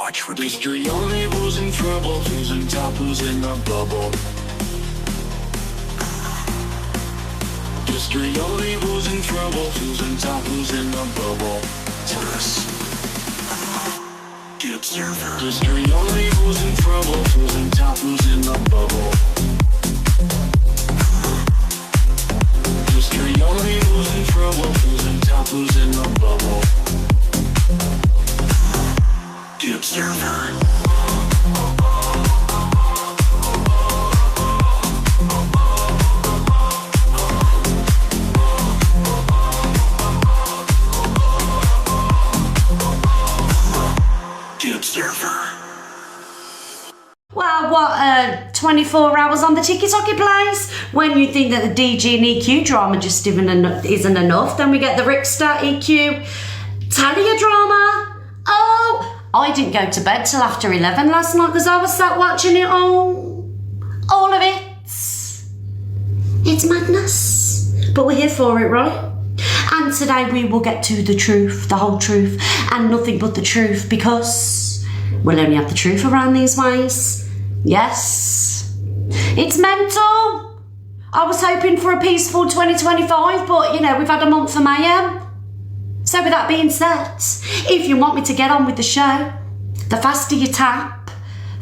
watch with history only who's in trouble, who's in top, who's in the bubble. History only who's in trouble, who's in top, who's in the bubble. Tourists. The Observer. History only who's in trouble, who's in top, who's in the bubble. History only who's in trouble, who's in top, who's in the bubble. The Observer. Well, what, 24 hours on the tiki-toki plays? When you think that the DG and EQ drama just isn't enough, then we get the Rickster EQ Talia drama. Oh, I didn't go to bed till after 11 last night because I was sat watching it all of it. It's madness, but we're here for it, right? And today we will get to the truth, the whole truth, and nothing but the truth, because we'll only have the truth around these ways. Yes, it's mental. I was hoping for a peaceful 2025, but you know, we've had a month of mayhem. So with that being said, if you want me to get on with the show, the faster you tap,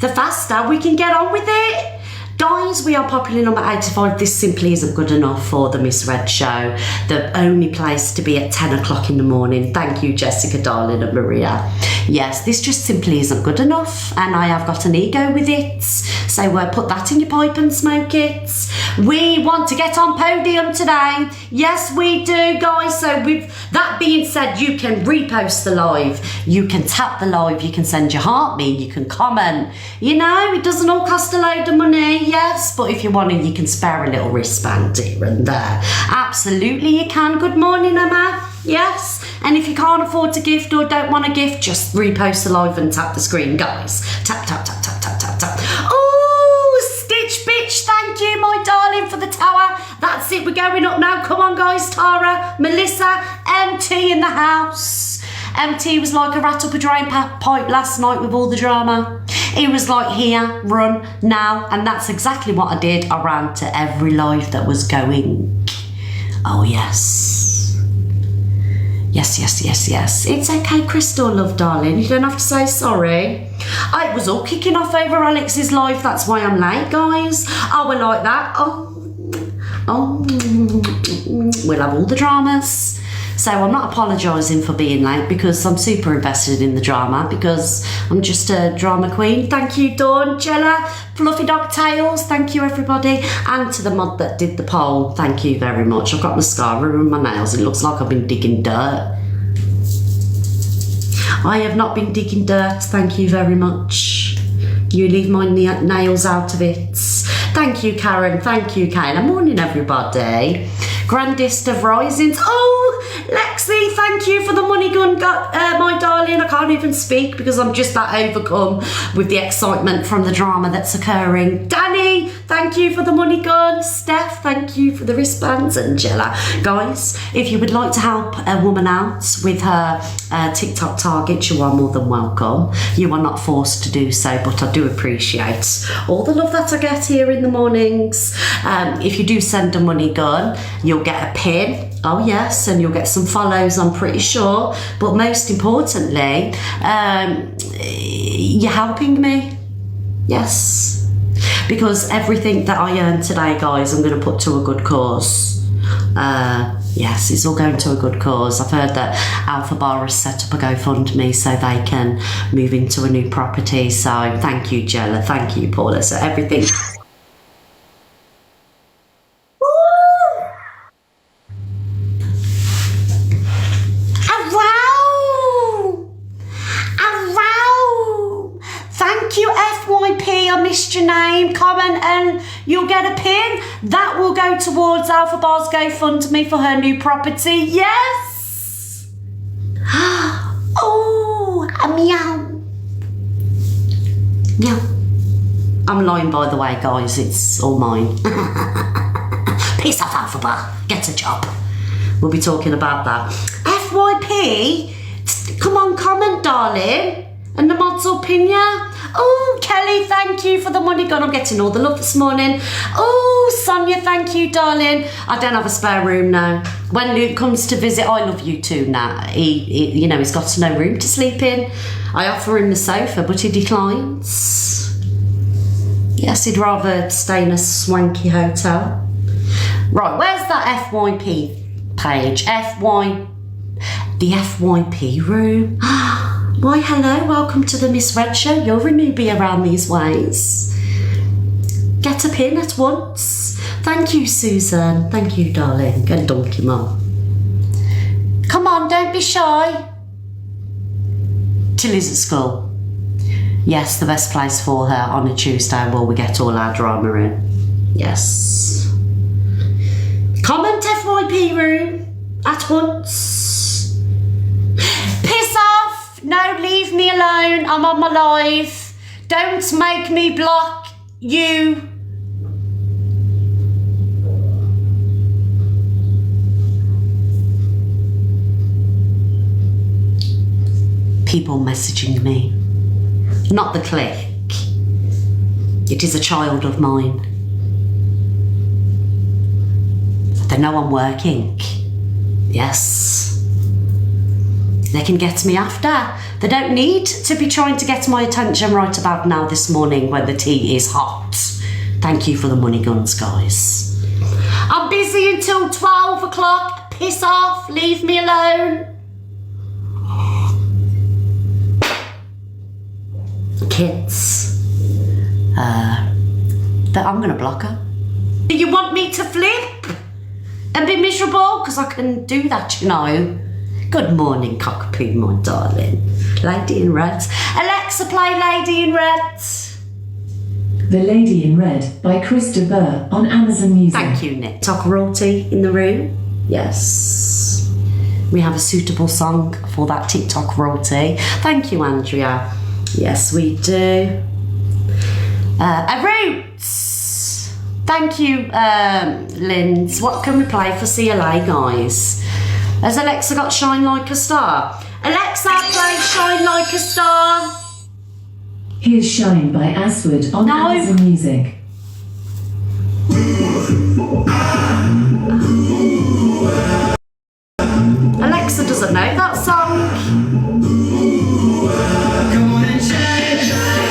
the faster we can get on with it. Guys, we are popular number 85. This simply isn't good enough for the Miss Red show. The only place to be at 10 o'clock in the morning. Thank you, Jessica, darling, and Maria. Yes, this just simply isn't good enough, and I have got an ego with it. So put that in your pipe and smoke it. We want to get on podium today. Yes, we do, guys. So with that being said, you can repost the live. You can tap the live. You can send your heartbeat. You can comment. You know, it doesn't all cost a load of money. Yes, but if you want it, you can spare a little wristband here and there. Absolutely, you can. Good morning, Emma. Yes, and if you can't afford to gift or don't want a gift, just repost the live and tap the screen, guys. Tap, tap, tap, tap, tap, tap, tap. Oh, Stitch Bitch, thank you, my darling, for the tower. That's it, we're going up now. Come on, guys. Tara, Melissa, MT in the house. MT was like a rat up a drain pipe last night with all the drama. He was like, here, run, now. And that's exactly what I did. I ran to every live that was going. Oh, yes. Yes, yes, yes, yes. It's okay, Crystal, love, darling. You don't have to say sorry. It was all kicking off over Alex's live. That's why I'm late, guys. Oh, we're like that. Oh. We'll have all the dramas. So I'm not apologising for being late because I'm super invested in the drama because I'm just a drama queen. Thank you, Dawn, Jella, Fluffy Dog Tails. Thank you, everybody. And to the mod that did the poll, thank you very much. I've got mascara in my nails. It looks like I've been digging dirt. I have not been digging dirt. Thank you very much. You leave my nails out of it. Thank you, Karen. Thank you, Kayla. Morning, everybody. Grandest of risings. Oh, Lexi, thank you for the money gun, my darling. I can't even speak because I'm just that overcome with the excitement from the drama that's occurring. Danny, thank you for the money gun. Steph, thank you for the wristbands. Angela. Guys, if you would like to help a woman out with her TikTok targets, you are more than welcome. You are not forced to do so, but I do appreciate all the love that I get here in the mornings. If you do send a money gun, you'll get a pin. Oh yes, and you'll get some follows, I'm pretty sure. But most importantly, you're helping me. Yes. Because everything that I earn today, guys, I'm going to put to a good cause. Yes, it's all going to a good cause. I've heard that Alpha Bar has set up a GoFundMe so they can move into a new property. So thank you, Jella. Thank you, Paula. So everything... I missed your name. Comment and you'll get a pin. That will go towards Alpha Bar's GoFundMe for her new property. Yes. Oh, a meow. Meow. I'm lying, by the way, guys. It's all mine. Peace out, Alpha Bar. Get a job. We'll be talking about that. FYP. Come on, comment, darling. And the mods up in ya. Oh, Kelly, thank you for the money gun. I'm getting all the love this morning. Oh, Sonia, thank you, darling. I don't have a spare room now. When Luke comes to visit, I love you too now. He's got no room to sleep in. I offer him the sofa, but he declines. Yes, he'd rather stay in a swanky hotel. Right, where's that FYP page? The FYP room. Why, hello, welcome to the Miss Red Show. You're a newbie around these ways. Get a pin at once. Thank you, Susan. Thank you, darling. And Donkey Mum. Come on, don't be shy. Tilly's at school. Yes, the best place for her on a Tuesday while we get all our drama in. Yes. Comment FYP room at once. Piss off. No, leave me alone. I'm on my live. Don't make me block you. People messaging me. Not the click. It is a child of mine. They know I'm working. Yes. They can get me after. They don't need to be trying to get my attention right about now this morning when the tea is hot. Thank you for the money guns, guys. I'm busy until 12 o'clock. Piss off. Leave me alone. Kids. I'm going to block her. Do you want me to flip and be miserable? Because I can do that, you know. Good morning, Cockapoo, my darling. Lady in Red. Alexa, play Lady in Red. The Lady in Red by Krista Burr on Amazon Music. Thank you, Nick. Talk royalty in the room. Yes. We have a suitable song for that TikTok royalty. Thank you, Andrea. Yes, we do. A Roots. Thank you, Linz. What can we play for CLA, guys? Has Alexa got Shine Like a Star? Alexa, play Shine Like a Star. Here's Shine by Aswood on Amazon Music. Alexa doesn't know that song.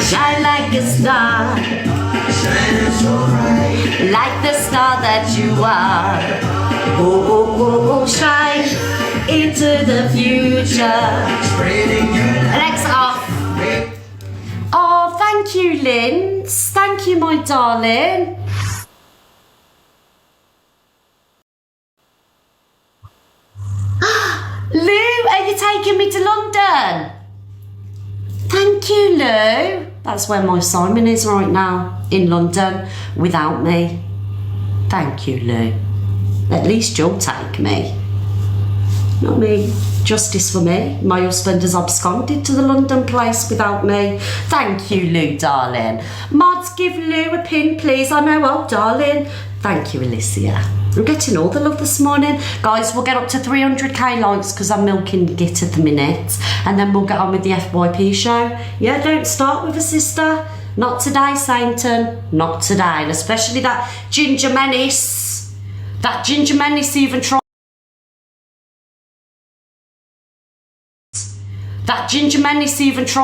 Shine like a star, like the star that you are. Oh, oh, oh, oh, shine into the future. Alexa off. Oh, thank you, Linz. Thank you, my darling. Lou, are you taking me to London? Thank you, Lou. That's where my Simon is right now, in London, without me. Thank you, Lou. At least you'll take me. Not me. Justice for me. My husband has absconded to the London place without me. Thank you, Lou, darling. Mods, give Lou a pin, please. I know, oh, darling. Thank you, Alicia. I'm getting all the love this morning. Guys, we'll get up to 300k likes because I'm milking Git at the minute. And then we'll get on with the FYP show. Yeah, don't start with a sister. Not today, Sainton. Not today. And especially that Ginger Menace. That Ginger Menace even tried. That Ginger Menace even tried.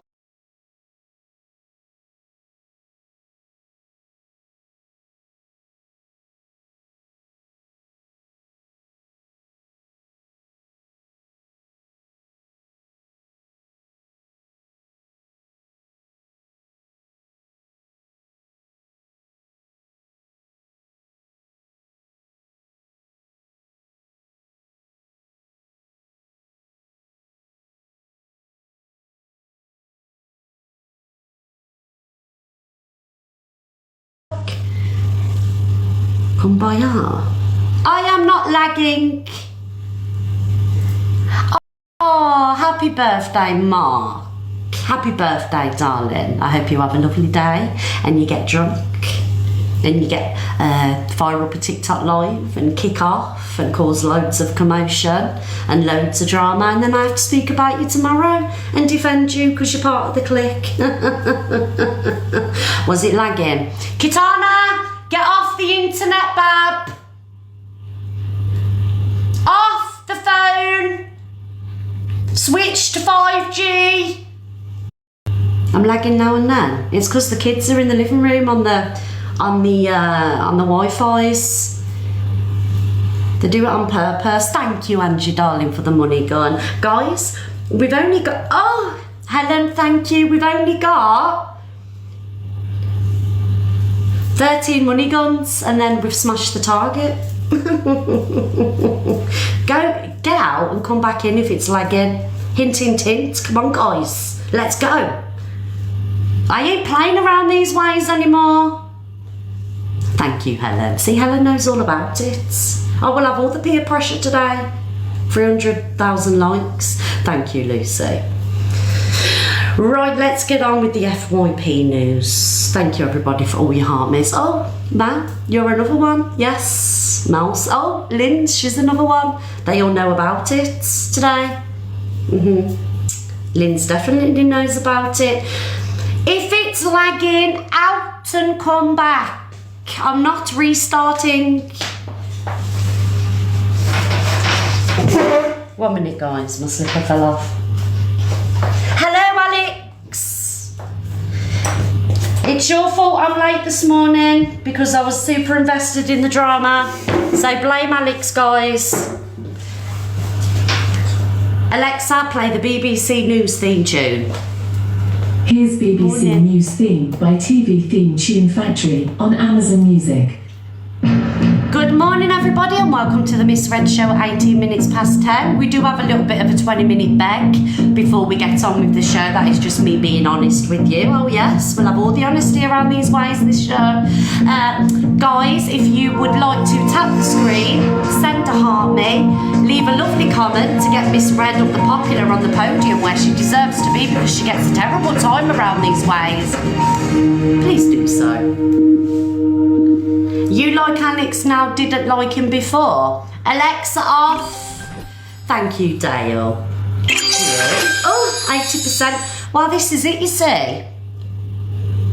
Kumbaya. I am not lagging. Oh, happy birthday, Mark. Happy birthday, darling. I hope you have a lovely day and you get drunk. and you get fire up a TikTok live and kick off and cause loads of commotion and loads of drama, and then I have to speak about you tomorrow and defend you because you're part of the clique. Was it lagging? Kitana, get off the internet, bab. Off the phone. Switch to 5G. I'm lagging now and then. It's because the kids are in the living room on the Wi-Fi's. They do it on purpose. Thank you, Angie, darling, for the money gun. Guys, we've only got... Oh, Helen, thank you. We've only got 13 money guns and then we've smashed the target. Get out and come back in if it's lagging. Hint, hint, hint. Come on, guys. Let's go. I ain't playing around these ways anymore. Thank you, Helen. See, Helen knows all about it. I will have all the peer pressure today. 300,000 likes. Thank you, Lucy. Right, let's get on with the FYP news. Thank you, everybody, for all your heart miss. Oh, man, you're another one. Yes, Mouse. Oh, Lynn, she's another one. They all know about it today. Lynn's definitely knows about it. If it's lagging, out and come back. I'm not restarting. 1 minute, guys. My slipper fell off. Hello, Alex. It's your fault I'm late this morning because I was super invested in the drama. So blame Alex, guys. Alexa, play the BBC News theme tune. Here's BBC News theme by TV Theme Tune Factory on Amazon Music. Good morning, everybody, and welcome to the Miss Red Show at 18 minutes past 10. We do have a little bit of a 20-minute beg before we get on with the show. That is just me being honest with you. Oh yes, we'll have all the honesty around these ways this show. Guys, if you would like to tap the screen, send a heart me, leave a lovely comment to get Miss Red up the popular on the podium where she deserves to be because she gets a terrible time around these ways. Please do so. You like Alex now, didn't like him before. Alexa off. Thank you, Dale. Oh, 80%. Well, this is it, you see.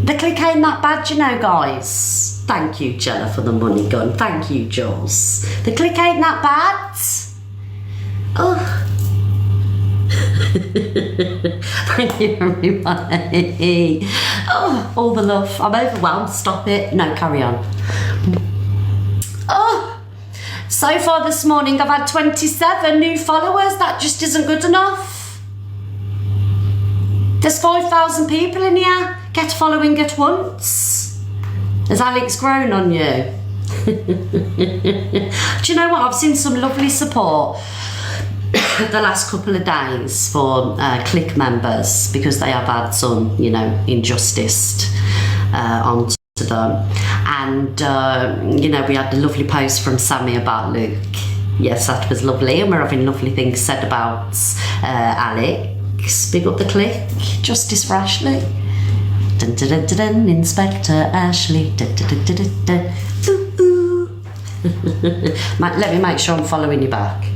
The click ain't that bad, you know, guys. Thank you, Jella, for the money gun. Thank you, Jules. The click ain't that bad. Oh. Thank you, everybody. Oh, all the love. I'm overwhelmed. Stop it. No, carry on. Oh, so far this morning I've had 27 new followers. That just isn't good enough. There's 5,000 people in here. Get following at once. Has Alex grown on you? Do you know what? I've seen some lovely support the last couple of days for Click members because they have had some, you know, injustice onto them. And, you know, we had a lovely post from Sammy about Luke. Yes, that was lovely. And we're having lovely things said about Alex. Big up the Click. Justice for Ashley. Dun, dun, dun, dun, dun, Inspector Ashley. Dun, dun, dun, dun, dun, dun. Ooh, ooh. Let me make sure I'm following you back.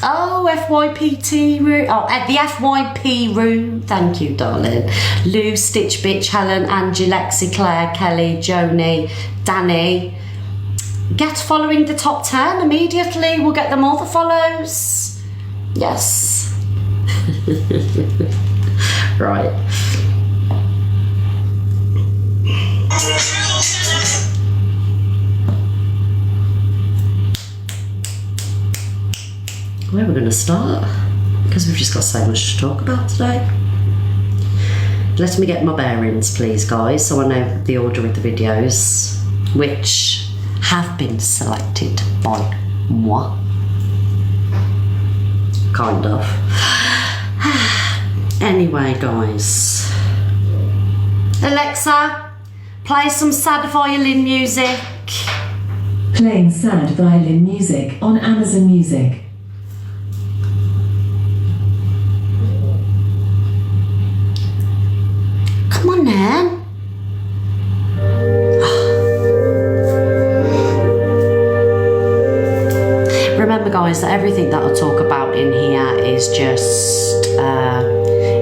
Oh, FYPT room. Oh, at the FYP room. Thank you, darling. Lou, Stitch Bitch, Helen, Angie, Lexi, Claire, Kelly, Joni, Danny. Get following the top 10 immediately. We'll get them all the follows. Yes. Right. Where are we going to start? Because we've just got so much to talk about today. Let me get my bearings, please, guys, so I know the order of the videos, which have been selected by moi. Kind of. Anyway, guys. Alexa, play some sad violin music. Playing sad violin music on Amazon Music. Come on, Nan. guys that everything that I talk about in here is just,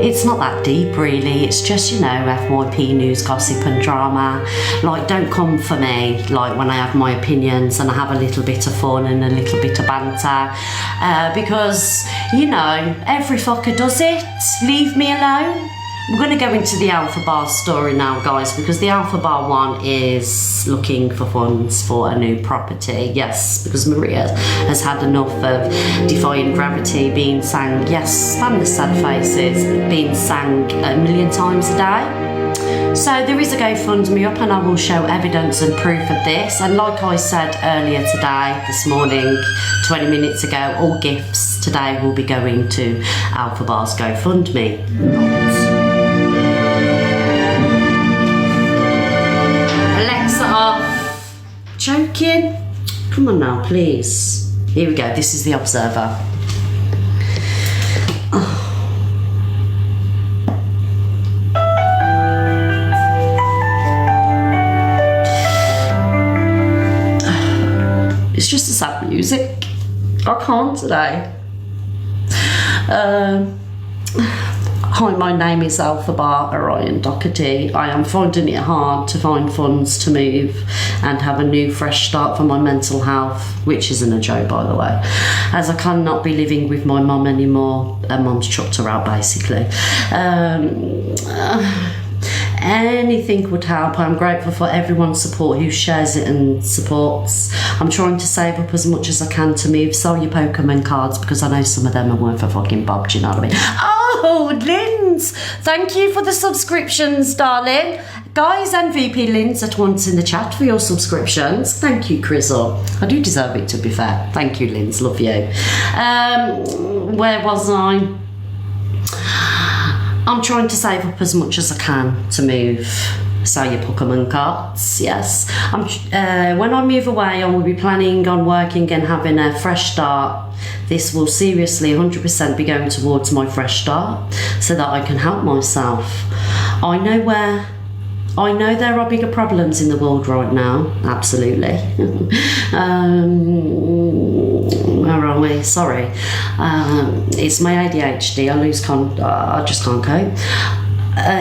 it's not that deep really. It's just, you know, FYP news, gossip and drama. Like, don't come for me, like, when I have my opinions and I have a little bit of fun and a little bit of banter. Because, you know, every fucker does it. Leave me alone. We're going to go into the Alpha Bar story now, guys, because the Alpha Bar one is looking for funds for a new property. Yes, because Maria has had enough of Defying Gravity being sang, yes, span the sad faces, being sang a million times a day. So there is a GoFundMe up and I will show evidence and proof of this. And like I said earlier today, this morning, 20 minutes ago, all gifts today will be going to Alpha Bar's GoFundMe. Off. Joking? Come on now, please. Here we go. This is the Observer. Oh. It's just a sad music. I can't today. Hi, my name is Alpha Bar Orion Doherty. I am finding it hard to find funds to move and have a new fresh start for my mental health, which isn't a joke, by the way, as I cannot be living with my mum anymore. Mum's chucked her out, basically. Anything would help. I'm grateful for everyone's support who shares it and supports. I'm trying to save up as much as I can to move. Sell your Pokemon cards because I know some of them are worth a fucking bob, do you know what I mean? Oh, Linz, thank you for the subscriptions, darling. Guys and VP Linz at once in the chat for your subscriptions. Thank you, Crizzle. I do deserve it, to be fair. Thank you, Linz, love you. Where was I? I'm trying to save up as much as I can to move. Sell your Pokemon cards, yes. When I move away, I will be planning on working and having a fresh start. This will seriously 100% be going towards my fresh start so that I can help myself. I know there are bigger problems in the world right now, absolutely. Where are we? Sorry. It's my ADHD, I just can't cope.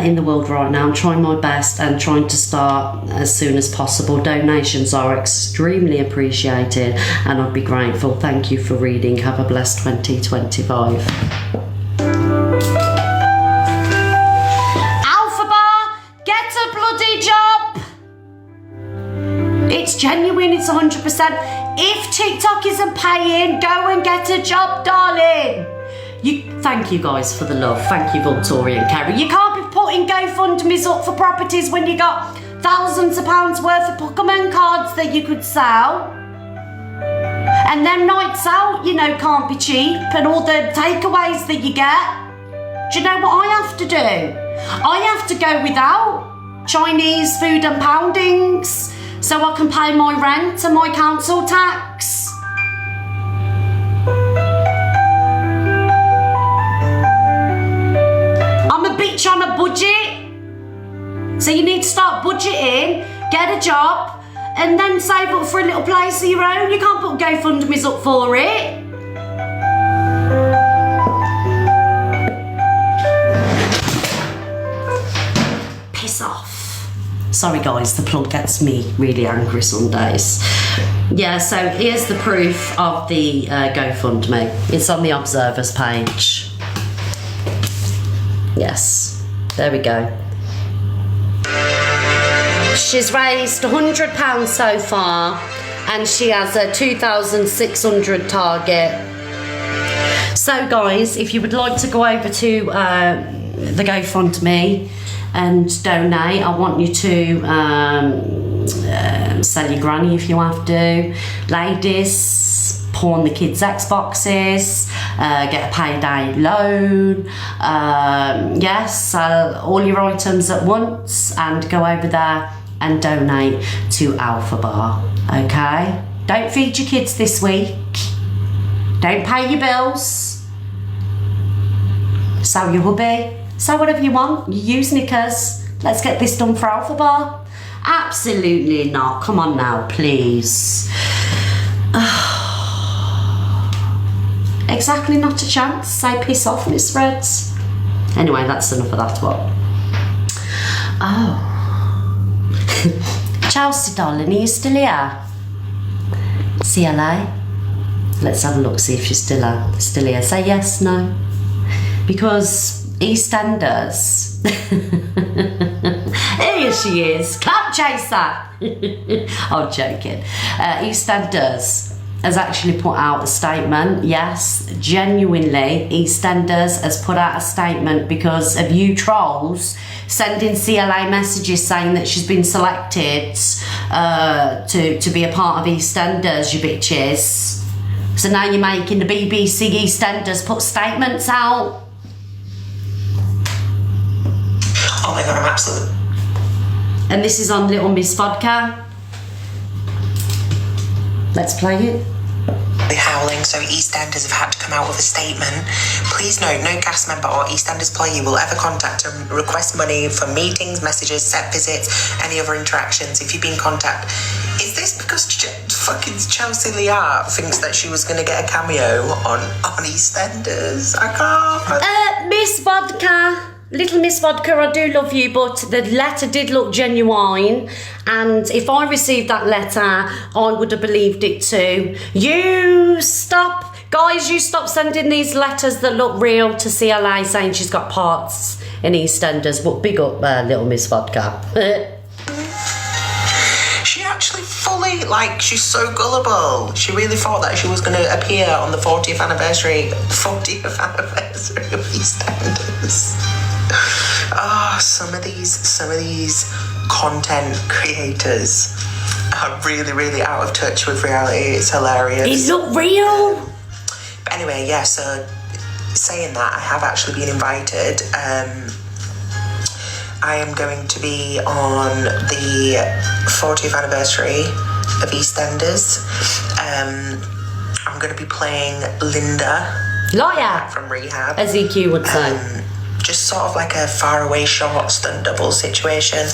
In the world right now, I'm trying my best and trying to start as soon as possible. Donations are extremely appreciated and I'd be grateful. Thank you for reading. Have a blessed 2025. Alpha Bar, get a bloody job. It's genuine, it's 100%. If TikTok isn't paying, go and get a job, darling. Thank you guys for the love. Thank you, Victoria and Carrie. You can't be putting GoFundMe's up for properties when you got thousands of pounds worth of Pokemon cards that you could sell. And them nights out, you know, can't be cheap, and all the takeaways that you get. Do you know what I have to do? I have to go without Chinese food and poundings so I can pay my rent and my council tax. Bitch on a budget, so you need to start budgeting, get a job, and then save up for a little place of your own. You can't put GoFundMe's up for it. Piss off. Sorry guys, the plug gets me really angry some days. Yeah, so here's the proof of the GoFundMe. It's on the Observer's page. Yes, there we go. She's raised £100 so far and she has a 2,600 target. So guys, if you would like to go over to the GoFundMe and donate, I want you to sell your granny if you have to. Ladies, pawn the kids' Xboxes, get a payday loan, yes, sell all your items at once and go over there and donate to Alpha Bar, okay? Don't feed your kids this week, don't pay your bills, sell your hubby, sell whatever you want, you use knickers. Let's get this done for Alpha Bar. Absolutely not, come on now, please. Exactly, not a chance. Say piss off, Miss Reds. Anyway, that's enough of that one. Oh. Chelsea, darling, are you still here? CLA? Let's have a look, see if she's still here. Say yes, no. Because EastEnders. Here she is, Clout Chaser. I'm joking. EastEnders has actually put out a statement. Yes, genuinely, EastEnders has put out a statement because of you trolls sending CLA messages saying that she's been selected to be a part of EastEnders, you bitches. So now you're making the BBC EastEnders put statements out. Oh my god, I'm absolutely... And this is on Little Miss Vodka. Let's play it. howling, so EastEnders have had to come out with a statement. Please note, no cast member or EastEnders player will ever contact and request money for meetings, messages, set visits, any other interactions. If you've been contacted, is this because fucking Chelsea Leah thinks that she was going to get a cameo on EastEnders? I can't. Miss Vodka. Little Miss Vodka, I do love you, but the letter did look genuine, and if I received that letter, I would have believed it too. You stop sending these letters that look real to CLA saying she's got parts in EastEnders, but big up Little Miss Vodka. She actually fully, she's so gullible. She really thought that she was going to appear on the 40th anniversary of EastEnders. Oh, some of these content creators are really, really out of touch with reality. It's hilarious. It look real. But anyway, yeah, so saying that, I have actually been invited. I am going to be on the 40th anniversary of EastEnders. I'm going to be playing Linda. Lawyer. From Rehab. As EQ would say. Just sort of like a faraway short stunt double situation.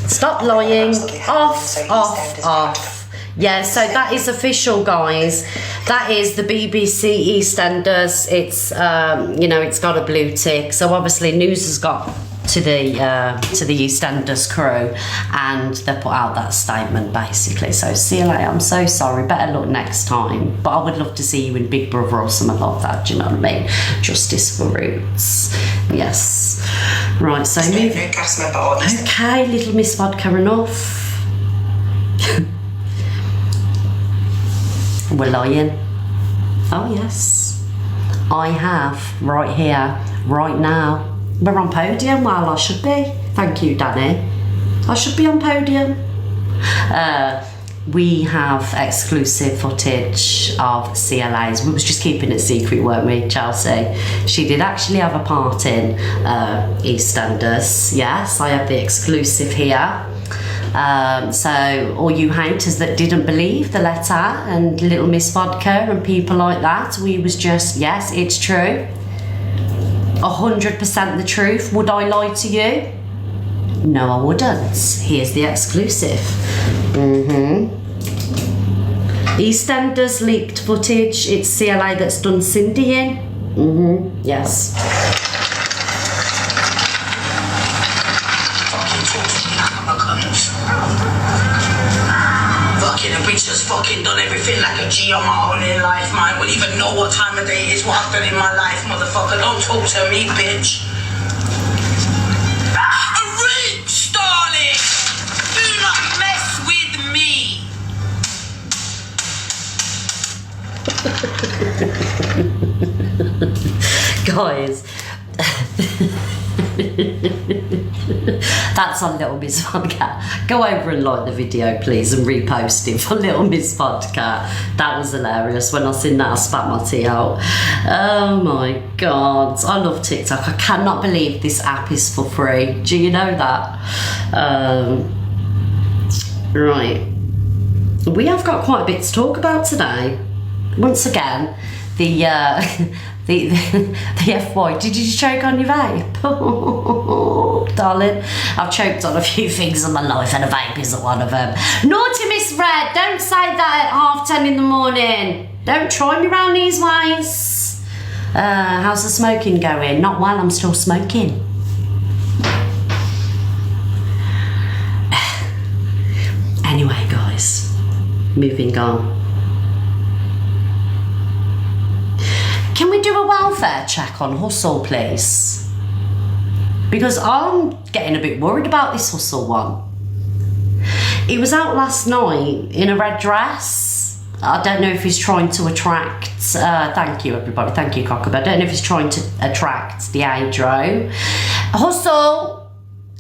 Stop lying. Off. Yeah, so that is official, guys. That is the BBC EastEnders. It's it's got a blue tick. So obviously news has got to the EastEnders crew, and they put out that statement basically. So CLA, I'm so sorry. Better luck next time. But I would love to see you in Big Brother or something like that. Do you know what I mean? Justice for Roots. Yes. Right. So okay, Little Miss Vodka, enough. We're lying. Oh yes, I have right here, right now. We're on podium. Well, I should be. Thank you, Danny. I should be on podium. We have exclusive footage of CLA's. We was just keeping it secret, weren't we, Chelsea? She did actually have a part in EastEnders. Yes, I have the exclusive here. So all you haters that didn't believe the letter and Little Miss Vodka and people like that, we was just, yes, it's true. 100% the truth. Would I lie to you? No, I wouldn't. Here's the exclusive. EastEnders leaked footage. It's CLA that's done Cindy in. Yes. Fucking a bitch has fucking done everything like a G on my own in life, man. Wouldn't even know what time of day it is, what I've done in my life, motherfucker. Don't talk to me, bitch. A rich, darling. Do not mess with me. Guys. That's on Little Miss Vodka. Go over and like the video, please, and repost it for Little Miss Vodka. That was hilarious. When I seen that, I spat my tea out. Oh my god, I love TikTok. I cannot believe this app is for free. Do you know that? Right, we have got quite a bit to talk about today. Once again, the FY. Did you choke on your vape? Oh, darling, I've choked on a few things in my life, and a vape isn't one of them. Naughty Miss Red, don't say that at 10:30 in the morning. Don't try me round these ways. How's the smoking going? Not while I'm still smoking. Anyway, guys, moving on. Can we do a welfare check on Hustle, please? Because I'm getting a bit worried about this Hustle one. He was out last night in a red dress. I don't know if he's trying to attract, thank you everybody, thank you Cockaboo. I don't know if he's trying to attract Deidro. Hustle,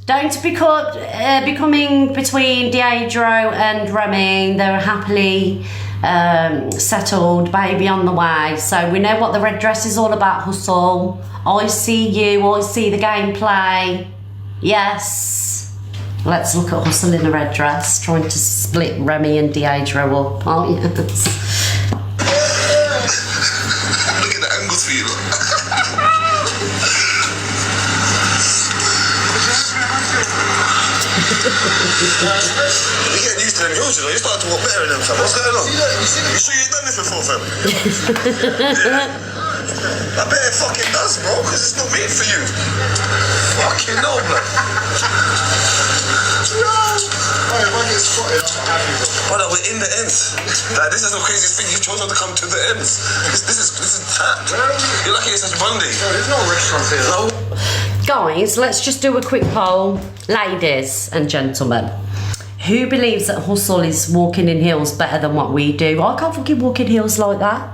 don't be coming between Deidro and Remy. They're happily settled, baby on the way. So we know what the red dress is all about, Hustle. I see you, I see the gameplay. Yes. Let's look at Hustle in a red dress, trying to split Remy and Deidro up. Oh, yes. Look at the angles for you. You're getting used to them hills, you know. You started to walk better in them, fam. What's going on? You sure you've done this before, fam? Yeah. I bet it fucking does, bro, because it's not made for you. Fucking no, blood. Brother, we're in the ends. Like, this is the craziest thing. You've chosen to come to the ends. This is tapped. You're lucky it's such Monday. There's no restaurants here. No. Guys, let's just do a quick poll. Ladies and gentlemen, who believes that Hustle is walking in heels better than what we do? I can't fucking walk in heels like that.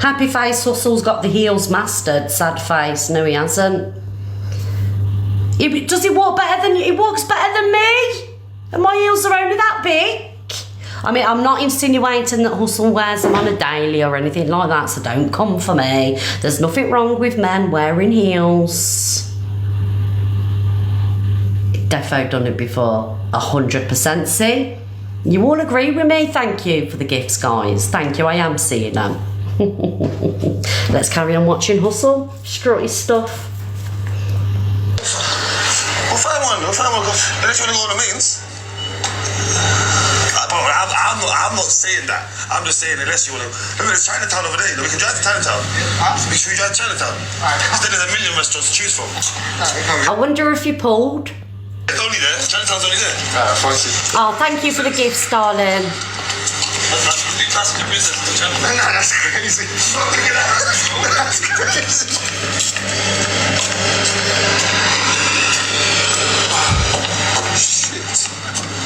Happy face Hustle's got the heels mastered. Sad face, no he hasn't. Does he walk better than, he walks better than me? And my heels are only that big. I mean, I'm not insinuating that Hustle wears them on a daily or anything like that, so don't come for me. There's nothing wrong with men wearing heels. Defo done it before, 100%. See? You all agree with me? Thank you for the gifts, guys. Thank you, I am seeing them. Let's carry on watching Hustle. Strutty stuff. We'll find one. Unless you want to go on the mains. I'm not saying that. I'm just saying unless you want to. Remember, there's Chinatown over there. We can drive to Chinatown. Make sure you drive to Chinatown. Then there's a million restaurants to choose from. I wonder if you pulled. It's only there. Chinatown's only there. Oh, thank you for the gifts, darling. That's the business. Nah, that's crazy. Look at that. That's crazy. Shit.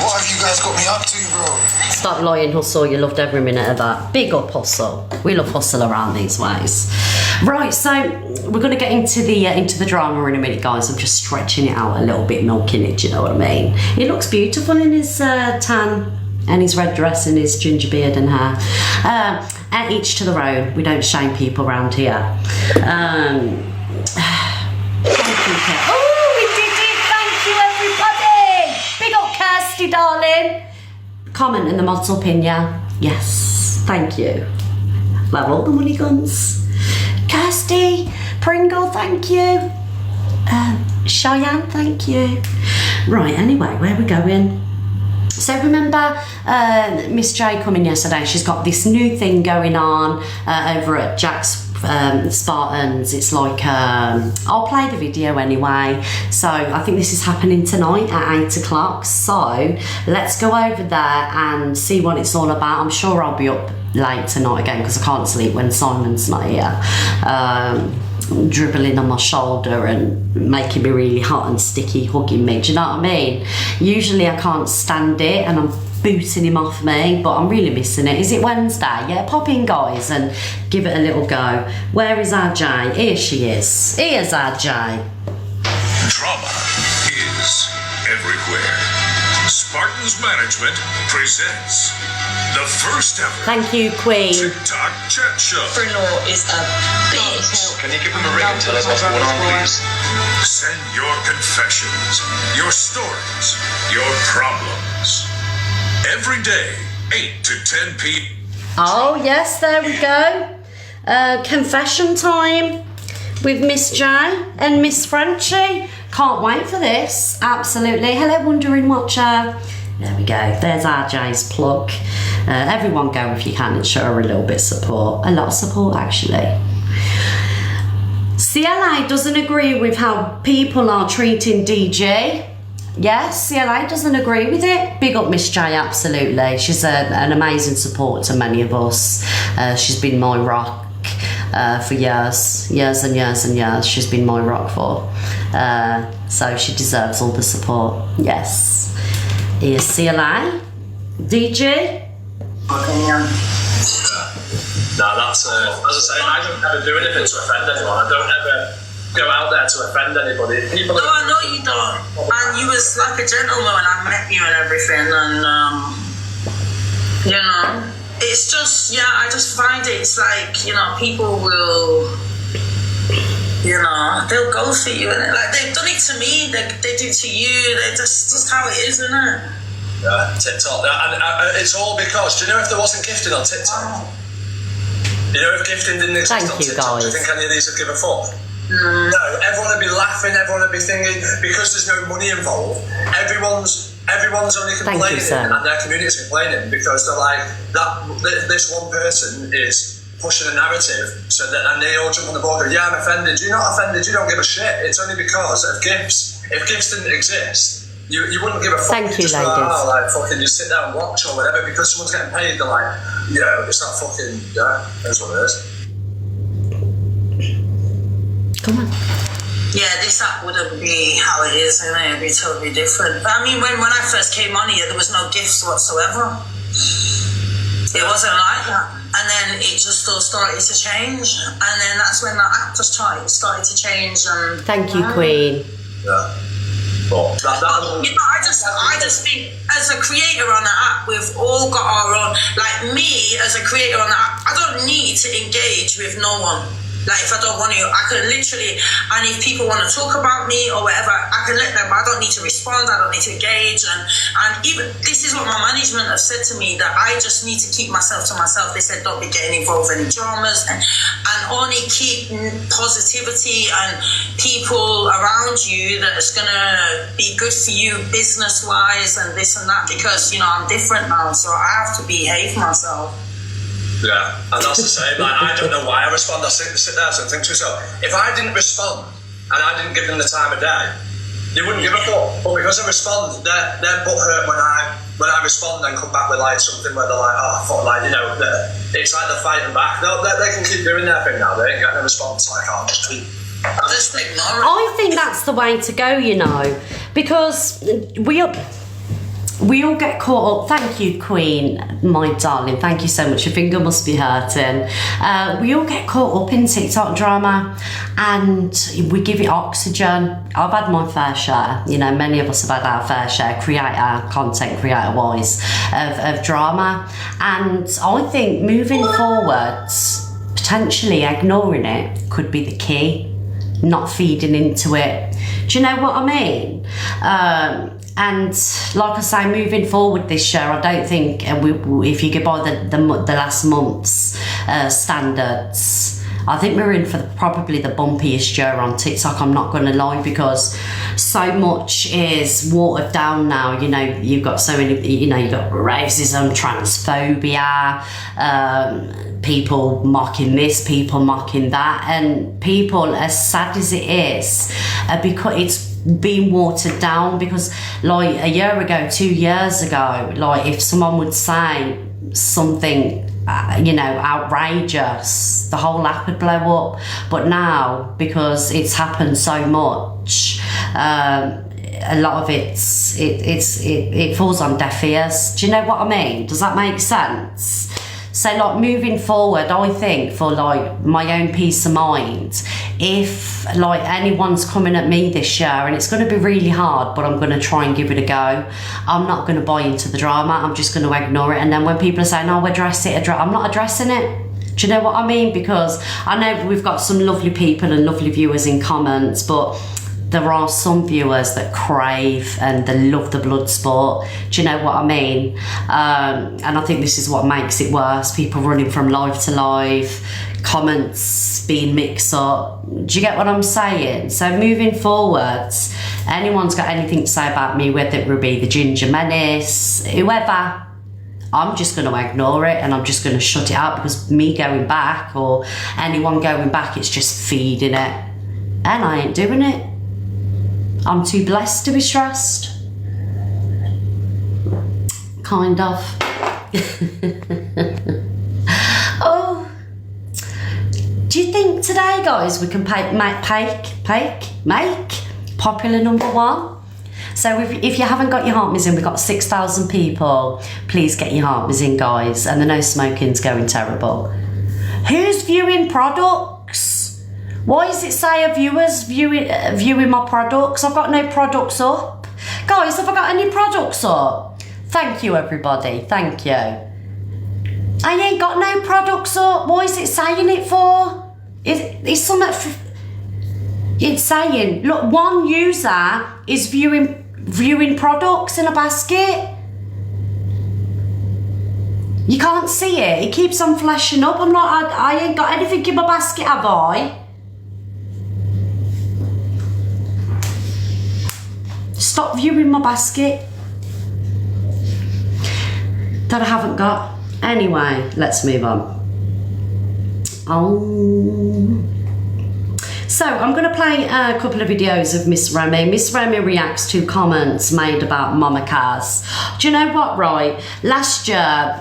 What have you guys got me up to, bro? Stop lying, Hustle. You loved every minute of that. Big up, Hustle. We love Hustle around these ways. Right, so we're going to get into the drama in a minute, guys. I'm just stretching it out a little bit, milking it, do you know what I mean? He looks beautiful in his tan and his red dress and his ginger beard and hair. At each to their own. We don't shame people around here. Thank you, Kev. Oh, we did it! Thank you, everybody! Big up, Kirsty, darling. Comment in the mod's opinion. Yes, thank you. Love all the money guns. Kirsty, Pringle, thank you. Cheyenne, thank you. Right, anyway, where are we going? So remember Miss J coming yesterday, she's got this new thing going on over at Jack's Spartans. It's like, I'll play the video anyway. So I think this is happening tonight at 8 o'clock. So let's go over there and see what it's all about. I'm sure I'll be up late tonight again because I can't sleep when Simon's not here. Dribbling on my shoulder and making me really hot and sticky, hugging me, do you know what I mean? Usually I can't stand it and I'm booting him off me, but I'm really missing it. Is it Wednesday? Yeah, pop in, guys, and give it a little go. Where is our Jay? Here she is. Here's our Jay. Drama is everywhere. Spartans Management presents the first ever Thank you, Queen. TikTok chat show. Bruno is a bitch. Can you give him a ring and tell us what's going on, please? Send your confessions, your stories, your problems. Every day, 8 to 10 p.m. Oh, yes, there we go. Confession time with Miss J and Miss Frenchie. Can't wait for this. Absolutely. Hello, Wondering Watcher. There we go. There's RJ's plug. Everyone go if you can and show her a little bit of support. A lot of support, actually. CLA doesn't agree with how people are treating DG. Yes, CLA doesn't agree with it. Big up Miss J, absolutely. She's an amazing support to many of us. She's been my rock for years and years and years. She's been my rock for. So she deserves all the support. Yes. Here's CLA. DG? No, that's, as I say, I don't ever do anything to offend anyone. I don't ever go out there to offend anybody. People no, I know you don't. And you was like a gentleman when I met you and everything. And, you know, it's just, yeah, I just find it's like, you know, people will, you know, they'll go for you. And like, they've done it to me, they do it to you. They just how it is, isn't it? Yeah, TikTok. And it's all because, do you know if there wasn't gifting on TikTok? You know, if gifting didn't exist on TikTok, do you think any of these would give a fuck? No, everyone would be laughing, everyone would be thinking, because there's no money involved, everyone's only complaining and their community's complaining because they're like, this one person is pushing a narrative so that, and they all jump on the board and go, yeah, I'm offended. You're not offended, you don't give a shit. It's only because of gifts. If gifts didn't exist, you wouldn't give a fuck. Thank you, just ladies. like, oh, like, fucking just sit there and watch or whatever because someone's getting paid. They're like, you know, it's not fucking, yeah, that's what it is. Come on. Yeah, this app wouldn't be how it is, and it'd be totally different. But I mean, when I first came on here, there was no gifts whatsoever. It wasn't like that. And then it just all started to change. And then that's when that app just started to change. And thank you, Queen. Yeah. But, you know, I just think as a creator on the app, we've all got our own. Like me, as a creator on the app, I don't need to engage with no one. Like if I don't want to, I can literally, and if people want to talk about me or whatever, I can let them. I don't need to respond. I don't need to engage. And even this is what my management have said to me, that I just need to keep myself to myself. They said don't be getting involved in any dramas and only keep positivity and people around you that's gonna be good for you business wise and this and that, because you know I'm different now, so I have to behave myself. Yeah, and that's the same. Like, I don't know why I respond. I sit there and think to myself, if I didn't respond and I didn't give them the time of day, they wouldn't give a fuck. But because I respond, they're butthurt when I respond and come back with like something where they're like, oh fuck, like, you know, it's like they're fighting back. They can keep doing their thing now. They ain't getting a response. Like, oh, just ignore it. I think that's the way to go, you know, because we all get caught up. Thank you, Queen, my darling. Thank you so much. Your finger must be hurting. We all get caught up in TikTok drama and we give it oxygen. I've had my fair share. You know, many of us have had our fair share, content creator-wise, of drama. And I think moving forwards, potentially ignoring it could be the key. Not feeding into it. Do you know what I mean? And like I say, moving forward this year, I don't think if you go by the last month's standards, I think we're in for probably the bumpiest year on TikTok. I'm not going to lie, because so much is watered down now. You know, you've got so many. You know, you've got racism, transphobia, people mocking this, people mocking that, and people, as sad as it is, because it's being watered down. Because like a year ago, 2 years ago, like if someone would say something you know, outrageous, the whole app would blow up. But now, because it's happened so much, a lot of it falls on deaf ears. Do you know what I mean? Does that make sense? So like moving forward, I think for like my own peace of mind, if like anyone's coming at me this year, and it's going to be really hard, but I'm going to try and give it a go, I'm not going to buy into the drama. I'm just going to ignore it. And then when people are saying, oh, address it, I'm not addressing it. Do you know what I mean? Because I know we've got some lovely people and lovely viewers in comments, but there are some viewers that crave and they love the blood sport. Do you know what I mean? And I think this is what makes it worse. People running from live to live, comments being mixed up. Do you get what I'm saying? So moving forwards, anyone's got anything to say about me, whether it be the Ginger Menace, whoever, I'm just going to ignore it and I'm just going to shut it out, because me going back or anyone going back, it's just feeding it. And I ain't doing it. I'm too blessed to be stressed. Kind of. Oh. Do you think today, guys, we can make popular #1? So if you haven't got your heartmas in, we've got 6,000 people. Please get your heartmas in, guys. And the no smoking's going terrible. Who's viewing products? Why does it say a viewer's viewing my products? I've got no products up. Guys, have I got any products up? Thank you, everybody. Thank you. I ain't got no products up. What is it saying it for? It's something... It's saying, look, one user is viewing products in a basket. You can't see it. It keeps on flashing up. I'm not... I ain't got anything in my basket, have I? Stop viewing my basket that I haven't got. Anyway, let's move on. So I'm going to play a couple of videos of Miss Remy. Miss Remy reacts to comments made about Mama Kaz. Do you know what, right? Last year,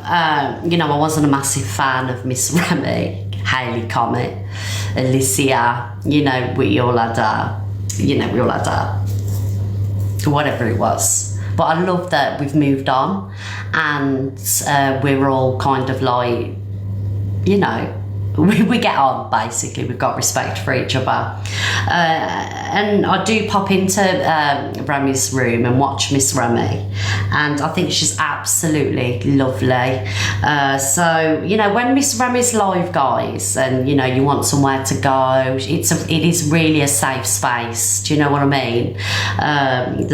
you know, I wasn't a massive fan of Miss Remy, Hayley Comet, Alicia, you know, we all had whatever it was. But I love that we've moved on and we're all kind of like, you know, we get on, basically. We've got respect for each other. And I do pop into Remy's room and watch Miss Remy. And I think she's absolutely lovely. So, you know, when Miss Remy's live, guys, and, you know, you want somewhere to go, it is really a safe space. Do you know what I mean?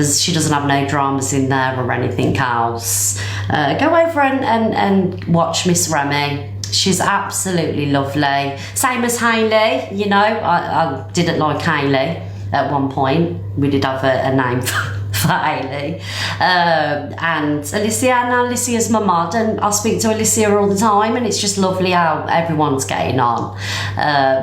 She doesn't have no dramas in there or anything else. Go over and watch Miss Remy. She's absolutely lovely. Same as Hayley, you know. I didn't like Hayley at one point. We did have a name for Hayley. And Alicia, now Alicia's my mod, and I speak to Alicia all the time, and it's just lovely how everyone's getting on.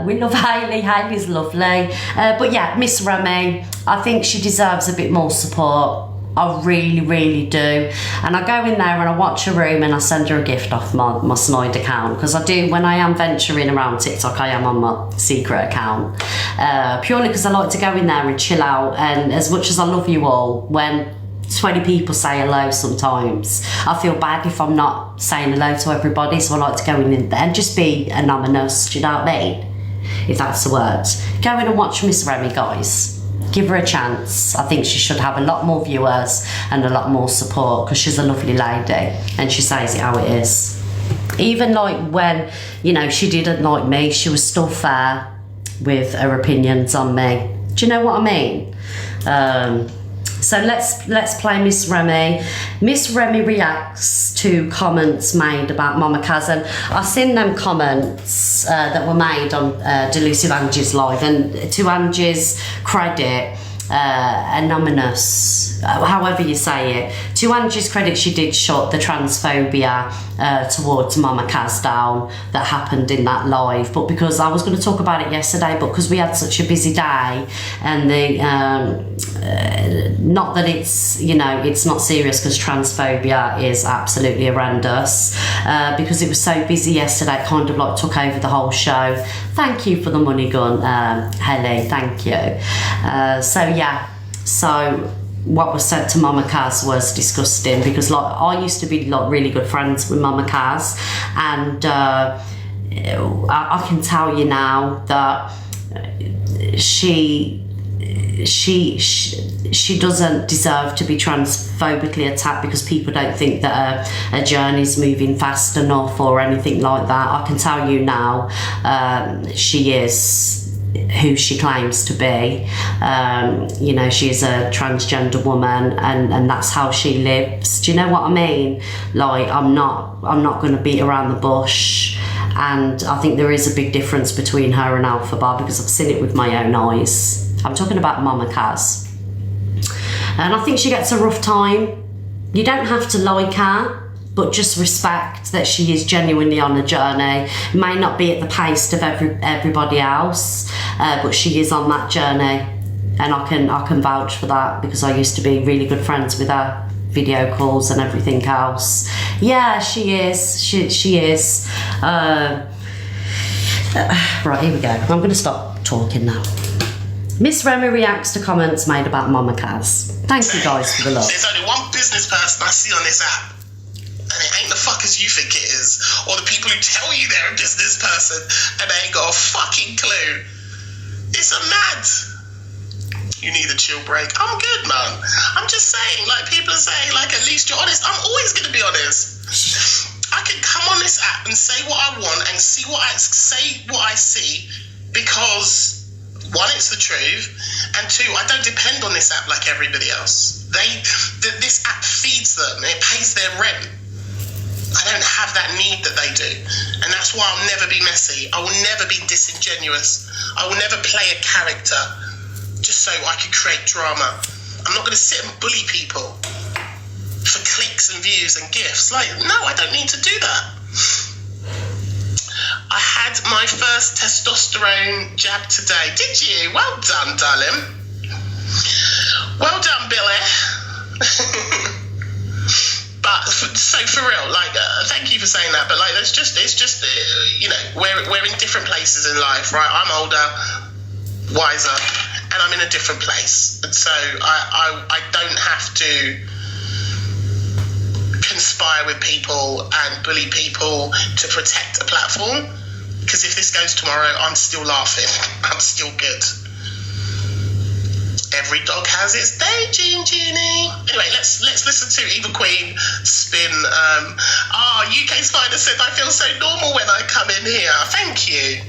We love Hayley. Hayley's lovely. But yeah, Miss Remy, I think she deserves a bit more support. I really, really do. And I go in there and I watch her room and I send her a gift off my Snide account, because I do, when I am venturing around TikTok, I am on my secret account. Purely because I like to go in there and chill out. And as much as I love you all, when 20 people say hello sometimes, I feel bad if I'm not saying hello to everybody, so I like to go in there and just be anonymous, do you know what I mean? If that's the word. Go in and watch Miss Remy, guys. Give her a chance. I think she should have a lot more viewers and a lot more support, because she's a lovely lady and she says it how it is. Even like when, you know, she didn't like me, she was still fair with her opinions on me. Do you know what I mean? So let's play Miss Remy. Miss Remy reacts to comments made about Mama Kaz, and I've seen them comments that were made on Delusive Angie's live, and to Angie's credit, anonymous, however you say it, to Angie's credit, she did shut the transphobia towards Mama Kaz down that happened in that live. But because I was going to talk about it yesterday, but because we had such a busy day, and the not that it's, you know, it's not serious, because transphobia is absolutely horrendous, because it was so busy yesterday, it kind of like took over the whole show. Thank you for the money gun, Helly, thank you. So yeah, so what was said to Mama Kaz was disgusting, because like I used to be like really good friends with Mama Kaz, and I can tell you now that she doesn't deserve to be transphobically attacked because people don't think that her journey's moving fast enough or anything like that. I can tell you now, she is who she claims to be. You know, she's a transgender woman, and that's how she lives. Do you know what I mean? Like, I'm not going to beat around the bush, and I think there is a big difference between her and Alpha Bar, because I've seen it with my own eyes. I'm talking about Mama Kaz. And I think she gets a rough time. You don't have to like her, but just respect that she is genuinely on a journey. It may not be at the pace of everybody else, but she is on that journey. And I can vouch for that because I used to be really good friends with her, video calls and everything else. Yeah, she is. She is. Right, here we go. I'm going to stop talking now. Miss Remy reacts to comments made about Mama Kaz. Thank you guys for the love. There's only one business person I see on this app, and it ain't the fuckers you think it is, or the people who tell you they're a business person and they ain't got a fucking clue. It's a mad. You need a chill break. I'm good, man. I'm just saying, like people are saying, like at least you're honest. I'm always gonna be honest. I can come on this app and say what I want and see what I see because one, it's the truth, and two, I don't depend on this app like everybody else. This app feeds them, it pays their rent. I don't have that need that they do, and that's why I'll never be messy. I will never be disingenuous. I will never play a character just so I can create drama. I'm not going to sit and bully people for clicks and views and gifts. Like, no, I don't need to do that. I had my first testosterone jab today. Did you? Well done, darling. Well done, Billy. But so for real, like, thank you for saying that. But like, it's just, you know, we're in different places in life, right? I'm older, wiser, and I'm in a different place, and so I don't have to conspire with people and bully people to protect a platform, because if this goes tomorrow, I'm still laughing. I'm still good. Every dog has its day, Genie. Anyway, let's listen to Eva Queen spin. UK's Finest said, I feel so normal when I come in here. Thank you.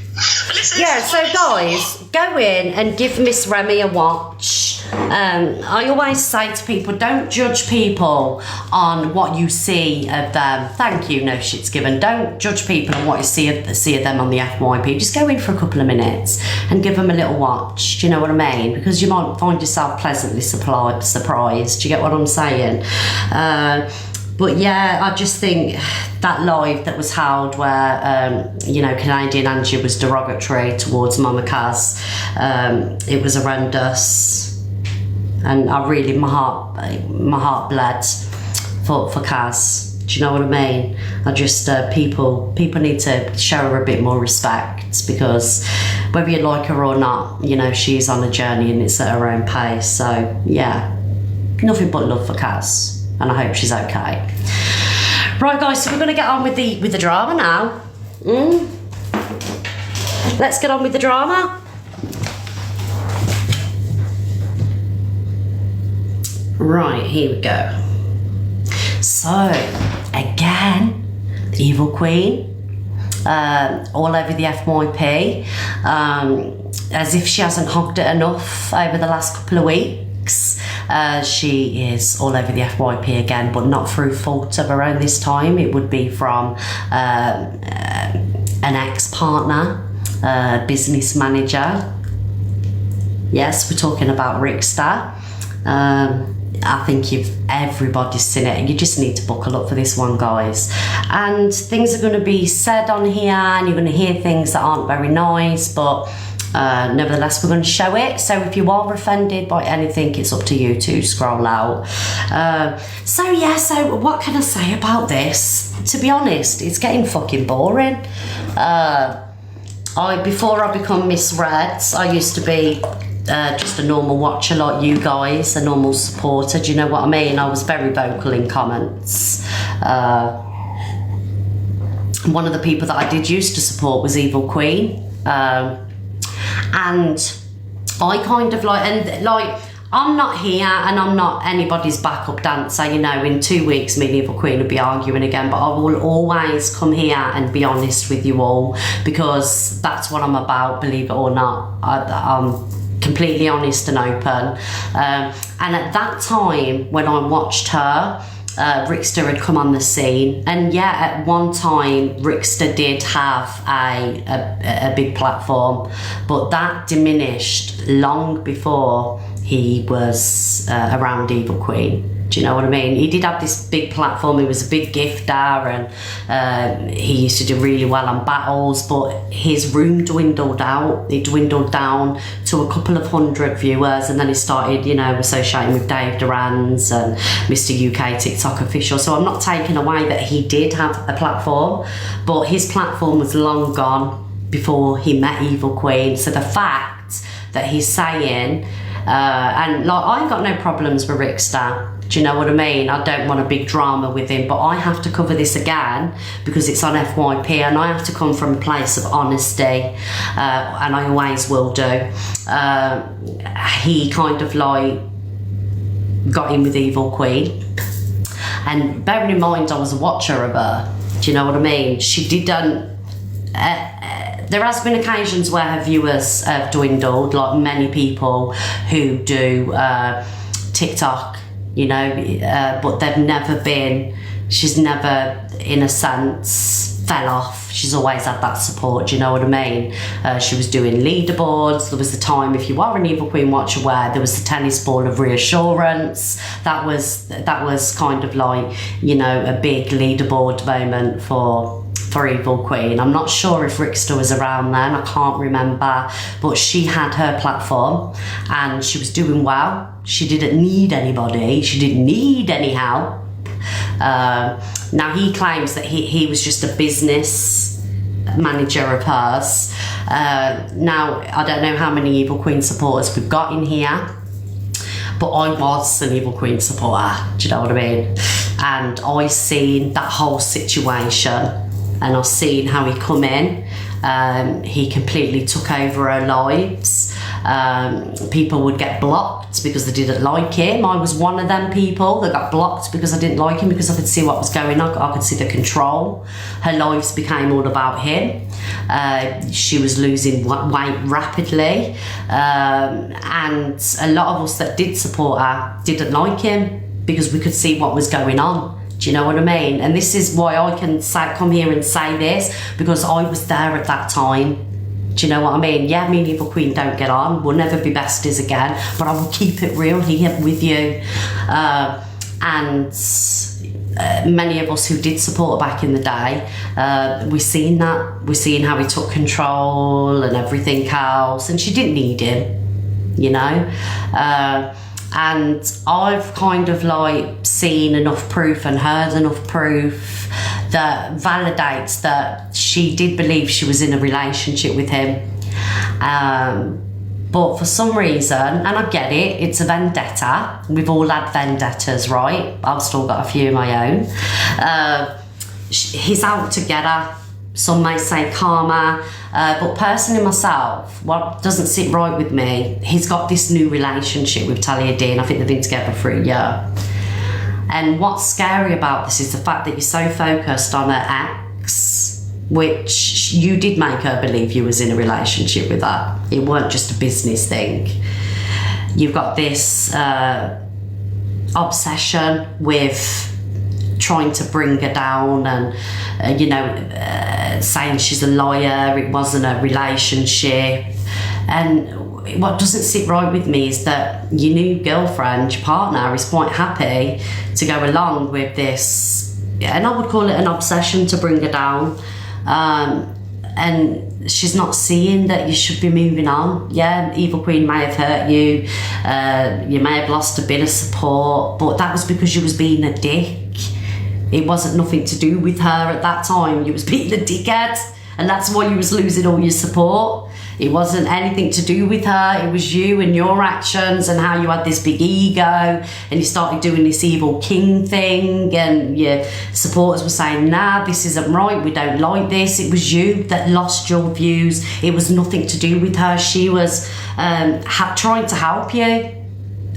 Yeah, so guys, go in and give Miss Remy a watch. I always say to people, don't judge people on what you see of them. Thank you, no shit's given. Don't judge people on what you see of them on the FYP. Just go in for a couple of minutes and give them a little watch. Do you know what I mean? Because you might find yourself pleasantly surprised. Do you get what I'm saying? But yeah, I just think that live that was held where, you know, Canadian Angie was derogatory towards Mama Kaz, it was horrendous. And I really, my heart bled for Kaz. Do you know what I mean? I just, people need to show her a bit more respect, because whether you like her or not, you know, she's on a journey and it's at her own pace. So yeah, nothing but love for Kaz. And I hope she's okay. Right, guys, so we're going to get on with the drama now. Let's get on with the drama. Right, here we go. So, again, the Evil Queen, all over the FYP, as if she hasn't hogged it enough over the last couple of weeks. She is all over the FYP again, but not through fault of her own this time. It would be from an ex-partner, business manager. Yes, we're talking about Rickster. I think everybody's seen it, and you just need to buckle up for this one, guys. And things are going to be said on here, and you're going to hear things that aren't very nice, but nevertheless, we're going to show it. So if you are offended by anything, it's up to you to scroll out. So what can I say about this? To be honest, it's getting fucking boring. Before I become Miss Reds, I used to be just a normal watcher like you guys, a normal supporter. Do you know what I mean? I was very vocal in comments. One of the people that I did used to support was Evil Queen. And I kind of I'm not here and I'm not anybody's backup dancer, you know. In 2 weeks, me and Evil Queen will be arguing again, but I will always come here and be honest with you all, because that's what I'm about, believe it or not. I'm completely honest and open. And at that time, when I watched her, Rickster had come on the scene, and yeah, at one time Rickster did have a big platform, but that diminished long before he was around Evil Queen. Do you know what I mean? He did have this big platform. He was a big gifter, and he used to do really well on battles, but his room dwindled out. It dwindled down to a couple of hundred viewers, and then he started, you know, associating with Dave Durans and Mr. UK TikTok official. So I'm not taking away that he did have a platform, but his platform was long gone before he met Evil Queen. So the fact that he's saying, and like, I ain't got no problems with Rickster. Do you know what I mean? I don't want a big drama with him, but I have to cover this again because it's on FYP, and I have to come from a place of honesty, and I always will do. He kind of like got in with Evil Queen, and bearing in mind I was a watcher of her, do you know what I mean? She didn't, there has been occasions where her viewers have dwindled, like many people who do TikTok, you know, but they've never been, she's never, in a sense, fell off. She's always had that support, do you know what I mean? She was doing leaderboards. There was the time, if you are an Evil Queen watcher, where there was the tennis ball of reassurance. That was kind of like, you know, a big leaderboard moment for Evil Queen. I'm not sure if Rickster was around then, I can't remember, but she had her platform and she was doing well. She didn't need anybody, she didn't need any help. Now he claims that he was just a business manager of hers. Now I don't know how many Evil Queen supporters we've got in here, but I was an Evil Queen supporter, do you know what I mean? And I seen that whole situation, and I've seen how he come in. He completely took over our lives. People would get blocked because they didn't like him. I was one of them people that got blocked because I didn't like him, because I could see what was going on. I could see the control. Her lives became all about him. She was losing weight rapidly. And a lot of us that did support her didn't like him because we could see what was going on. Do you know what I mean? And this is why I can come here and say this, because I was there at that time. Do you know what I mean? Yeah, me and Evil Queen don't get on. We'll never be besties again, but I will keep it real here with you. And many of us who did support her back in the day, we've seen that. We've seen how he took control and everything else, and she didn't need him, you know? And I've kind of like seen enough proof and heard enough proof that validates that she did believe she was in a relationship with him. But for some reason, and I get it, it's a vendetta. We've all had vendettas, right? I've still got a few of my own. He's out to get her. Some may say karma, but personally myself, what doesn't sit right with me, he's got this new relationship with Talia Dean. I think they've been together for a year. And what's scary about this is the fact that you're so focused on her ex, which you did make her believe you was in a relationship with her. It weren't just a business thing. You've got this obsession with trying to bring her down and, you know, saying she's a liar, it wasn't a relationship. And what doesn't sit right with me is that your new girlfriend, your partner, is quite happy to go along with this, and I would call it an obsession to bring her down. And she's not seeing that you should be moving on. Yeah, Evil Queen may have hurt you, you may have lost a bit of support, but that was because you was being a dick. It wasn't nothing to do with her at that time. You was being a dickhead, and that's why you was losing all your support. It wasn't anything to do with her. It was you and your actions and how you had this big ego and you started doing this Evil King thing, and your supporters were saying, nah, this isn't right, we don't like this. It was you that lost your views. It was nothing to do with her. She was trying to help you.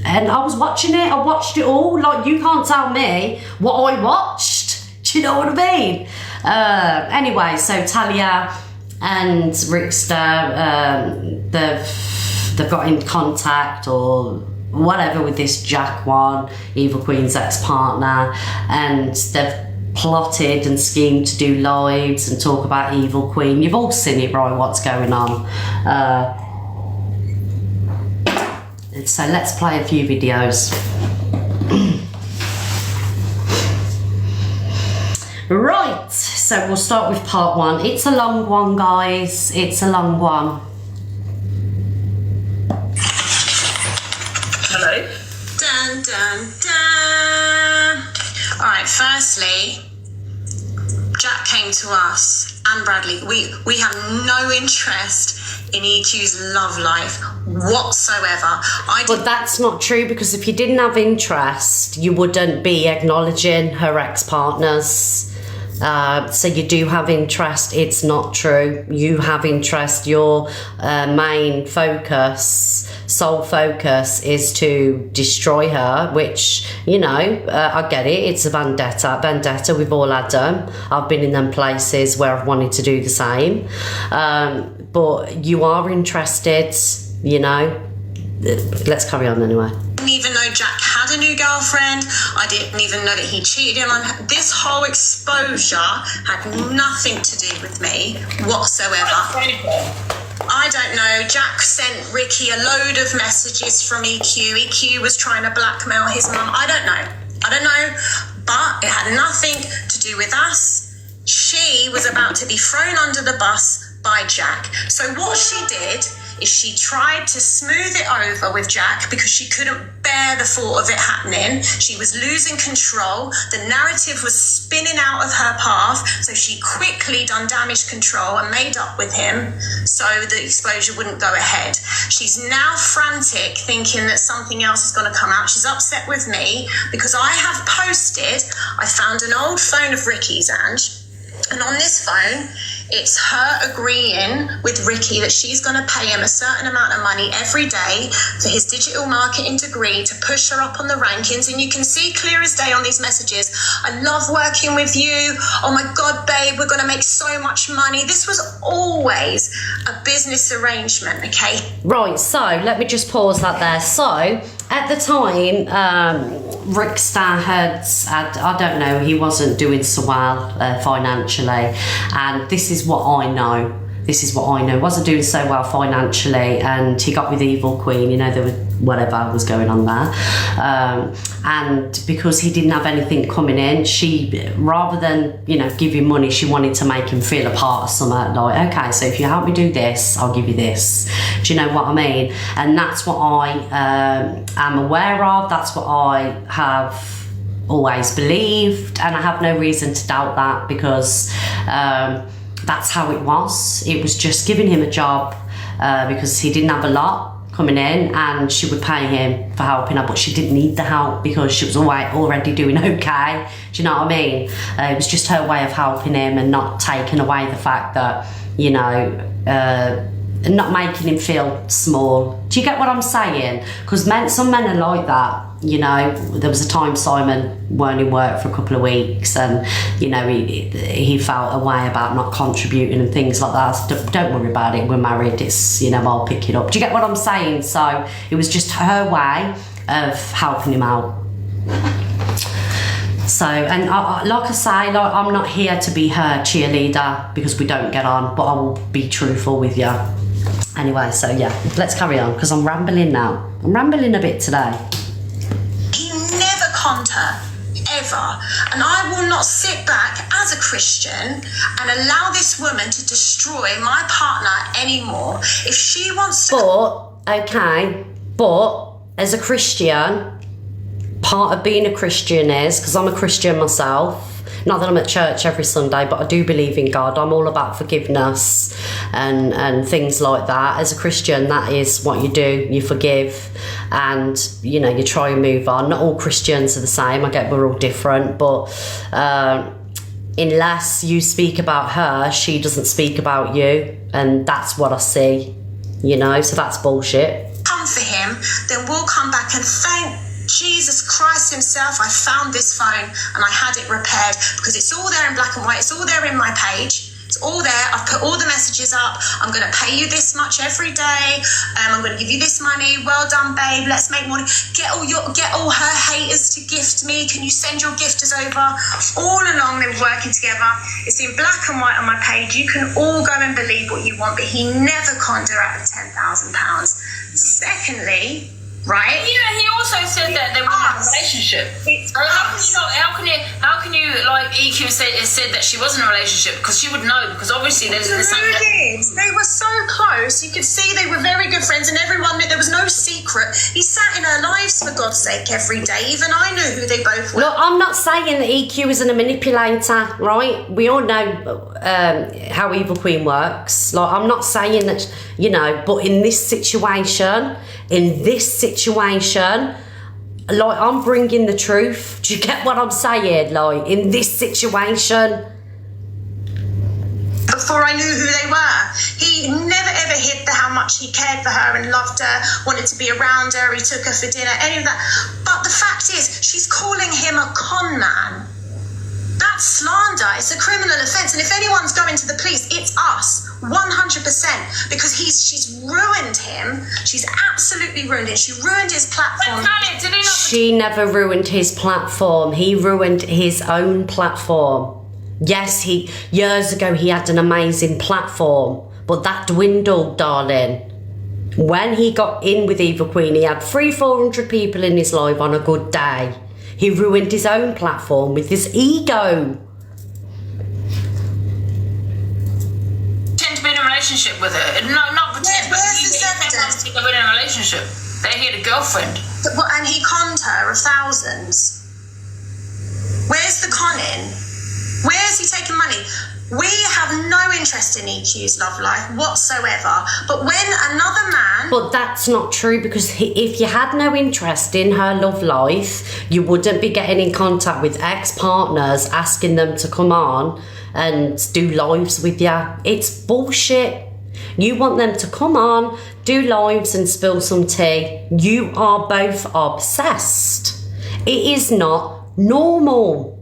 And I was watching it. I watched it all. Like, you can't tell me what I watched. Do you know what I mean? Anyway, so Talia and Rickster, they've got in contact or whatever with this Jack One, Evil Queen's ex-partner, and they've plotted and schemed to do lives and talk about Evil Queen. You've all seen it, right, what's going on. So let's play a few videos. Right, so we'll start with part 1. It's a long one, guys. It's a long one. Hello. Dun dun dun. All right. Firstly, Jack came to us and Bradley. We have no interest in EQ's love life whatsoever. But that's not true, because if you didn't have interest, you wouldn't be acknowledging her ex-partners. So you do have interest. It's not true. You have interest. Your main focus, sole focus, is to destroy her, which, you know, I get it. It's a vendetta. We've all had them. I've been in them places where I've wanted to do the same. But you are interested, you know. Let's carry on anyway. I didn't even know Jack had a new girlfriend. I didn't even know that he cheated on her. This whole exposure had nothing to do with me whatsoever. I don't know. Jack sent Ricky a load of messages from EQ. EQ was trying to blackmail his mum. I don't know. But it had nothing to do with us. She was about to be thrown under the bus by Jack. So what she did is she tried to smooth it over with Jack because she couldn't bear the thought of it happening. She was losing control. The narrative was spinning out of her path, so she quickly done damage control and made up with him so the exposure wouldn't go ahead. She's now frantic, thinking that something else is going to come out. She's upset with me because I have posted, I found an old phone of Ricky's, Ange, and on this phone, it's her agreeing with Ricky that she's going to pay him a certain amount of money every day for his digital marketing degree to push her up on the rankings. And you can see clear as day on these messages, I love working with you. Oh my God, babe, we're going to make so much money. This was always a business arrangement, okay? Right, so let me just pause that there. So at the time, Rick Starr had, I don't know, he wasn't doing so well financially, and this is what I know. Wasn't doing so well financially, and he got with Evil Queen, you know, there was whatever was going on there. And because he didn't have anything coming in, she, rather than, you know, give him money, she wanted to make him feel a part of something. Like, okay, so if you help me do this, I'll give you this. Do you know what I mean? And that's what I am aware of. That's what I have always believed, and I have no reason to doubt that, because that's how it was. It was just giving him a job because he didn't have a lot coming in, and she would pay him for helping her, but she didn't need the help because she was already doing okay. Do you know what I mean? It was just her way of helping him and not taking away the fact that, you know, not making him feel small. Do you get what I'm saying? Because some men are like that. You know, there was a time Simon weren't in work for a couple of weeks, and, you know, he felt a way about not contributing and things like that. Don't worry about it, we're married, it's, you know, I'll pick it up. Do you get what I'm saying? So it was just her way of helping him out. So, and like I say, like, I'm not here to be her cheerleader because we don't get on, but I will be truthful with you. Anyway, so yeah, let's carry on, because I'm rambling now. I'm rambling a bit today. He never conned her, ever. And I will not sit back as a Christian and allow this woman to destroy my partner anymore. If she wants to... But as a Christian, part of being a Christian is, because I'm a Christian myself, not that I'm at church every Sunday, but I do believe in God. I'm all about forgiveness and things like that. As a Christian, that is what you do. You forgive and, you know, you try and move on. Not all Christians are the same. I get we're all different, but unless you speak about her, she doesn't speak about you, and that's what I see, you know, so that's bullshit. Come for him, then we'll come back and thank Jesus Christ himself. I found this phone and I had it repaired, because it's all there in black and white. It's all there in my page. It's all there. I've put all the messages up. I'm going to pay you this much every day. I'm going to give you this money. Well done, babe. Let's make money. Get all her haters to gift me. Can you send your gifters over? All along they were working together. It's in black and white on my page. You can all go and believe what you want, but he never conned her out of £10,000. Secondly, right? Yeah, he also said that they were in a relationship. It's So us. how can you like EQ said that she was in a relationship? Because she would know, because obviously there's The something mood is, they were so close. You could see they were very good friends, and everyone knew there was no secret. He sat in her lives for God's sake every day. Even I knew who they both were. Look, I'm not saying that EQ isn't a manipulator, right? We all know how Evil Queen works. Like, I'm not saying that, you know, but in this situation, like, I'm bringing the truth. Do you get what I'm saying? Like, in this situation. Before I knew who they were, he never ever hid how much he cared for her and loved her, wanted to be around her, he took her for dinner, any of that. But the fact is, she's calling him a con man. That's slander. It's a criminal offence, and if anyone's going to the police, it's us, 100%, because she's ruined him. She's absolutely ruined him. She ruined his platform. She never ruined his platform. He ruined his own platform. Yes, years ago he had an amazing platform, but that dwindled, darling. When he got in with Evil Queen, he had 300-400 people in his life on a good day. He ruined his own platform with his ego. Pretend to be in a relationship with her. No, not pretend. Where's this evidence? They were in a relationship. They had a girlfriend. And he conned her of thousands. Where's the conning? Where's he taking money? We have no interest in EQ's love life whatsoever. But when another man... But that's not true, because if you had no interest in her love life, you wouldn't be getting in contact with ex-partners asking them to come on and do lives with you. It's bullshit. You want them to come on, do lives and spill some tea. You are both obsessed. It is not normal.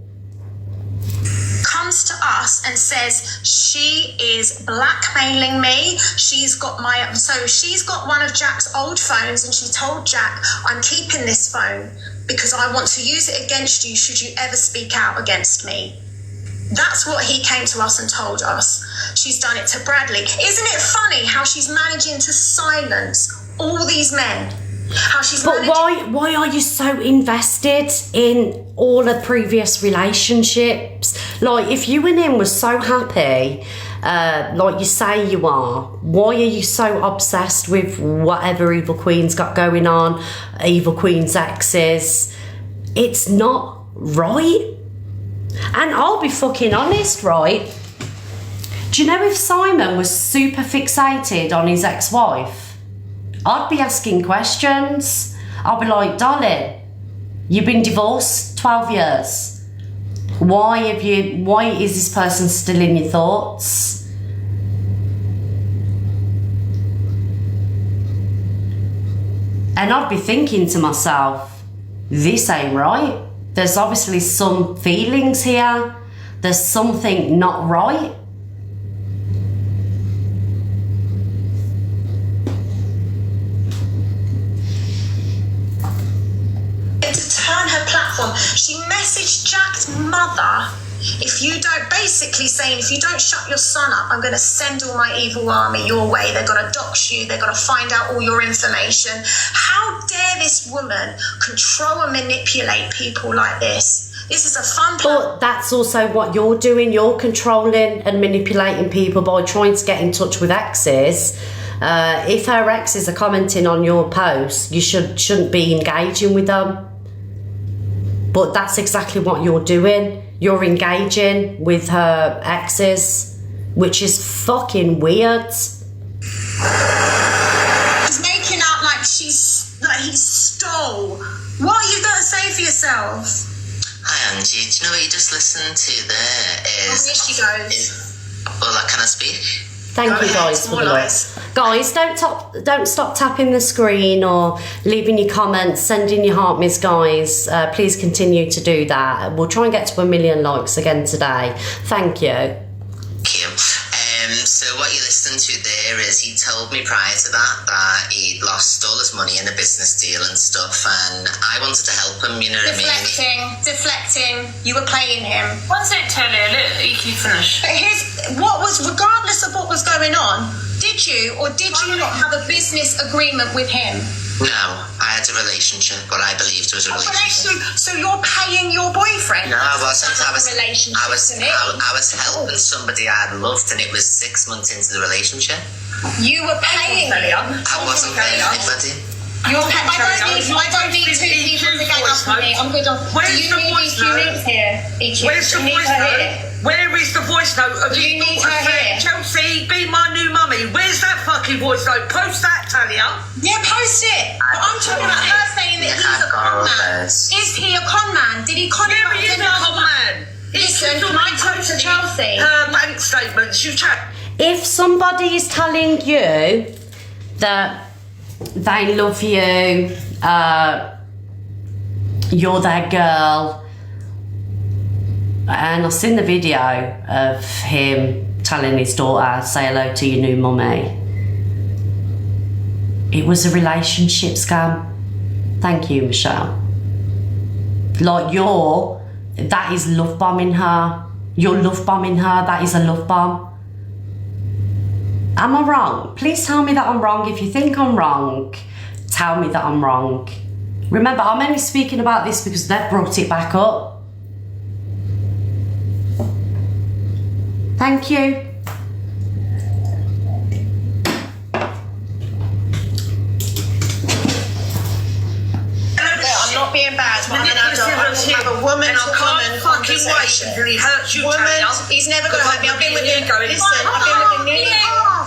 Comes to us and says she is blackmailing me. She's got one of Jack's old phones, and she told Jack, I'm keeping this phone because I want to use it against you should you ever speak out against me. That's what he came to us and told us. She's done it to Bradley. Isn't it funny how she's managing to silence all these men? But why are you so invested in all the previous relationships? Like, if you and him were so happy, like you say you are, why are you so obsessed with whatever Evil Queen's got going on, Evil Queen's exes? It's not right. And I'll be fucking honest, right? Do you know, if Simon was super fixated on his ex-wife, I'd be asking questions. I'll be like, darling, you've been divorced 12 years. Why is this person still in your thoughts? And I'd be thinking to myself, this ain't right. There's obviously some feelings here. There's something not right. Turn her platform. She messaged Jack's mother, if you don't, basically saying, if you don't shut your son up, I'm going to send all my evil army your way. They're going to dox you. They're going to find out all your information. How dare this woman control and manipulate people like this? This is a fun plan. But that's also what you're doing. You're controlling and manipulating people by trying to get in touch with exes. If her exes are commenting on your posts, you shouldn't be engaging with them. But that's exactly what you're doing. You're engaging with her exes, which is fucking weird. He's making out like he stole. What are you going to say for yourself? Hi Angie, do you know what you just listened to there is... Here she goes. Can I speak? Thank you guys for the likes. Guys, don't stop tapping the screen or leaving your comments, sending your heart miss, guys. Please continue to do that. We'll try and get to 1 million likes again today. Thank you. Thank you. So what you listened to there is he told me prior to that he'd lost all his money in a business deal and stuff, and I wanted to help him, you know what I mean? Deflecting. You were playing him. Once it tell you, you can finish. But regardless of what was going on, did you or did you not have a business agreement with him? No, I had a relationship, what I believed was a relationship. So you're paying your boyfriend? No, I wasn't. I was helping somebody I loved, and it was 6 months into the relationship. You were paying him? I wasn't paying anybody. I don't need two people to gang up on me. I'm good on. Do you need EQ links here? Where's the voice note? Where is the voice note of you need her here? Chelsea, be my new mummy. Where's that fucking voice note? Post that, Talia. Yeah, post it. But I'm talking about her saying that he's a con man. Is he a con man? Did he con man? Yeah, he is a con man. Listen, can I talk to Chelsea? Her bank statements, you check. If somebody is telling you that they love you, you're their girl, and I've seen the video of him telling his daughter, say hello to your new mummy. It was a relationship scam. Thank you, Michelle. Like that is love bombing her. You're love bombing her, that is a love bomb. Am I wrong? Please tell me that I'm wrong. If you think I'm wrong, tell me that I'm wrong. Remember, I'm only speaking about this because they've brought it back up. Thank you. I'm not being bad, but I'm an adult. I will have a woman to woman conversation. He hurts you, Woman, he's never going to hurt me. I've been with him. Listen, I've been with him nearly.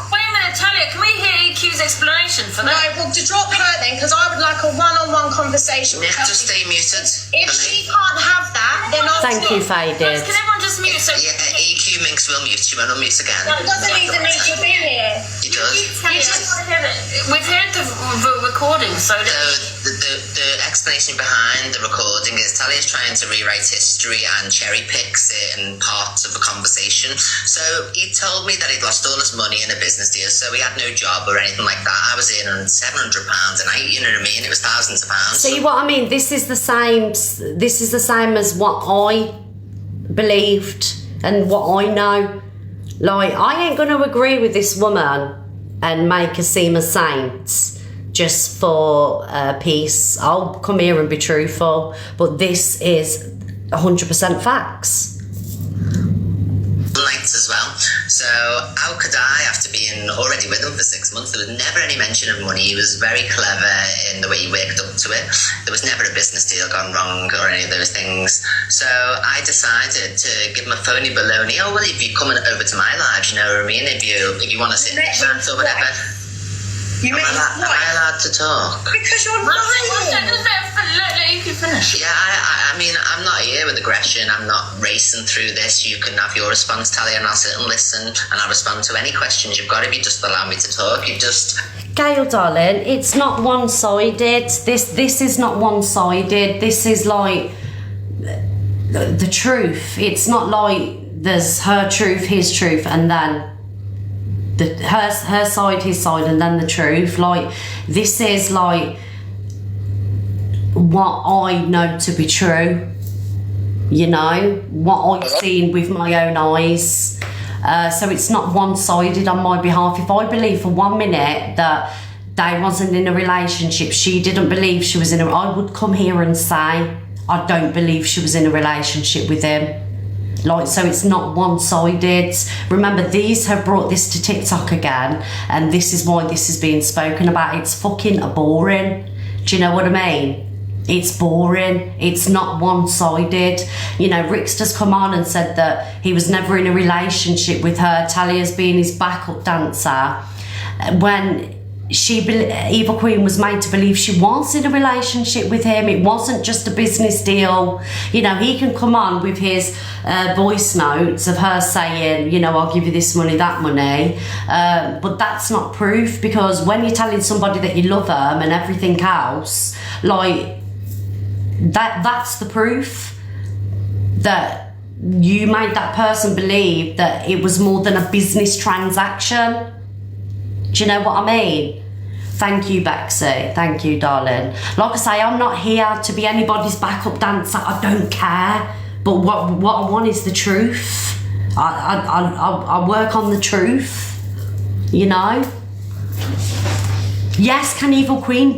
Wait a minute, Talia, can we hear EQ's explanation for that? No, well, to drop her then, because I would like a one-on-one conversation with Nick, her. just stay muted. If she can't have that, then I'll Thank you, Faded. Can everyone just mute? So Yeah, EQ Minx will mute you and unmute again. No, it doesn't even need to be here. He does. we've heard the recording, so The explanation behind the recording is Talia's trying to rewrite history and cherry pick certain parts of the conversation. So he told me that he'd lost all his money in a business deal, so he had no job or anything like that. I was earning £700 a night, you know what I mean? It was thousands of pounds. See what I mean? This is the same as what I believed and what I know. Like, I ain't gonna agree with this woman and make her seem a saint just for peace. I'll come here and be truthful, but this is 100% facts. Nights as well. So how could I, after being already with him for 6 months, there was never any mention of money. He was very clever in the way he worked up to it. There was never a business deal gone wrong or any of those things. So I decided to give him a phony baloney. Oh, well, if you're coming over to my life, you know what I mean? If you want to sit in the chat or whatever. You mean Am I allowed to talk? Because you're lying. let EQ finish. Yeah, I mean, I'm not here with aggression. I'm not racing through this. You can have your response, Talia, and I'll sit and listen, and I'll respond to any questions you've got if you just allow me to talk. You just... Gail, darling, it's not one-sided. This is not one-sided. This is like the truth. It's not like there's her truth, his truth, and then her side, his side, and then the truth. Like, this is like what I know to be true, you know, what I've seen with my own eyes. So it's not one-sided on my behalf. If I believe for 1 minute that they wasn't in a relationship, she didn't believe she was I would come here and say I don't believe she was in a relationship with him. Like, so it's not one-sided. Remember, these have brought this to TikTok again, and this is why this is being spoken about. It's fucking boring. Do you know what I mean? It's boring. It's not one-sided. You know, Rickster's come on and said that he was never in a relationship with her. Talia's being his backup dancer. When Eva Queen was made to believe she was in a relationship with him. It wasn't just a business deal. You know, he can come on with his voice notes of her saying, you know, I'll give you this money, that money. But that's not proof, because when you're telling somebody that you love them and everything else, like, that's the proof that you made that person believe that it was more than a business transaction. Do you know what I mean? Thank you, Bexy. Thank you, darling. Like I say, I'm not here to be anybody's backup dancer. I don't care. But what I want is the truth. I work on the truth, you know? Yes, can Evil Queen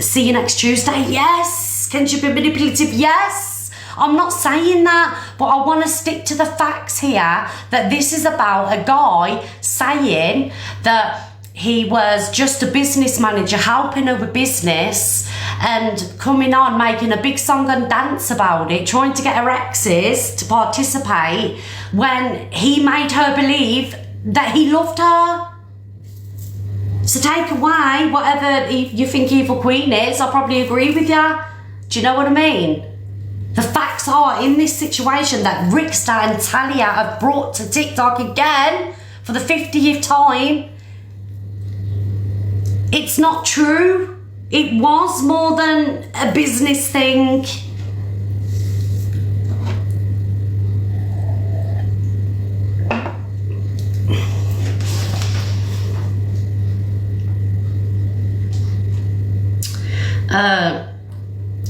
see you next Tuesday? Yes. Can she be manipulative? Yes. I'm not saying that, but I want to stick to the facts here that this is about a guy saying that he was just a business manager helping her with business and coming on making a big song and dance about it, trying to get her exes to participate when he made her believe that he loved her. So take away whatever you think Evil Queen is, I'll probably agree with you. Do you know what I mean? The facts are, in this situation that Rickstar and Talia have brought to TikTok again for the 50th time, it's not true. It was more than a business thing.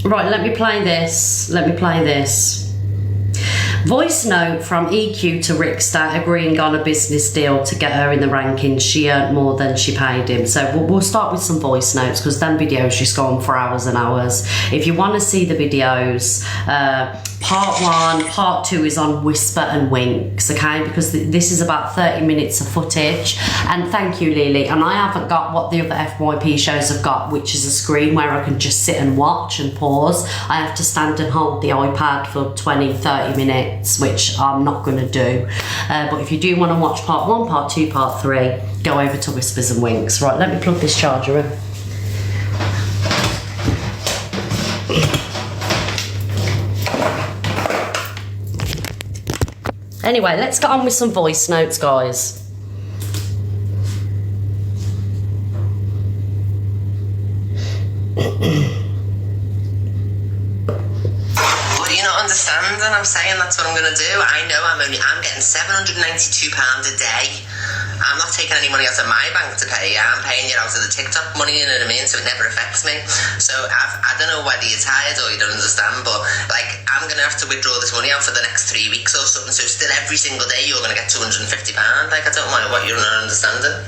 Right, let me play this. Voice note from EQ to Rickstar agreeing on a business deal to get her in the rankings. She earned more than she paid him. So we'll start with some voice notes because them videos just go on for hours and hours. If you want to see the videos, part 1, part 2 is on Whisper and Winks, okay? Because this is about 30 minutes of footage. And thank you, Lily. And I haven't got what the other FYP shows have got, which is a screen where I can just sit and watch and pause. I have to stand and hold the iPad for 20, 30 minutes, which I'm not going to do. But if you do want to watch part 1, part 2, part 3, go over to Whispers and Winks. Right, let me plug this charger in. Anyway, let's get on with some voice notes, guys. Understanding, I'm saying that's what I'm going to do. I know I'm getting £792 a day. I'm not taking any money out of my bank to pay you. I'm paying you out of the TikTok money, you know what I mean? So it never affects me. So I don't know whether you're tired or you don't understand, but like I'm going to have to withdraw this money out for the next 3 weeks or something. So still every single day you're going to get £250. Like I don't know what you're not understanding.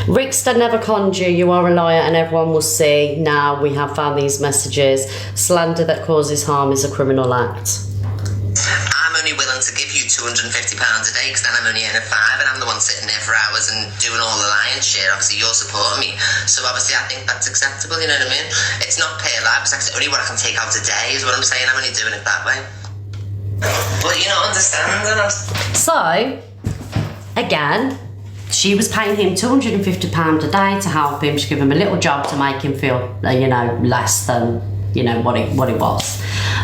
Rickstar never conned you, you are a liar and everyone will see. Now we have found these messages. Slander that causes harm is a criminal act. I'm only willing to give you £250 a day because then I'm only earning 5 and I'm the one sitting there for hours and doing all the lion's share. Obviously you're supporting me, so obviously I think that's acceptable, you know what I mean? It's not pay live, it's actually only what I can take out a day is what I'm saying. I'm only doing it that way. But you're not understanding. So, again, she was paying him £250 a day to help him. She gave him a little job to make him feel, less than, what it was.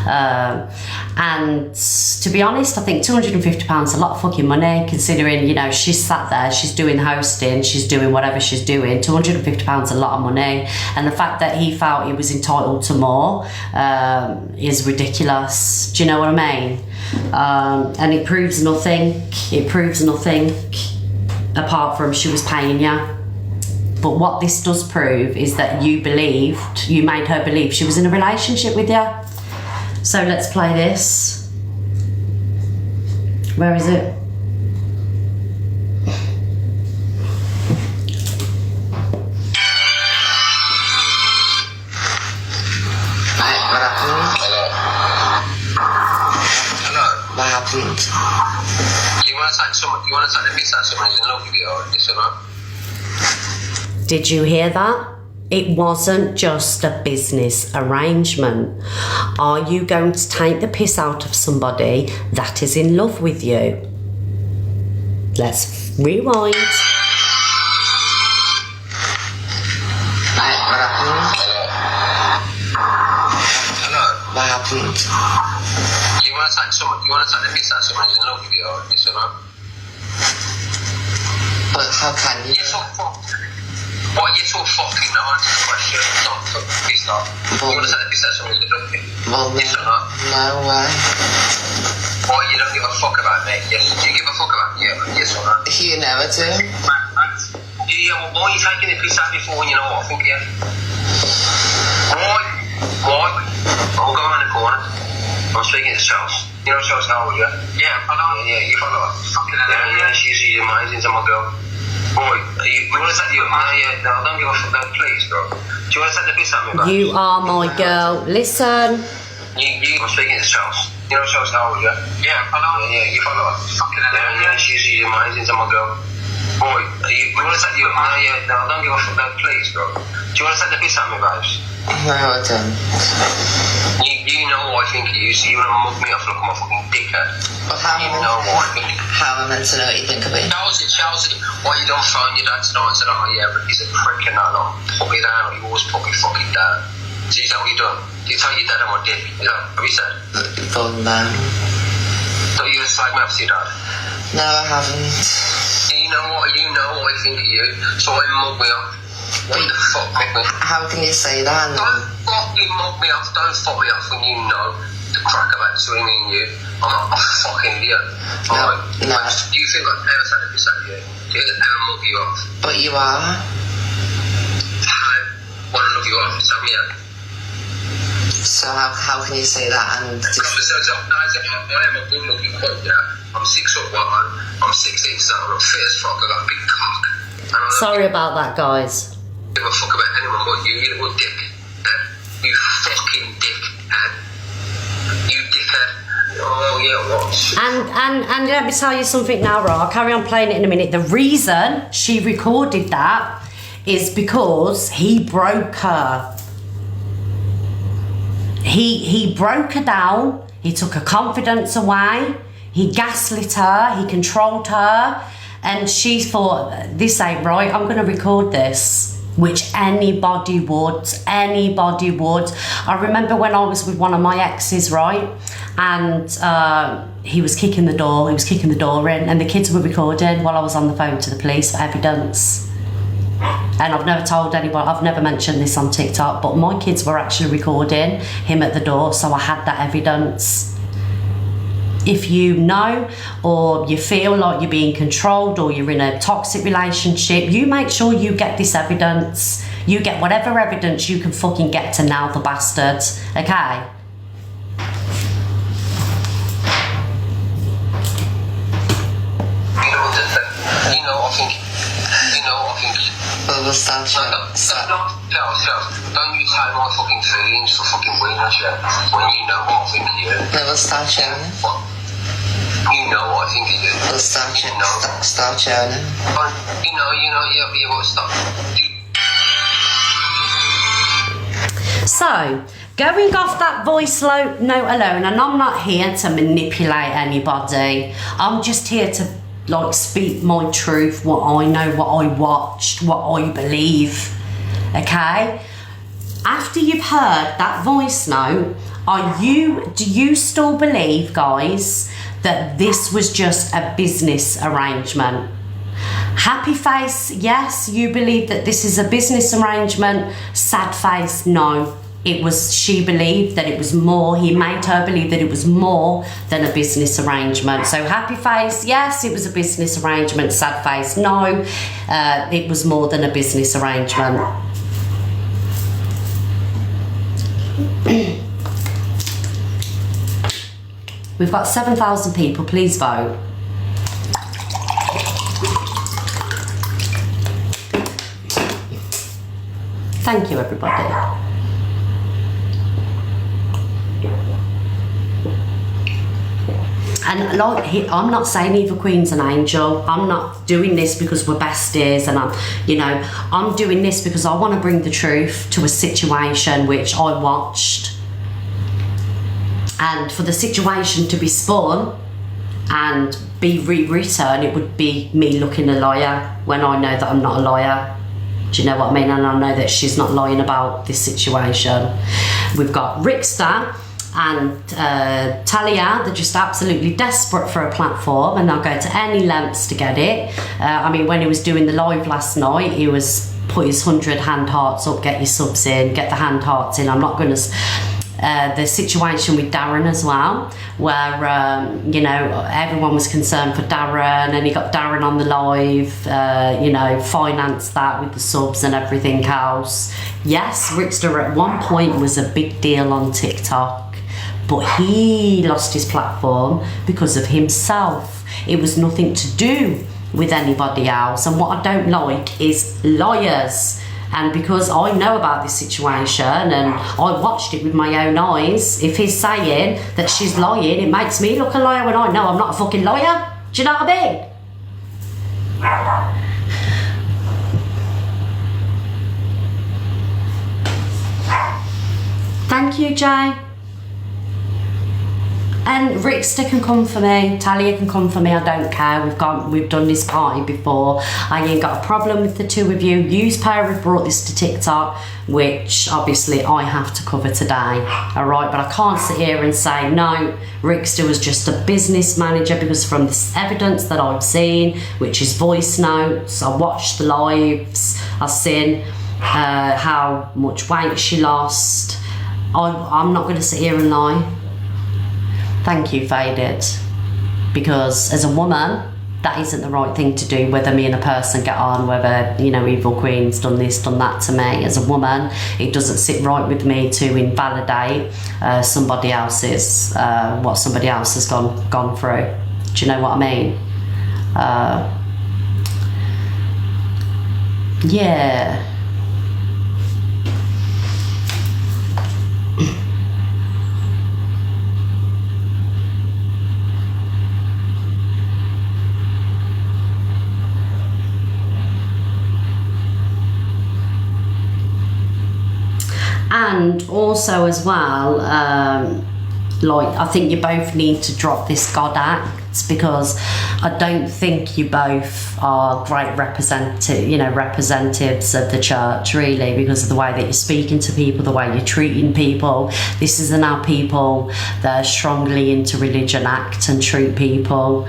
And to be honest, I think £250 is a lot of fucking money, considering, she's sat there, she's doing hosting, she's doing whatever she's doing. £250 is a lot of money. And the fact that he felt he was entitled to more is ridiculous. Do you know what I mean? And it proves nothing. Apart from she was paying you. But what this does prove is that you made her believe she was in a relationship with you. So let's play this. Where is it? What happened? You want to take the piss out of someone who's in love with you or this or not? Did you hear that? It wasn't just a business arrangement. Are you going to take the piss out of somebody that is in love with you? Let's rewind. What happened? Hello? What happened? You want to take the piss out of someone who's in love with you or this or not? But how can you? What are you so fucking no answer the question? Don't fuck piss off. You want to take the piss out of someone who's in love with you? Well, yes or not? No way. Or you don't give a fuck about me? Yes. Do you give a fuck about me? Yeah, yes or not? You never do. Yeah, well, why are you taking the piss out before you know what? Fuck you. Why? I'll go around the corner. I'm speaking to Charles. You know Charles Howard, yeah? Yeah, I follow her. Yeah, you follow her. Fucking hell. Yeah, she's amazing, to my girl. Boy, you want to take the... No, don't give a fuck, no, please, bro. Do you want to take the piss out of me, bro? You are my girl. Listen. I'm speaking to Charles. You know Charles Howard, yeah? Yeah, I know. Yeah, you follow her. Fucking hell. Yeah, she's amazing, my girl. Boy, you want to take the... No, don't give a fuck, no, please, bro. Do you want to take the piss out of me, babes? No, I don't. You know what I think of you, so you want to mug me off like I'm a fucking dickhead. But how You know what I think. How am I meant to know what you think of me? Chelsea, why you don't phone your dad tonight and said, oh yeah, but he's a prick and that, no. Put me down, or you always put me fucking down. So is that what you done? Do you tell your dad I'm a dick? Is that what you said? Phone down. Don't you just slag me up to your dad? No, I haven't. You know what I think of you, so I mug me off. What the fuck, mug me? How can you say that? Don't fucking mug me off, don't fuck me off when you know the crack about between me and you. I'm not a fucking idiot. No. Do you think I've ever said this at you? Do you think I've ever mug you off? But you are. I want to love you off, tell me out. So how can you say that? And I am a good looking cunt, yeah. I'm 6'1", I'm 16 stone, I'm fit as fuck, I got a big cock. Sorry about that, guys. I don't give a fuck about anyone but you little dick. You fucking dickhead. You dickhead. Oh yeah, what? And let me tell you something now, right? I'll carry on playing it in a minute. The reason she recorded that is because he broke her. He broke her down. He took her confidence away. He gaslit her. He controlled her. And she thought, this ain't right, I'm going to record this. Which anybody would. I remember when I was with one of my exes, right? And he was kicking the door in, and the kids were recording while I was on the phone to the police for evidence. And I've never told anybody, I've never mentioned this on TikTok, but my kids were actually recording him at the door, so I had that evidence. If you know, or you feel like you're being controlled, or you're in a toxic relationship, you make sure you get this evidence. You get whatever evidence you can fucking get to nail the bastard, okay? We'll start Don't you take my fucking feelings for fucking weakness, yeah? When you know what I think of you. No, we'll start showing it. What? You know what I think of you. We'll start showing it. You won't stop. So, going off that voice note alone, and I'm not here to manipulate anybody, I'm just here to speak my truth, what I know, what I watched, what I believe, okay? After you've heard that voice note, do you still believe, guys, that this was just a business arrangement? Happy face, yes, you believe that this is a business arrangement. Sad face, no. She believed that it was more, he made her believe that it was more than a business arrangement. So happy face, yes, it was a business arrangement. Sad face, no, it was more than a business arrangement. We've got 7,000 people, please vote. Thank you, everybody. And I'm not saying Eva Queen's an angel. I'm not doing this because we're besties, and I'm doing this because I want to bring the truth to a situation which I watched. And for the situation to be spun and be rewritten, it would be me looking a liar when I know that I'm not a liar. Do you know what I mean? And I know that she's not lying about this situation. We've got Rickster and Talia. They're just absolutely desperate for a platform, and they'll go to any lengths to get it. When he was doing the live last night, he was put his 100 hand hearts up, get your subs in, get the hand hearts in. I'm not going to... the situation with Darren as well, where everyone was concerned for Darren, and he got Darren on the live, financed that with the subs and everything else. Yes, Rickster at one point was a big deal on TikTok, but he lost his platform because of himself. It was nothing to do with anybody else. And what I don't like is liars. And because I know about this situation and I watched it with my own eyes, if he's saying that she's lying, it makes me look a liar when I know I'm not a fucking liar. Do you know what I mean? Thank you, Jay. And Rickster can come for me, Talia can come for me, I don't care. We've done this party before. I ain't got a problem with the two of you. You's pair have brought this to TikTok, which obviously I have to cover today. Alright, but I can't sit here and say no, Rickster was just a business manager, because from this evidence that I've seen, which is voice notes, I watched the lives, I've seen how much weight she lost. I'm not going to sit here and lie. Thank you, Faded. Because as a woman, that isn't the right thing to do, whether me and a person get on, whether, you know, Evil Queen's done this, done that to me. As a woman, it doesn't sit right with me to invalidate somebody else's, what somebody else has gone through. Do you know what I mean? Yeah. And also as well, like, I think you both need to drop this God act, because I don't think you both are great representatives of the church, really, because of the way that you're speaking to people, the way you're treating people. This isn't how people that are strongly into religion act and treat people.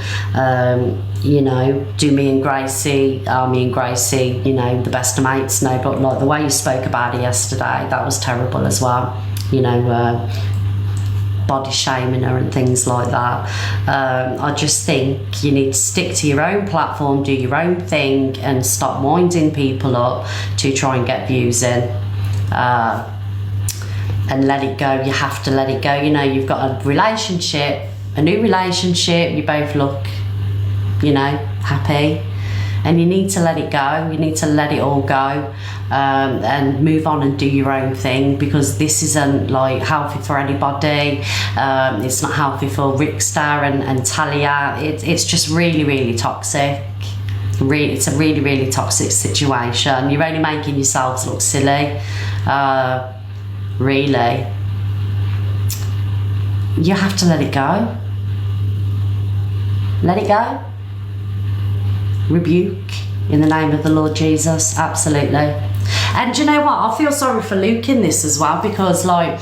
You know, do me and Gracie, you know, the best of mates? No, but like the way you spoke about it yesterday, that was terrible as well. You know, body shaming her and things like that. I just think you need to stick to your own platform, do your own thing, and stop winding people up to try and get views in. And let it go. You have to let it go. You know, you've got a relationship, a new relationship, you both look, you know, happy, and you need to let it go. You need to let it all go, and move on and do your own thing, because this isn't like healthy for anybody. It's not healthy for Rickster and Talia. It's just really, really toxic. It's a really, really toxic situation. You're only making yourselves look silly. Really, you have to let it go. Let it go. Rebuke in the name of the Lord Jesus, absolutely. And do you know what, I feel sorry for Luke in this as well, because like,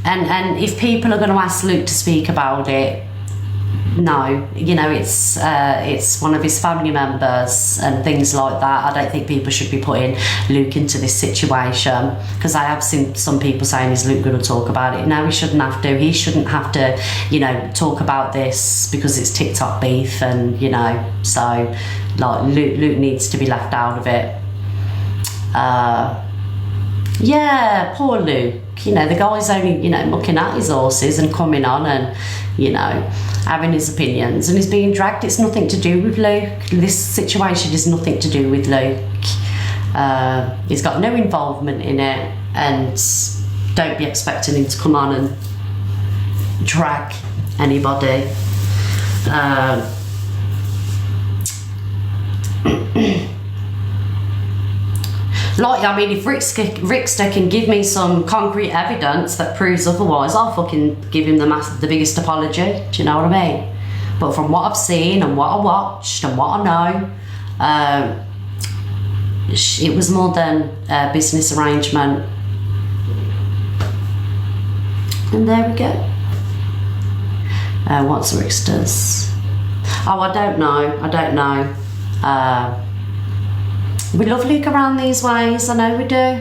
and if people are going to ask Luke to speak about it, no, you know, it's one of his family members and things like that. I don't think people should be putting Luke into this situation, because I have seen some people saying, is Luke going to talk about it? No, he shouldn't have to. He shouldn't have to, you know, talk about this because it's TikTok beef, and you know, so like Luke needs to be left out of it. Yeah, poor Luke. You know, the guy's only, you know, looking at his horses and coming on and, you know, having his opinions, and he's being dragged. It's nothing to do with Luke. This situation is nothing to do with Luke. He's got no involvement in it, and don't be expecting him to come on and drag anybody. Like, I mean, if Rickster can give me some concrete evidence that proves otherwise, I'll fucking give him the biggest apology. Do you know what I mean? But from what I've seen and what I watched and what I know, it was more than a business arrangement. And there we go. What's Rickster's? Oh, I don't know. We love Luke around these ways, I know we do.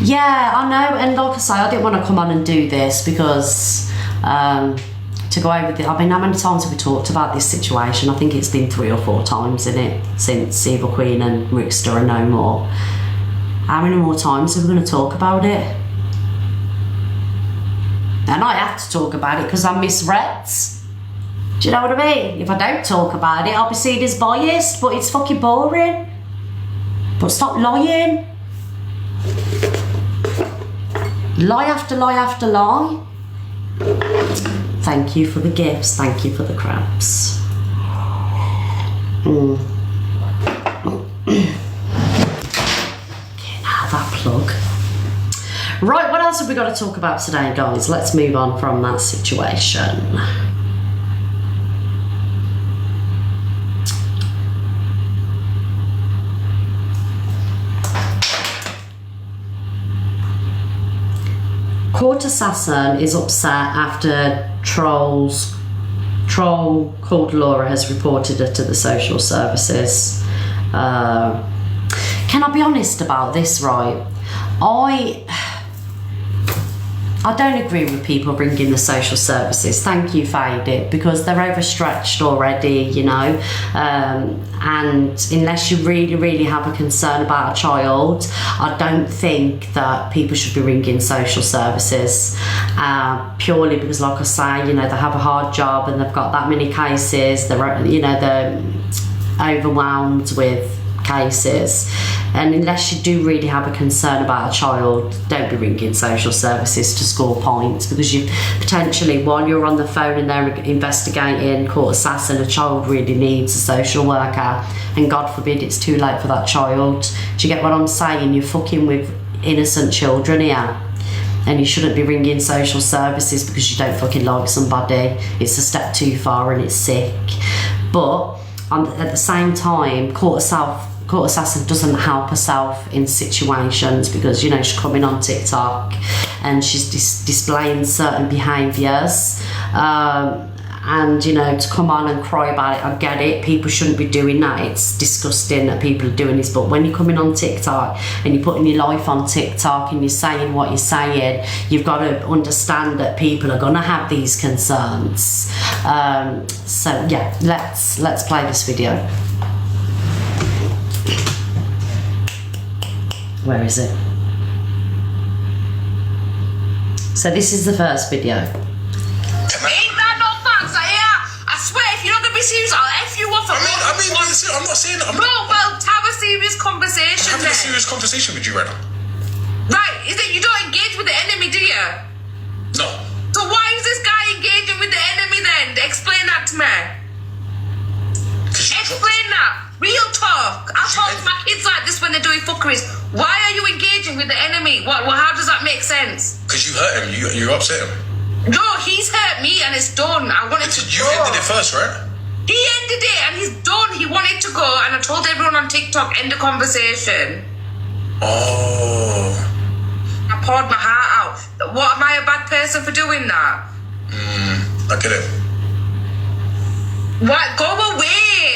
Yeah, I know, and like I say, I didn't want to come on and do this because to go over the, I mean, how many times have we talked about this situation? I think it's been 3 or 4 times, isn't it, since Evil Queen and Rickster are no more. How many more times are we going to talk about it? And I have to talk about it because I miss Reds. Do you know what I mean? If I don't talk about it, I'll be seen as biased, but it's fucking boring. But stop lying. Lie after lie after lie. Thank you for the gifts. Thank you for the crabs. Get out of that plug. Right, what else have we got to talk about today, guys? Let's move on from that situation. Court Assassin is upset after troll called Laura has reported her to the social services. Can I be honest about this, right? I don't agree with people ringing the social services. Thank you, Faded, because they're overstretched already, you know. And unless you really, really have a concern about a child, I don't think that people should be ringing social services. Purely because, like I say, you know, they have a hard job and they've got that many cases. They're, you know, they're overwhelmed with cases, and unless you do really have a concern about a child, don't be ringing social services to score points, because you potentially, while you're on the phone and they're investigating Court Assassin, a child really needs a social worker, and God forbid it's too late for that child. Do you get what I'm saying? You're fucking with innocent children here, and you shouldn't be ringing social services because you don't fucking like somebody. It's a step too far and it's sick. But at the same time, Court Assassin doesn't help herself in situations, because, you know, she's coming on TikTok and she's displaying certain behaviours, and, you know, to come on and cry about it, I get it, people shouldn't be doing that, it's disgusting that people are doing this, but when you're coming on TikTok and you're putting your life on TikTok and you're saying what you're saying, you've got to understand that people are going to have these concerns. So yeah, let's play this video. Where is it? So this is the first video. Ain't that no thanks, I swear, if you're not gonna be serious, I'll F you off. I'm not saying that. Well, have a serious conversation. I'm having a serious conversation with you right now. Right, is it you don't engage with the enemy, do you? No. So why is this guy engaging with the enemy then? Explain that to me. Explain that. Real talk. I talk to my kids like this when they're doing fuckeries. Why are you engaging with the enemy? How does that make sense? Because you hurt him. You upset him. No, he's hurt me and it's done. I wanted to go. You ended it first, right? He ended it and he's done. He wanted to go, and I told everyone on TikTok, end the conversation. Oh. I poured my heart out. What, am I a bad person for doing that? I get it. What? Go away.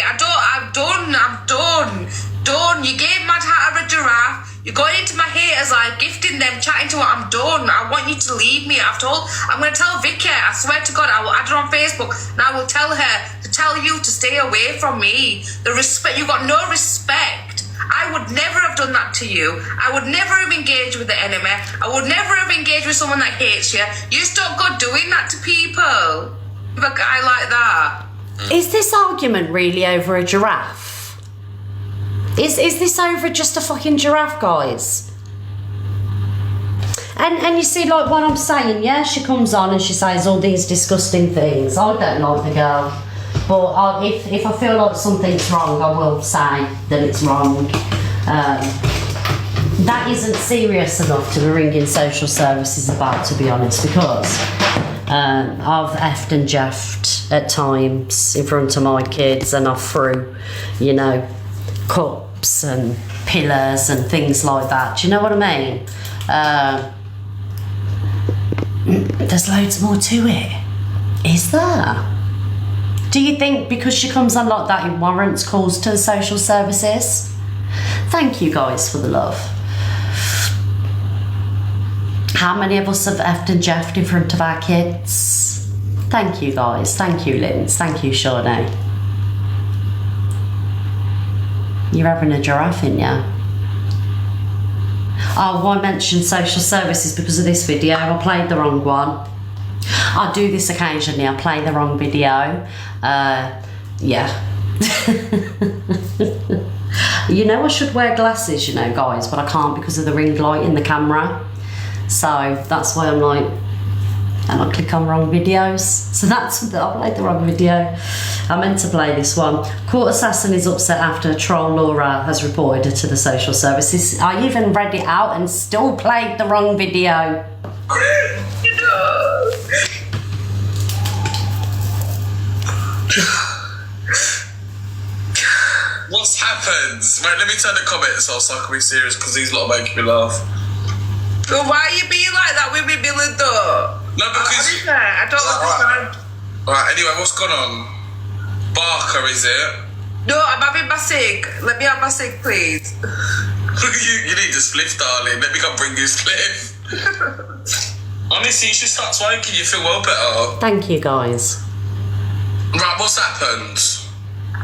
I'm done. You gave Mad Hatter a giraffe. You're going into my haters, like gifting them, chatting to her. I'm done. I want you to leave me. I'm going to tell Vicky. I swear to God, I will add her on Facebook, and I will tell her to tell you to stay away from me. You got no respect. I would never have done that to you. I would never have engaged with the enemy. I would never have engaged with someone that hates you. You stop God doing that to people. With a guy like that. Is this argument really over a giraffe? Is this over just a fucking giraffe, guys? And you see, like what I'm saying, yeah, she comes on and she says all these disgusting things. I don't like the girl, but if I feel like something's wrong, I will say that it's wrong. That isn't serious enough to be ringing social services about, to be honest, because I've effed and jeffed at times in front of my kids, and I threw, you know, cups and pillars and things like that. Do you know what I mean? There's loads more to it. Is there? Do you think because she comes on like that it warrants calls to the social services? Thank you guys for the love. How many of us have effed and jeffed in front of our kids? Thank you guys. Thank you, Linz. Thank you, Shawnee. You're having a giraffe in ya? Oh, why mention social services because of this video? I played the wrong one. I do this occasionally. I play the wrong video. Yeah. You know, I should wear glasses, you know, guys, but I can't because of the ring light in the camera. So that's why I'm like, and I click on wrong videos. So that's, I played the wrong video. I meant to play this one. Court Assassin is upset after troll Laura has reported her to the social services. I even read it out and still played the wrong video. What's happened? Right, let me turn the comments off so I can be serious because these lot are making me laugh. But why are you being like that with me, Billy, though? No, because... I don't understand. Alright, anyway, what's going on? Barker, is it? No, I'm having my cig. Let me have my cig, please. you need a spliff, darling. Let me come bring you a spliff. Honestly, you should start smoking. You feel well better. Thank you, guys. Right, what's happened?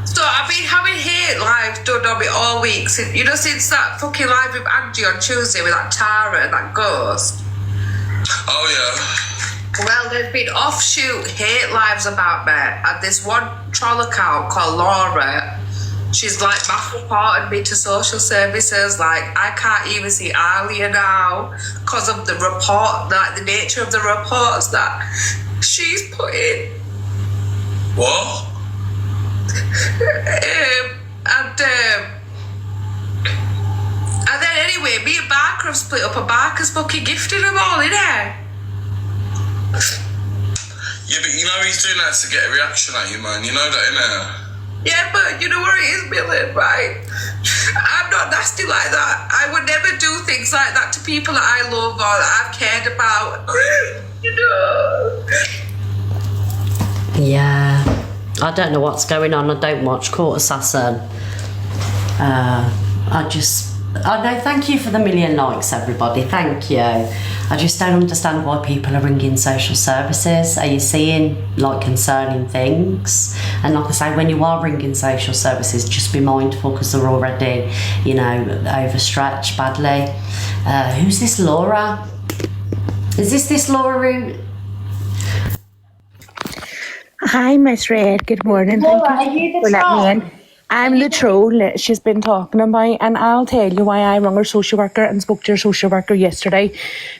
So I've been having hate live done on me all week. Since that fucking live with Angie on Tuesday with that Tara and that ghost. Oh, yeah. Well, there's been offshoot hate lives about me, and this one troll account called Laura, she's like mass reported me to social services. Like, I can't even see Alia now because of the report, like the nature of the reports that she's put in. What? And then anyway, me and Barker have split up, and Barker's fucking gifting them all, innit? Yeah, but you know he's doing that to get a reaction at you, man. You know that, innit? Yeah, but you know what it is, Billy, right? I'm not nasty like that. I would never do things like that to people that I love or that I've cared about. You know? Yeah. I don't know what's going on. I don't watch Court Assassin. I know, thank you for the 1 million likes, everybody. Thank you. I just don't understand why people are ringing social services. Are you seeing, like, concerning things? And like I say, when you are ringing social services, just be mindful because they're already, you know, overstretched badly. Who's this Laura? Is this Laura who... Hi, Miss Red. Good morning. Laura, Thank you are you the for letting me troll? in. I'm the troll that she's been talking about, and I'll tell you why I rung her social worker and spoke to her social worker yesterday.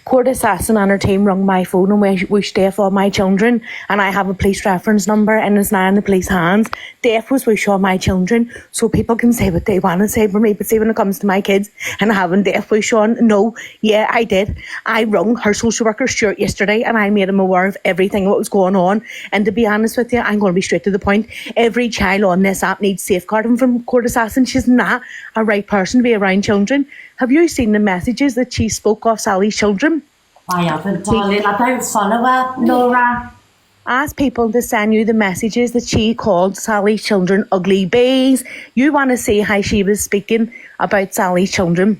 Court Assassin and her team rung my phone and wished death all my children, and I have a police reference number and it's now in the police hands. Death was wished all my children, so people can say what they want to say for me, but see, when it comes to my kids and having death wish on, no, yeah, I did. I rung her social worker Stuart yesterday and I made him aware of everything what was going on, and to be honest with you, I'm going to be straight to the point. Every child on this app needs safeguarding from Court Assassin. She's not a right person to be around children. Have you seen the messages that she spoke of Sally's children? I haven't, darling. I don't follow her, Laura. Ask people to send you the messages that she called Sally's children ugly bays. You want to see how she was speaking about Sally's children.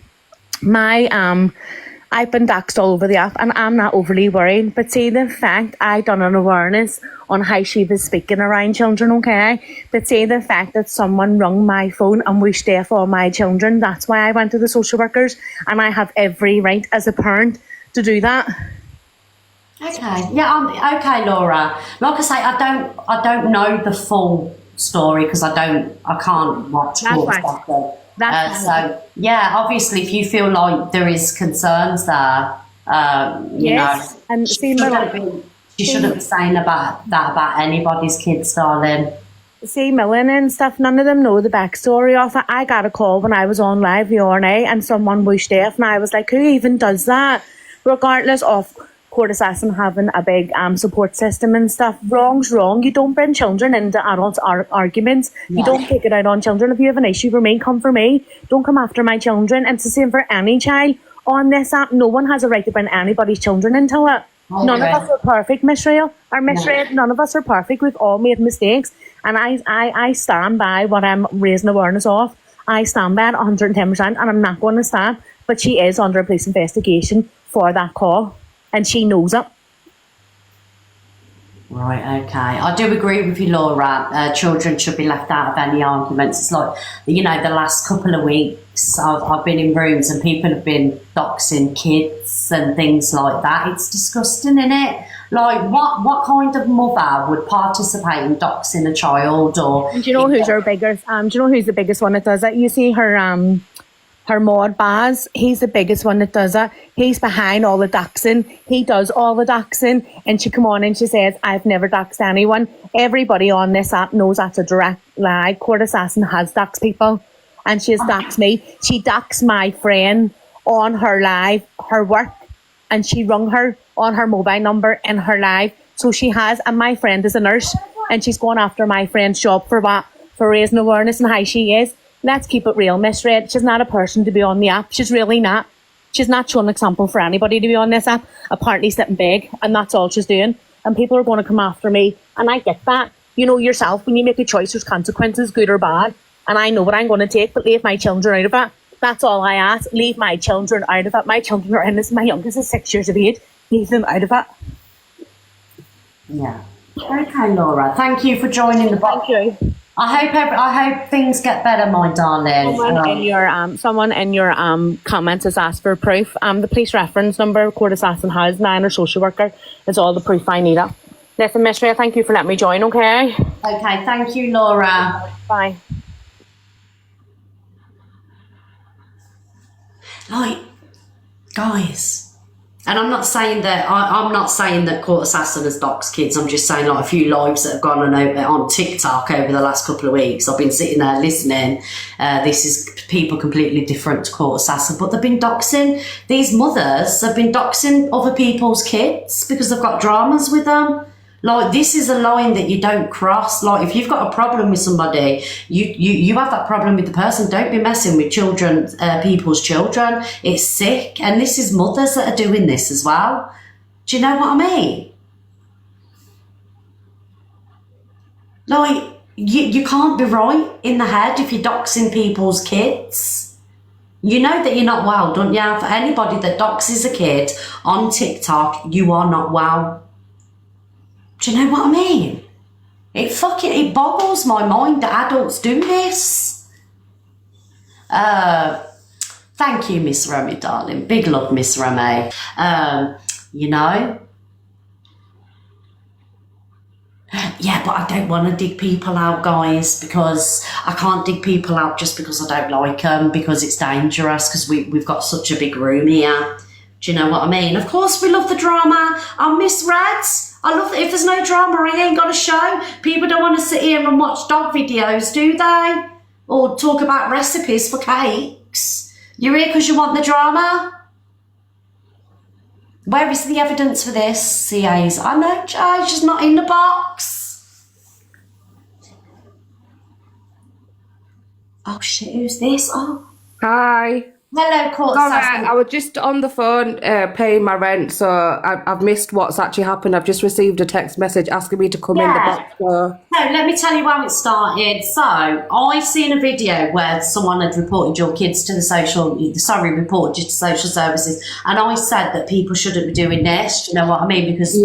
I've been doxed all over the app and I'm not overly worried, but see, the fact I done an awareness on how she was speaking around children, okay? But see, the fact that someone rung my phone and wished death all my children, that's why I went to the social workers, and I have every right as a parent to do that. Okay, yeah, okay, Laura. Like I say, I don't know the full story because I can't watch That's Court right. Assassin. That's so yeah, obviously, if you feel like there is concerns there, you Yes, know, and see, she shouldn't be saying that about anybody's kids, darling. See, Millen and stuff, none of them know the backstory of it. I got a call when I was on live the RNA and someone wished death, and I was like, who even does that? Regardless of Court Assassin having a big support system and stuff, wrong's wrong. You don't bring children into adults' arguments. No. You don't take it out on children. If you have an issue for me, come for me. Don't come after my children. And it's the same for any child on this app. No one has a right to bring anybody's children into it. Okay. None of us are perfect, Miss Rael. Or Miss Red, none of us are perfect. We've all made mistakes. And I stand by what I'm raising awareness of. I stand by it 110%, and I'm not going to stand. But she is under a police investigation for that call, and she knows it. Right, okay. I do agree with you, Laura. Children should be left out of any arguments. It's like, the last couple of weeks I've been in rooms and people have been doxing kids and things like that. It's disgusting, isn't it? Like, what kind of mother would participate in doxing a child? Or do you know who's her biggest? Do you know who's the biggest one that does it? You see her Maud Baz, he's the biggest one that does it. He's behind all the doxing. He does all the doxing. And she come on and she says, I've never doxed anyone. Everybody on this app knows that's a direct lie. Court Assassin has doxed people. And she has doxed me. She doxed my friend on her live, her work. And she rung her on her mobile number in her live. So she has, and my friend is a nurse. And she's gone after my friend's job for what? For raising awareness and how she is. Let's keep it real, Miss Red. She's not a person to be on the app. She's really not. She's not showing an example for anybody to be on this app. Apparently sitting big, and that's all she's doing. And people are going to come after me, and I get that. You know yourself, when you make a choice, there's consequences, good or bad. And I know what I'm going to take, but leave my children out of it. That's all I ask. Leave my children out of it. My children are in this. My youngest is 6 years of age. Leave them out of it. Yeah. Okay, Laura. Thank you for joining the box. Thank you. I hope things get better, my darling. Someone in your comments has asked for proof. The police reference number Court Assassin has, 9 or social worker, is all the proof I need up. Listen, Miss Ray, thank you for letting me join, okay? Okay, thank you, Laura. Bye. Like, guys. And I'm not saying that Court Assassin has doxed kids. I'm just saying, like, a few lives that have gone on TikTok over the last couple of weeks. I've been sitting there listening. This is people completely different to Court Assassin, but they've been doxing. These mothers have been doxing other people's kids because they've got dramas with them. Like, this is a line that you don't cross. Like, if you've got a problem with somebody, you have that problem with the person. Don't be messing with children, people's children. It's sick. And this is mothers that are doing this as well. Do you know what I mean? Like, you can't be right in the head if you're doxing people's kids. You know that you're not well, don't you? For anybody that doxes a kid on TikTok, you are not well. Do you know what I mean? It boggles my mind that adults do this. Thank you, Miss Remy, darling. Big love, Miss Remy. You know? Yeah, but I don't want to dig people out, guys, because I can't dig people out just because I don't like them, because it's dangerous, because we've got such a big room here. Do you know what I mean? Of course we love the drama. I'm Miss Reds. I love that if there's no drama, I ain't got a show. People don't want to sit here and watch dog videos, do they? Or talk about recipes for cakes. You're here because you want the drama? Where is the evidence for this, CAs? I know, Jay, she's not in the box. Oh shit, who's this? Oh. Hi. Hello, Court Assassin. I was just on the phone paying my rent, so I've missed what's actually happened. I've just received a text message asking me to come in the box. So let me tell you how it started. So I seen a video where someone had reported your kids to reported you to social services, and I said that people shouldn't be doing this. Do you know what I mean? Because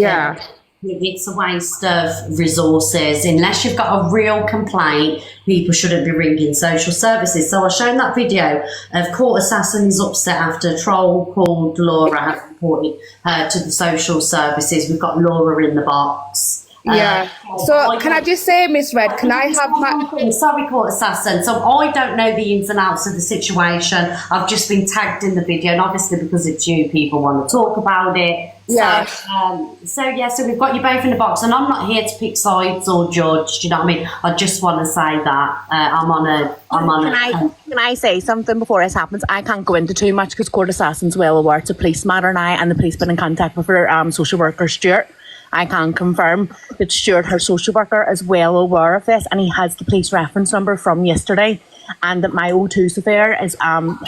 it's a waste of resources. Unless you've got a real complaint, people shouldn't be ringing social services. So I've shown that video of Court Assassin's upset after a troll called Laura has reported her to the social services. We've got Laura in the box. So can I just say, Miss Red, can I have my... Sorry, Court Assassin. So I don't know the ins and outs of the situation. I've just been tagged in the video, and obviously because it's you, people want to talk about it. Yeah. So we've got you both in the box, and I'm not here to pick sides or judge. Do you know what I mean? I just want to say that Can I say something before this happens? I can't go into too much because Court Assassin's well aware it's a police matter now, and the police been in contact with her social worker Stuart. I can confirm that Stuart, her social worker, is well aware of this, and he has the police reference number from yesterday. and that my O2 surveyor is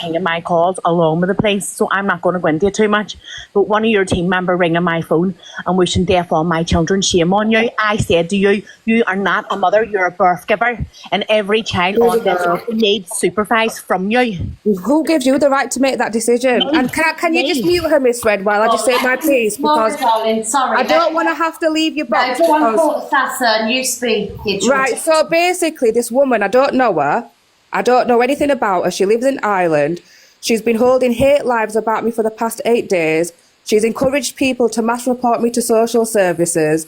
ringing my calls along with the police, so I'm not going to go into it too much. But one of your team member ringing my phone and wishing death on my children, shame on you. I said to you, you are not a mother, you're a birth giver, and every child on this needs supervised from you. Who gives you the right to make that decision? And can you just mute her, Miss Red, while I just say my piece? Because darling, sorry. I don't want to have to leave your box. No, go on, Sasa, and you speak. Right, so basically this woman, I don't know her. I don't know anything about her. She lives in Ireland. She's been holding hate lives about me for the past 8 days. She's encouraged people to mass report me to social services.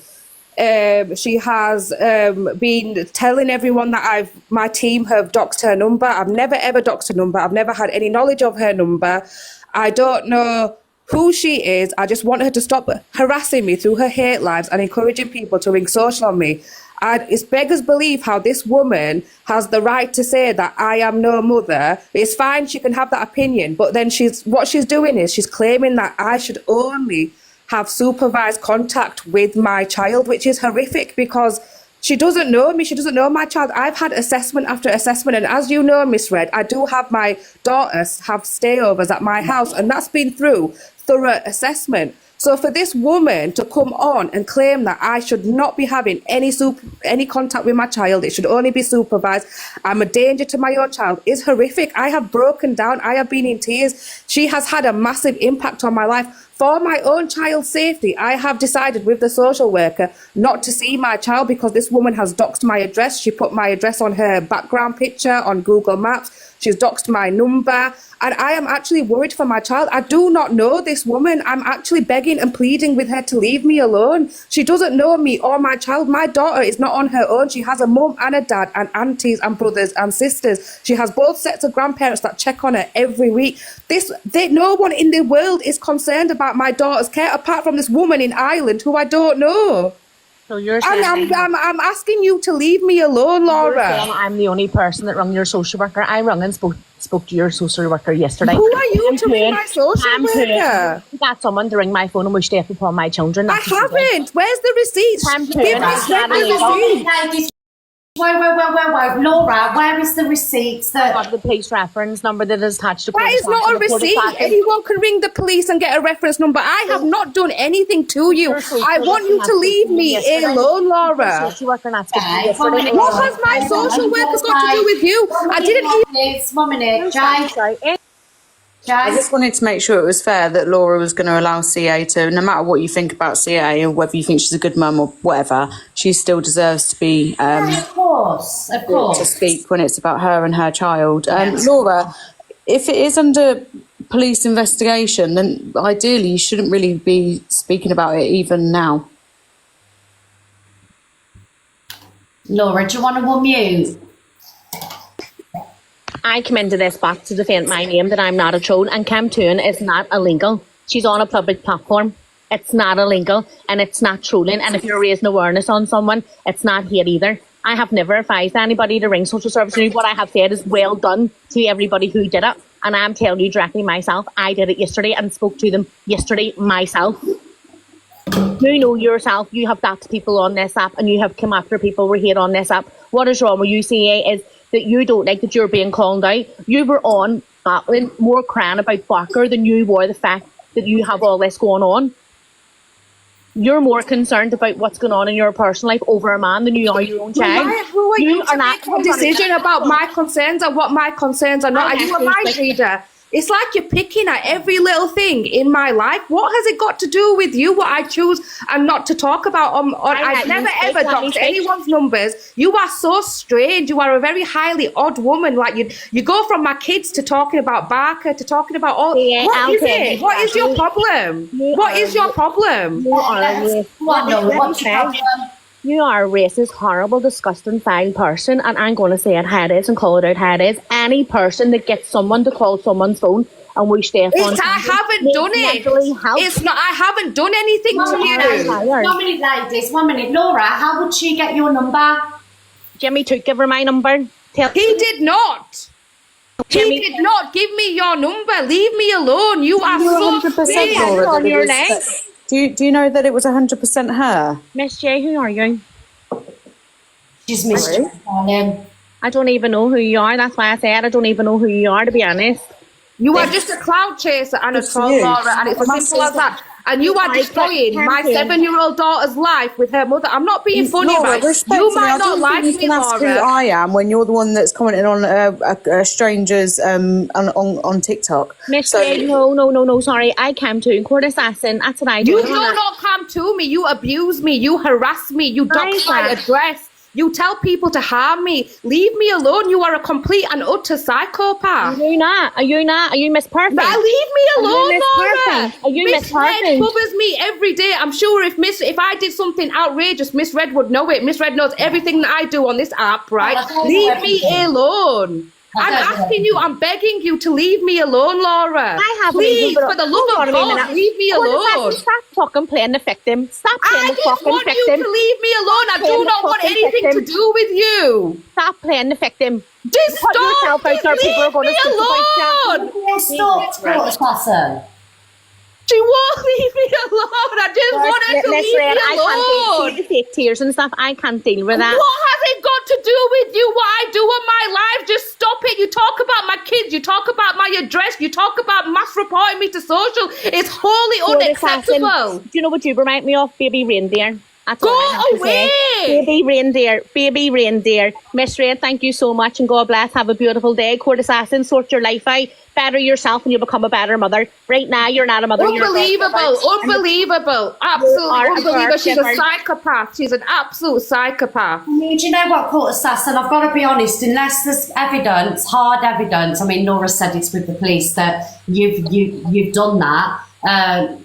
She has been telling everyone that my team have doxed her number. I've never ever doxed her number. I've never had any knowledge of her number. I don't know who she is. I just want her to stop harassing me through her hate lives and encouraging people to ring social on me. It's beggars belief how this woman has the right to say that I am no mother. It's fine, she can have that opinion, but then what she's doing is she's claiming that I should only have supervised contact with my child, which is horrific because she doesn't know me. She doesn't know my child. I've had assessment after assessment. And as you know, Miss Red, I do have my daughters have stayovers at my house, and that's been through thorough assessment. So for this woman to come on and claim that I should not be having any contact with my child, it should only be supervised, I'm a danger to my own child, is horrific. I have broken down. I have been in tears. She has had a massive impact on my life. For my own child's safety, I have decided with the social worker not to see my child because this woman has doxed my address. She put my address on her background picture on Google Maps. She's doxed my number. And I am actually worried for my child. I do not know this woman. I'm actually begging and pleading with her to leave me alone. She doesn't know me or my child. My daughter is not on her own. She has a mum and a dad and aunties and brothers and sisters. She has both sets of grandparents that check on her every week. No one in the world is concerned about my daughter's care apart from this woman in Ireland who I don't know. So you're saying I'm asking you to leave me alone, Laura. I'm the only person that rung your social worker. I rung and spoke to your social worker yesterday. Who are you to ring my social worker? You got someone to ring my phone and wish death upon my children. I haven't. Where's the receipts? Give me receipts. Wait, Laura, where is the receipts that... the police reference number that is attached to... That is not a receipt. Anyone can ring the police and get a reference number. I have not done anything to you. I want you to leave me alone, Laura. What has my social worker got to do with you? I didn't even... 1 minute, Jai. I just wanted to make sure it was fair that Laura was going to allow CA to, no matter what you think about CA or whether you think she's a good mum or whatever, she still deserves to be of course. to speak when it's about her and her child. Laura, if it is under police investigation, then ideally you shouldn't really be speaking about it even now. Laura, do you want to unmute? I come into this box to defend my name, that I'm not a troll, and Cam Toon is not illegal. She's on a public platform. It's not illegal, and it's not trolling. And if you're raising awareness on someone, it's not hate either. I have never advised anybody to ring social services. What I have said is well done to everybody who did it. And I'm telling you directly myself, I did it yesterday and spoke to them yesterday myself. You know yourself, you have doxed people on this app and you have come after people who hate on this app. What is wrong with you, CA, is that you don't like that you're being called out. You were on battling more crying about Barker than you were the fact that you have all this going on. You're more concerned about what's going on in your personal life over a man than you are your own child. Who are you to make a decision about my concerns and what my concerns are not? Are you a mind reader? It's like you're picking at every little thing in my life. What has it got to do with you, what I choose and not to talk about? I've never ever doxed anyone's numbers. You are so strange. You are a very highly odd woman. Like you go from my kids to talking about Barker to talking about all... Yeah, what is it? What is your problem? What is your problem? You are a racist, horrible, disgusting, foul person, and I'm going to say it how it is and call it out how it is. Any person that gets someone to call someone's phone and wish their phone... I haven't done it. It's not. I haven't done anything to you. 1 minute, Laura, how would she get your number? Jimmy took give her my number. He did not. He did not give me your number. Leave me alone. You are so 100% on your neck. Do you know that it was 100% her? Miss J, who are you? She's Miss J, darling. I don't even know who you are. That's why I said I don't even know who you are, to be honest. You are just a cloud chaser and a troll, Laura, and it's as simple as that. And you are destroying my 7-year-old daughter's life with her mother. I'm not being funny, Laura, right? You might not like you me, can ask who Laura. I am when you're the one that's commenting on strangers on TikTok. Miss Ray, no, sorry. I came to in Court Assassin. That's what I do. You do not come to me. You abuse me. You harass me. You dox my address. You tell people to harm me. Leave me alone. You are a complete and utter psychopath. Are you not? Are you Miss Perfect? Now leave me alone, Laura. Are you Miss Perfect? Red covers me every day. I'm sure if I did something outrageous, Miss Red would know it. Miss Red knows everything that I do on this app, right? Leave me alone. I'm asking you, I'm begging you to leave me alone, Laura. Please, for the love of God, leave me alone. Stop fucking playing the victim. Stop playing the fucking victim. I just want you to leave me alone. I do not want anything to do with you. Stop playing the victim. Just stop. Leave me alone. Stop, Court Assassin. She won't leave me alone. I just want her to leave me alone. I can't deal with fake tears and stuff. I can't deal with that. What has it got to do with you? What I do in my life? Just stop it. You talk about my kids. You talk about my address. You talk about mass reporting me to social. It's wholly unacceptable. Do you know what you remind me of? Baby reindeer. Go away! Baby reindeer. Miss Ray, thank you so much and God bless. Have a beautiful day. Court Assassin, sort your life out. Better yourself and you'll become a better mother. Right now, you're not a mother. Unbelievable. Absolutely unbelievable. She's a psychopath. She's an absolute psychopath. Do you know what, Court Assassin? I've got to be honest, unless there's evidence, hard evidence, I mean, Laura said it's with the police that you've done that.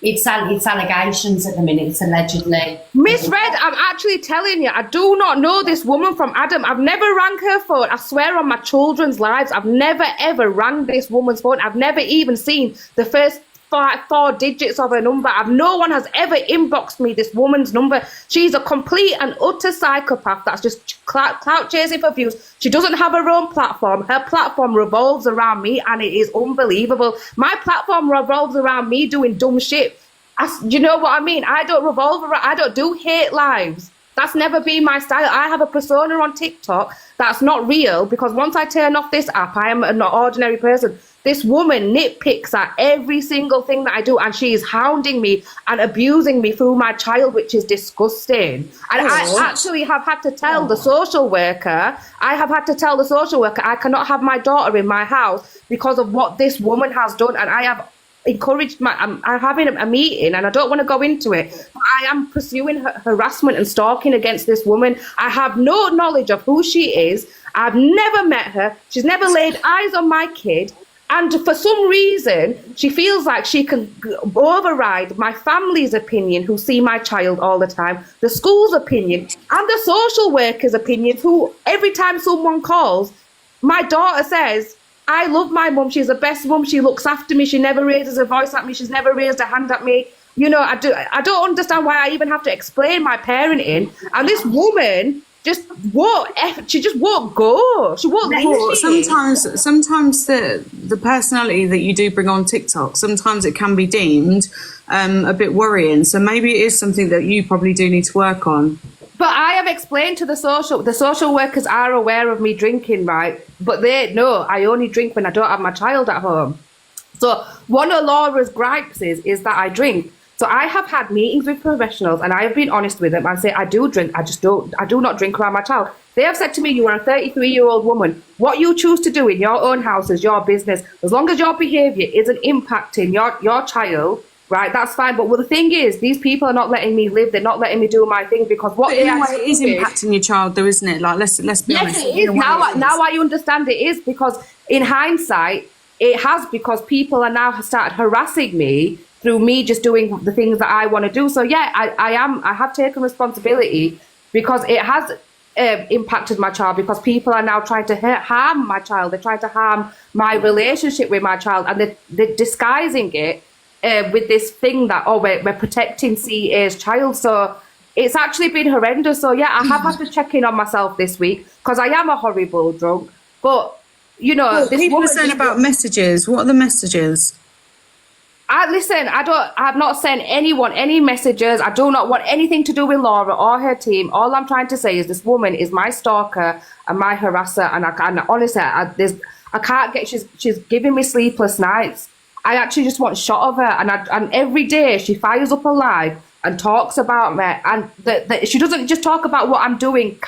It's allegations at the minute. It's allegedly. Miss Red, I'm actually telling you, I do not know this woman from Adam. I've never rang her phone. I swear on my children's lives, I've never ever rang this woman's phone. I've never even seen the first four digits of her number. No one has ever inboxed me this woman's number. She's a complete and utter psychopath that's just clout chasing for views. She doesn't have her own platform. Her platform revolves around me and it is unbelievable. My platform revolves around me doing dumb shit. Do you know what I mean? I don't do hate lives. That's never been my style. I have a persona on TikTok that's not real because once I turn off this app, I am an ordinary person. This woman nitpicks at every single thing that I do and she is hounding me and abusing me through my child, which is disgusting. And I actually have had to tell the social worker, I cannot have my daughter in my house because of what this woman has done. And I have encouraged I'm having a meeting and I don't want to go into it, but I am pursuing harassment and stalking against this woman. I have no knowledge of who she is. I've never met her. She's never laid eyes on my kid. And for some reason, she feels like she can override my family's opinion, who see my child all the time, the school's opinion, and the social worker's opinion, who every time someone calls, my daughter says, I love my mum. She's the best mum. She looks after me. She never raises her voice at me. She's never raised a hand at me. You know, I don't understand why I even have to explain my parenting. And this woman just won't go. She won't go. Sometimes the personality that you do bring on TikTok, sometimes it can be deemed a bit worrying. So maybe it is something that you probably do need to work on. But I have explained to the social workers are aware of me drinking, right? But they know I only drink when I don't have my child at home. So one of Laura's gripes is that I drink. So I have had meetings with professionals and I have been honest with them and say I do drink, I do not drink around my child. They have said to me, you are a 33-year-old woman. What you choose to do in your own house is your business. As long as your behaviour isn't impacting your child, right, that's fine. But the thing is, these people are not letting me live. They're not letting me do my thing because what they it is impacting your child though, isn't it? Like, let's be honest. Yes, it is. Now I understand it is because in hindsight, it has because people are now started harassing me through me just doing the things that I want to do. So yeah, I have taken responsibility because it has impacted my child because people are now trying to harm my child. They're trying to harm my relationship with my child and they're disguising it with this thing that, we're protecting CA's child. So it's actually been horrendous. So yeah, I have had to check in on myself this week because I am a horrible drunk. But, you know... People are saying about messages. What are the messages? I've not sent anyone any messages. I do not want anything to do with Laura or her team. All I'm trying to say is this woman is my stalker and my harasser, and honestly, I can't get. She's giving me sleepless nights. I actually just want a shot of her, and every day she fires up a live and talks about me, and she doesn't just talk about what I'm doing.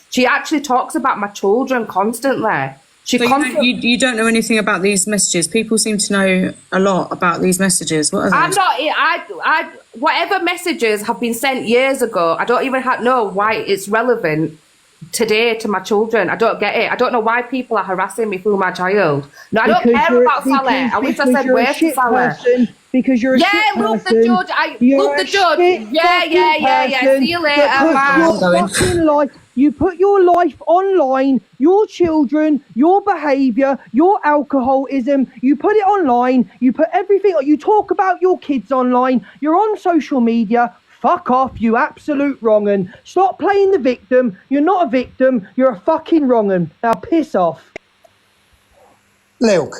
She actually talks about my children constantly. You don't know anything about these messages. People seem to know a lot about these messages. What are those? Whatever messages have been sent years ago, I don't even know why it's relevant today to my children. I don't get it. I don't know why people are harassing me through my child. No, I don't care about Sally. I wish I said where's Sally. Because you're a shit person. Look the judge. Look the judge. Yeah. See you later. Bye. You put your life online, your children, your behaviour, your alcoholism, you put it online, you put everything, you talk about your kids online, you're on social media, fuck off, you absolute wrong'un. Stop playing the victim, you're not a victim, you're a fucking wrong'un. Now piss off. Luke?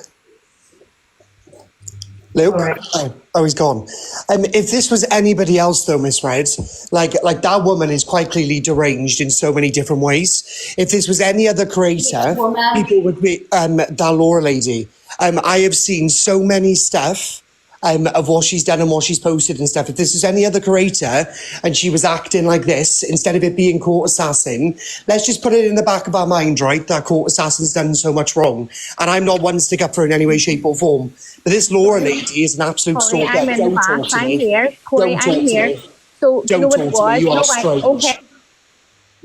Oh, he's gone. If this was anybody else, though, Miss Red, like that woman is quite clearly deranged in so many different ways. If this was any other creator, people would be that Laura lady. I have seen so many stuff of what she's done and what she's posted and stuff. If this is any other creator and she was acting like this, instead of it being Court Assassin, let's just put it in the back of our mind, right, that Court Assassin's done so much wrong. And I'm not one to stick up for her in any way, shape or form. But this Laura lady is an absolute stalker. I'm in the bath. I'm here. Corey, I'm here. So, do you know what it was? You are strange.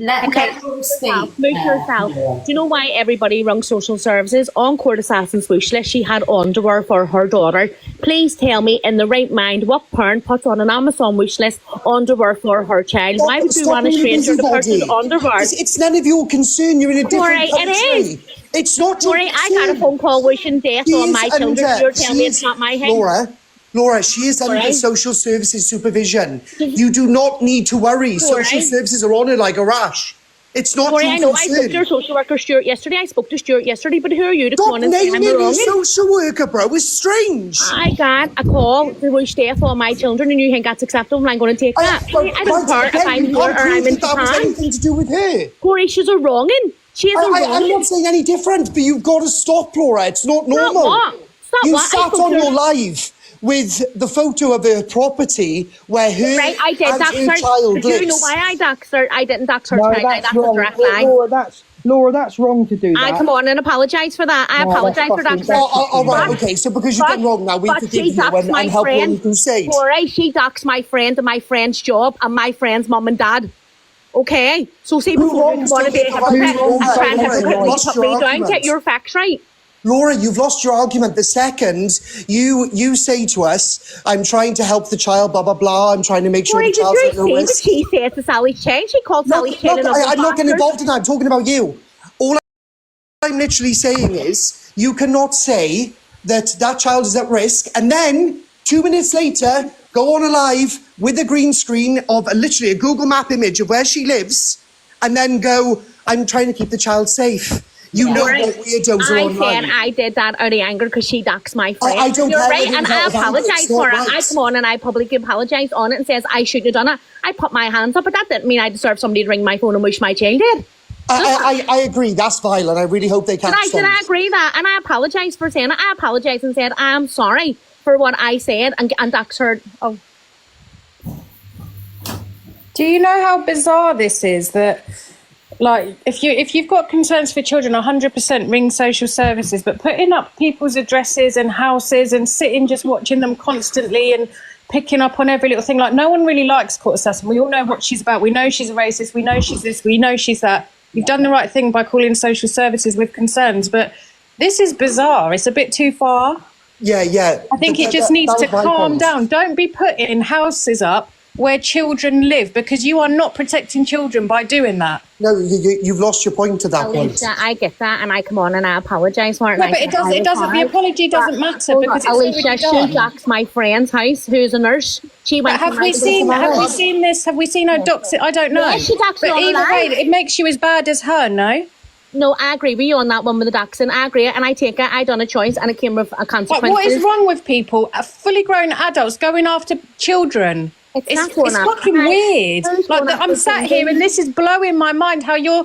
Okay. Move yourself. Do you know why everybody rung social services on Court Assassin's wish list? She had underwear for her daughter. Please tell me, in the right mind, what parent puts on an Amazon wish list underwear for her child? Why would you want a stranger to purchase underwear? It's none of your concern. You're in a different country. It is. It's not your concern. I got a phone call wishing death on my children. You're telling me it's not my house. Laura, she is under social services supervision. You do not need to worry. Social services are on it like a rash. It's not your I know. I spoke to your social worker Stuart yesterday. But who are you to come on and say I'm wrong? Social worker, bro. It's strange. I got a call to wish death on my children, and you think that's acceptable? I'm going to take that. I don't care if I'm here or I'm in Japan. That was anything to do with her. Corey, she's a wrongin'. She is a wrongin'. I'm not saying any different, but you've got to stop, Laura. It's not normal. You sat on your live with the photo of her property where her I did and her child lives. Do you know why I doxed her? I didn't dox her. No, that's wrong. Laura, that's wrong to do that. I come on and apologise for that. I apologise for that. All right, okay. So because you've done wrong now, we forgive you and help you on the crusade. Corey, she doxed my friend and my friend's job and my friend's mum and dad. Okay, so see before you want to be a hypocrite and try and put me down, get your facts right. Laura, you've lost your argument. The second you say to us, I'm trying to help the child, blah, blah, blah, I'm trying to make sure the child's at no risk. She said to Sally Chen, she called Sally Chen I'm not getting involved in that, I'm talking about you. All I'm literally saying is, you cannot say that that child is at risk, and then 2 minutes later, go on a live with a green screen of literally a Google Map image of where she lives, and then go, I'm trying to keep the child safe. You know what weirdos are online. I did that out of anger because she doxed my friend. I don't You're care right, and I apologise for it. I come on and I publicly apologise on it and says I shouldn't have done it. I put my hands up, but that didn't mean I deserve somebody to ring my phone and wish my child dead. I agree. That's violent. I really hope they catch Did I agree that? And I apologise for saying it. I apologised and said I am sorry for what I said and doxed her. Oh. Do you know how bizarre this is? That, like, if you've got concerns for children, 100% ring social services. But putting up people's addresses and houses and sitting just watching them constantly and picking up on every little thing, like, no one really likes Court Assassin. We all know what she's about. We know she's a racist. We know she's this. We know she's that. You've done the right thing by calling social services with concerns, but this is bizarre. It's a bit too far. Yeah. I think it just needs to calm down. Don't be putting houses up where children live, because you are not protecting children by doing that. No, you've lost your point to that Alicia, point. I get that, and I come on and I apologise for it. No, but it doesn't. The apology doesn't matter because Alicia, she doxed my friend's house, who's a nurse. She went. Have we seen this? Have we seen her dox it? I don't know. Yeah, she doxed but either way, it makes you as bad as her. No. No, I agree with you on that one with the dachshund. I agree, and I take it. I done a choice, and it came with a consequence. What is wrong with people, fully grown adults, going after children? It's fucking weird. Like, I'm sat here, and this is blowing my mind. How you're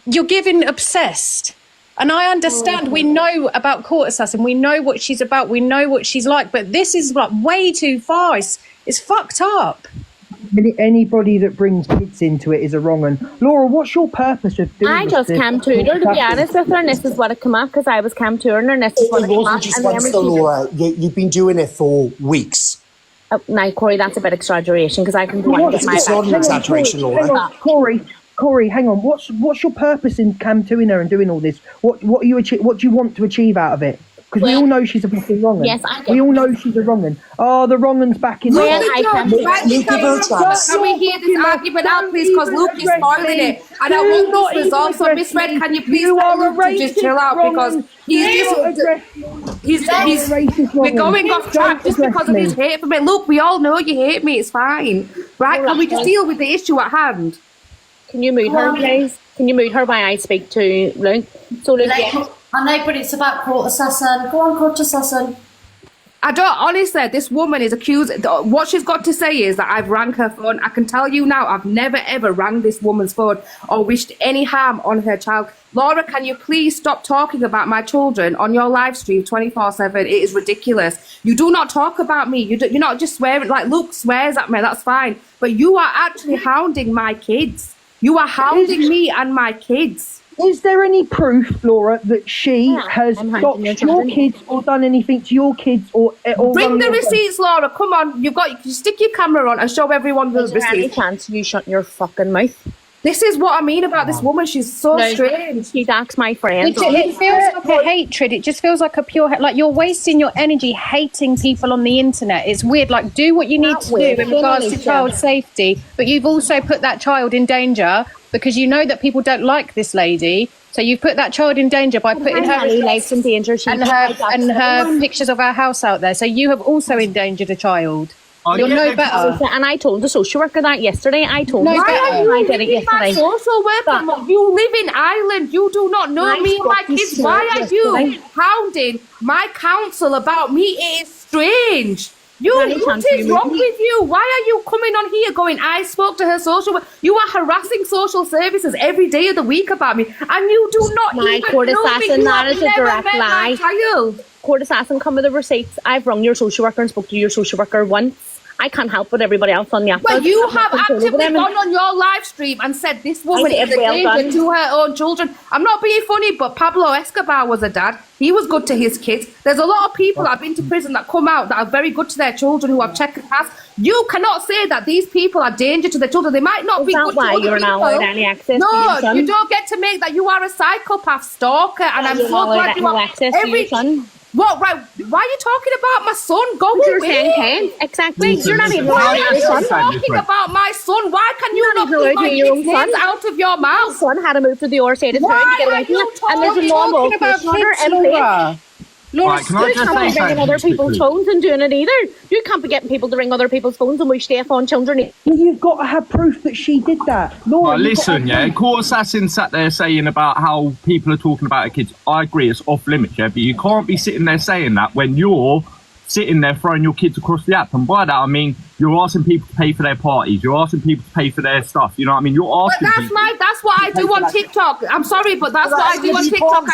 giving obsessed. And I understand, we know about Court Assassin, we know what she's about, we know what she's like, but this is like way too far. It's fucked up. Anybody that brings kids into it is a wrong one. Laura, what's your purpose of doing I just cam toured her, to be honest with her, and this is what it came up, because I was cam touring her, and this is what it came up. It wasn't just once though, Laura. You've been doing it for weeks. No, Corey, that's a bit exaggeration, because I can do it with my It's not an exaggeration, Laura. Corey, hang on. What's your purpose in cam touring her and doing all this? What do you want to achieve out of it? Because we all know she's a fucking wrong 'un. Yes, I do. We all know she's a wrong 'un. Oh, the wrong 'un's back in Can we hear this argument out, please? Because Luke is spoiling it. And I want this resolved. So, Miss Red, can you please tell Luke to just chill out? Because we're going off track just because of his hate for me. Look, we all know you hate me. It's fine. Right? Can we just deal with the issue at hand? Can you mute her, please? Can you mute her while I speak to Luke? So, Luke, I know, but it's about Court Assassin. Go on, Court Assassin. I don't, honestly, this woman is accused. What she's got to say is that I've rang her phone. I can tell you now, I've never ever rang this woman's phone or wished any harm on her child. Laura, can you please stop talking about my children on your live stream 24/7? It is ridiculous. You do not talk about me. You're not just swearing. Like, Luke swears at me, that's fine. But you are actually hounding my kids. You are hounding me and my kids. Is there any proof, Laura, that she has stopped your kids or done anything to your kids or bring the receipts, Laura? Come on, you stick your camera on and show everyone the receipts. Any chance you shut your fucking mouth? This is what I mean about this woman. She's so strange. She docs my friend. It feels like a hatred. It just feels like a pure like you're wasting your energy hating people on the internet. It's weird. Like, do what you need to do in regards to child safety, but you've also put that child in danger because you know that people don't like this lady. So you've put that child in danger by putting her life in danger and her pictures of her house out there. So you have also endangered a child. You're no better. And I told the social worker that yesterday. I told her. I did it yesterday. Social worker, you live in Ireland. You do not know me and my kids. Why are you hounding my counsel about me? It is strange. What is wrong with you? Why are you coming on here going, I spoke to her social worker? You are harassing social services every day of the week about me, and you do not even Court know Assassin, me. that is a direct lie. Child. Court Assassin, come with the receipts. I've rung your social worker and spoke to your social worker once. I can't help but everybody else on the app. Well, you have actively gone on your live stream and said this woman is a danger to her own children. I'm not being funny, but Pablo Escobar was a dad. He was good to his kids. There's a lot of people that have been to prison that come out that are very good to their children who have checked the past. You cannot say that these people are danger to their children. They might not be good to other people. Any access no, you don't get to make that. You are a psychopath stalker, and I'm so glad you are. Access to your son. What, right? Why are you talking about my son? Go away. Exactly. You're not even allowed your son. Talking about my son. Why can you not put my kids' names out of your mouth? My son had to move to the other side of town to get away from it. And there's a normal case order in place. Laura, you can't be ringing other people's phones and doing it either. You can't be getting people to ring other people's phones and wish stuff on children. Well, you've got to have proof that she did that. Laura, listen, Court Assassin sat there saying about how people are talking about her kids. I agree, it's off limits, but you can't be sitting there saying that when you're sitting there throwing your kids across the app. And by that, I mean, you're asking people to pay for their parties. You're asking people to pay for their stuff. You know what I mean? You're asking that's what I do on TikTok. I'm sorry, but that's what I do on TikTok.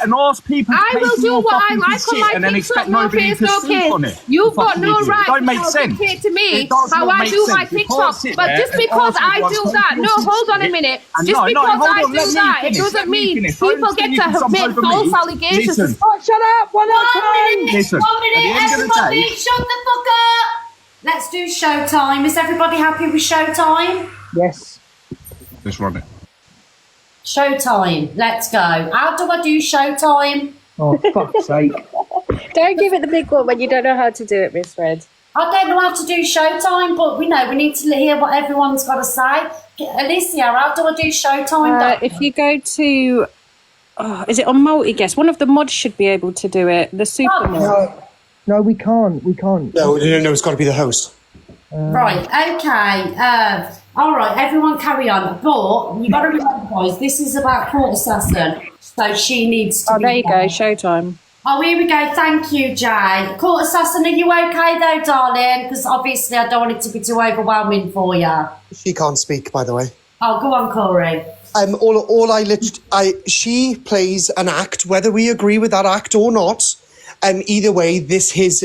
And ask people to I pay will for do your what I fucking like on my and then TikTok. expect nobody to sleep on it. You've got no idiot. right Don't make to sense. dictate to me It does how not I make do sense. my You TikTok. can't sit But there just and because ask I people do to that, pay no, for hold on a shit. minute. And Just because I do let me that, it finish. doesn't mean finish. people get You can to jump make over false me. allegations. Listen. Oh, shut up! One at a time! Listen, One minute, at the end of the everybody, day, shut the fuck up! Let's do showtime. Is everybody happy with showtime? Yes. Let's run it. Showtime. Let's go. How do I do showtime? Oh, fuck's sake. Don't give it the big one when you don't know how to do it, Miss Red. I don't know how to do showtime, but we need to hear what everyone's got to say. Alicia, how do I do showtime? If you go to, is it on multi-guest? One of the mods should be able to do it. The super mod. No, we can't. We can't. No, it's got to be the host. Right, okay. All right, everyone carry on. But you got to remember, guys, this is about Court Assassin, so she needs to. Oh, there you go, showtime. Oh, here we go. Thank you, Jay. Court Assassin, are you okay though, darling? Because obviously I don't want it to be too overwhelming for you. She can't speak, by the way. Oh, go on, Corey. She plays an act, whether we agree with that act or not. Either way, this is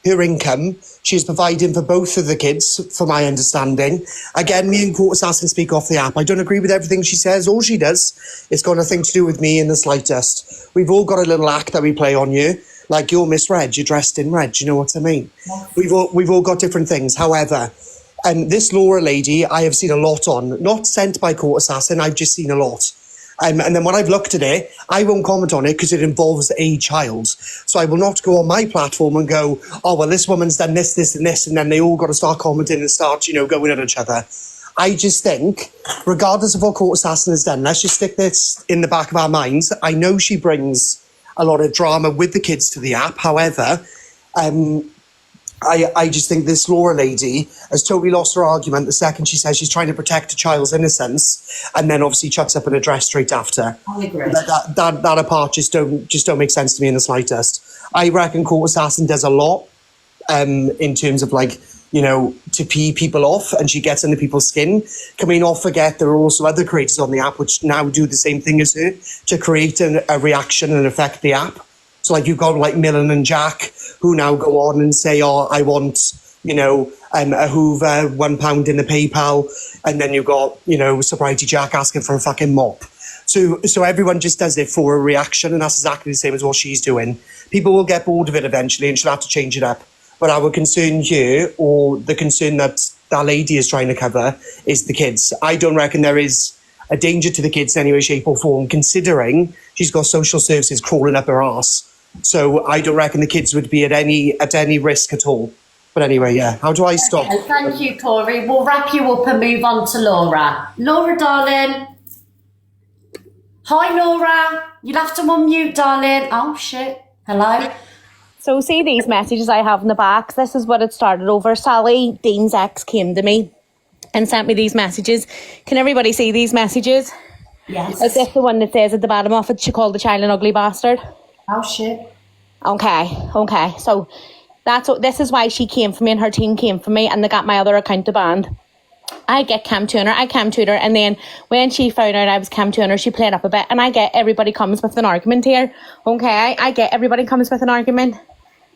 her income. She's providing for both of the kids, for my understanding. Again, me and Court Assassin speak off the app. I don't agree with everything she says. All she does, it's got nothing to do with me in the slightest. We've all got a little act that we play on you. Like you're Miss Red, you're dressed in red. Do you know what I mean? We've all got different things. However, this Laura lady, I have seen a lot on. Not sent by Court Assassin, I've just seen a lot. And then when I've looked at it, I won't comment on it because it involves a child. So I will not go on my platform and go, oh, well, this woman's done this, this, and this, and then they all got to start commenting and start, going at each other. I just think, regardless of what Court Assassin has done, let's just stick this in the back of our minds. I know she brings a lot of drama with the kids to the app. However, I just think this Laura lady has totally lost her argument the second she says she's trying to protect a child's innocence, and then obviously chucks up an address straight after. I agree. That apart just don't make sense to me in the slightest. I reckon Court Assassin does a lot in terms of to pee people off, and she gets under people's skin. Can we not forget there are also other creators on the app which now do the same thing as her to create a reaction and affect the app. So you've got Millen and Jack who now go on and say, oh, I want, a Hoover, £1 in the PayPal. And then you've got, Sobriety Jack asking for a fucking mop. So everyone just does it for a reaction, and that's exactly the same as what she's doing. People will get bored of it eventually and she'll have to change it up. But our concern here, or the concern that lady is trying to cover, is the kids. I don't reckon there is a danger to the kids in any way, shape or form, considering she's got social services crawling up her arse. So I don't reckon the kids would be at any risk at all. But anyway, yeah. How do I stop? Okay, thank you, Corey. We'll wrap you up and move on to Laura. Laura, darling. Hi, Laura. You'll have to unmute, darling. Oh, shit. Hello. So see these messages I have in the back? This is what it started over. Sally, Dean's ex, came to me and sent me these messages. Can everybody see these messages? Yes. Is this the one that says at the bottom of it, she called the child an ugly bastard? Oh, shit. Okay. So this is why she came for me and her team came for me, and they got my other account banned. I get cam tuner, and then when she found out I was cam tuner, she played up a bit, and I get everybody comes with an argument here. Okay, I get everybody comes with an argument,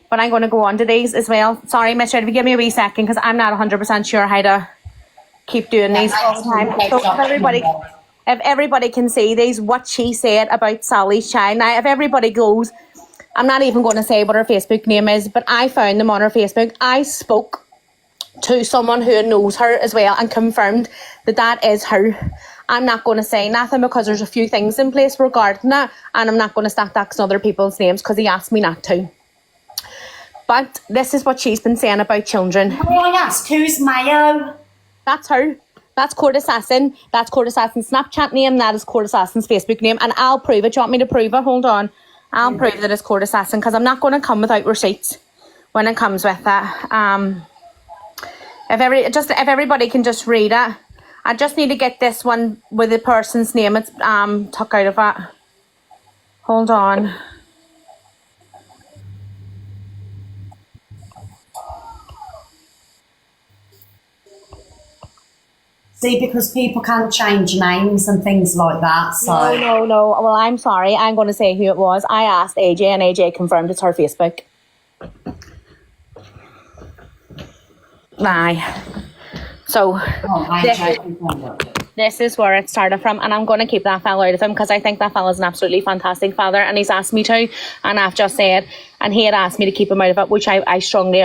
but I'm going to go on to these as well. Sorry, Miss Red, if you give me a wee second, because I'm not 100% sure how to keep doing these all the time. So if everybody can see these, what she said about Sally's child. Now, if everybody goes, I'm not even going to say what her Facebook name is, but I found them on her Facebook. I spoke to someone who knows her as well and confirmed that is her. I'm not going to say nothing because there's a few things in place regarding that, and I'm not going to start doxing other people's names because he asked me not to. But this is what she's been saying about children. May I ask, who's Mayo? That's her. That's Court Assassin. That's Court Assassin's Snapchat name. That is Court Assassin's Facebook name. And I'll prove it. Do you want me to prove it? Hold on. I'll prove that it's Court Assassin because I'm not going to come without receipts when it comes with that. If everybody can just read it. I just need to get this one with the person's name. It's took out of it. Hold on. See, because people can't change names and things like that, so... No. Well, I'm sorry. I'm going to say who it was. I asked AJ, and AJ confirmed it's her Facebook. Aye. So, this is where it started from, and I'm going to keep that fella out of him because I think that fella's an absolutely fantastic father, and he's asked me to, and I've just said, and he had asked me to keep him out of it, which I strongly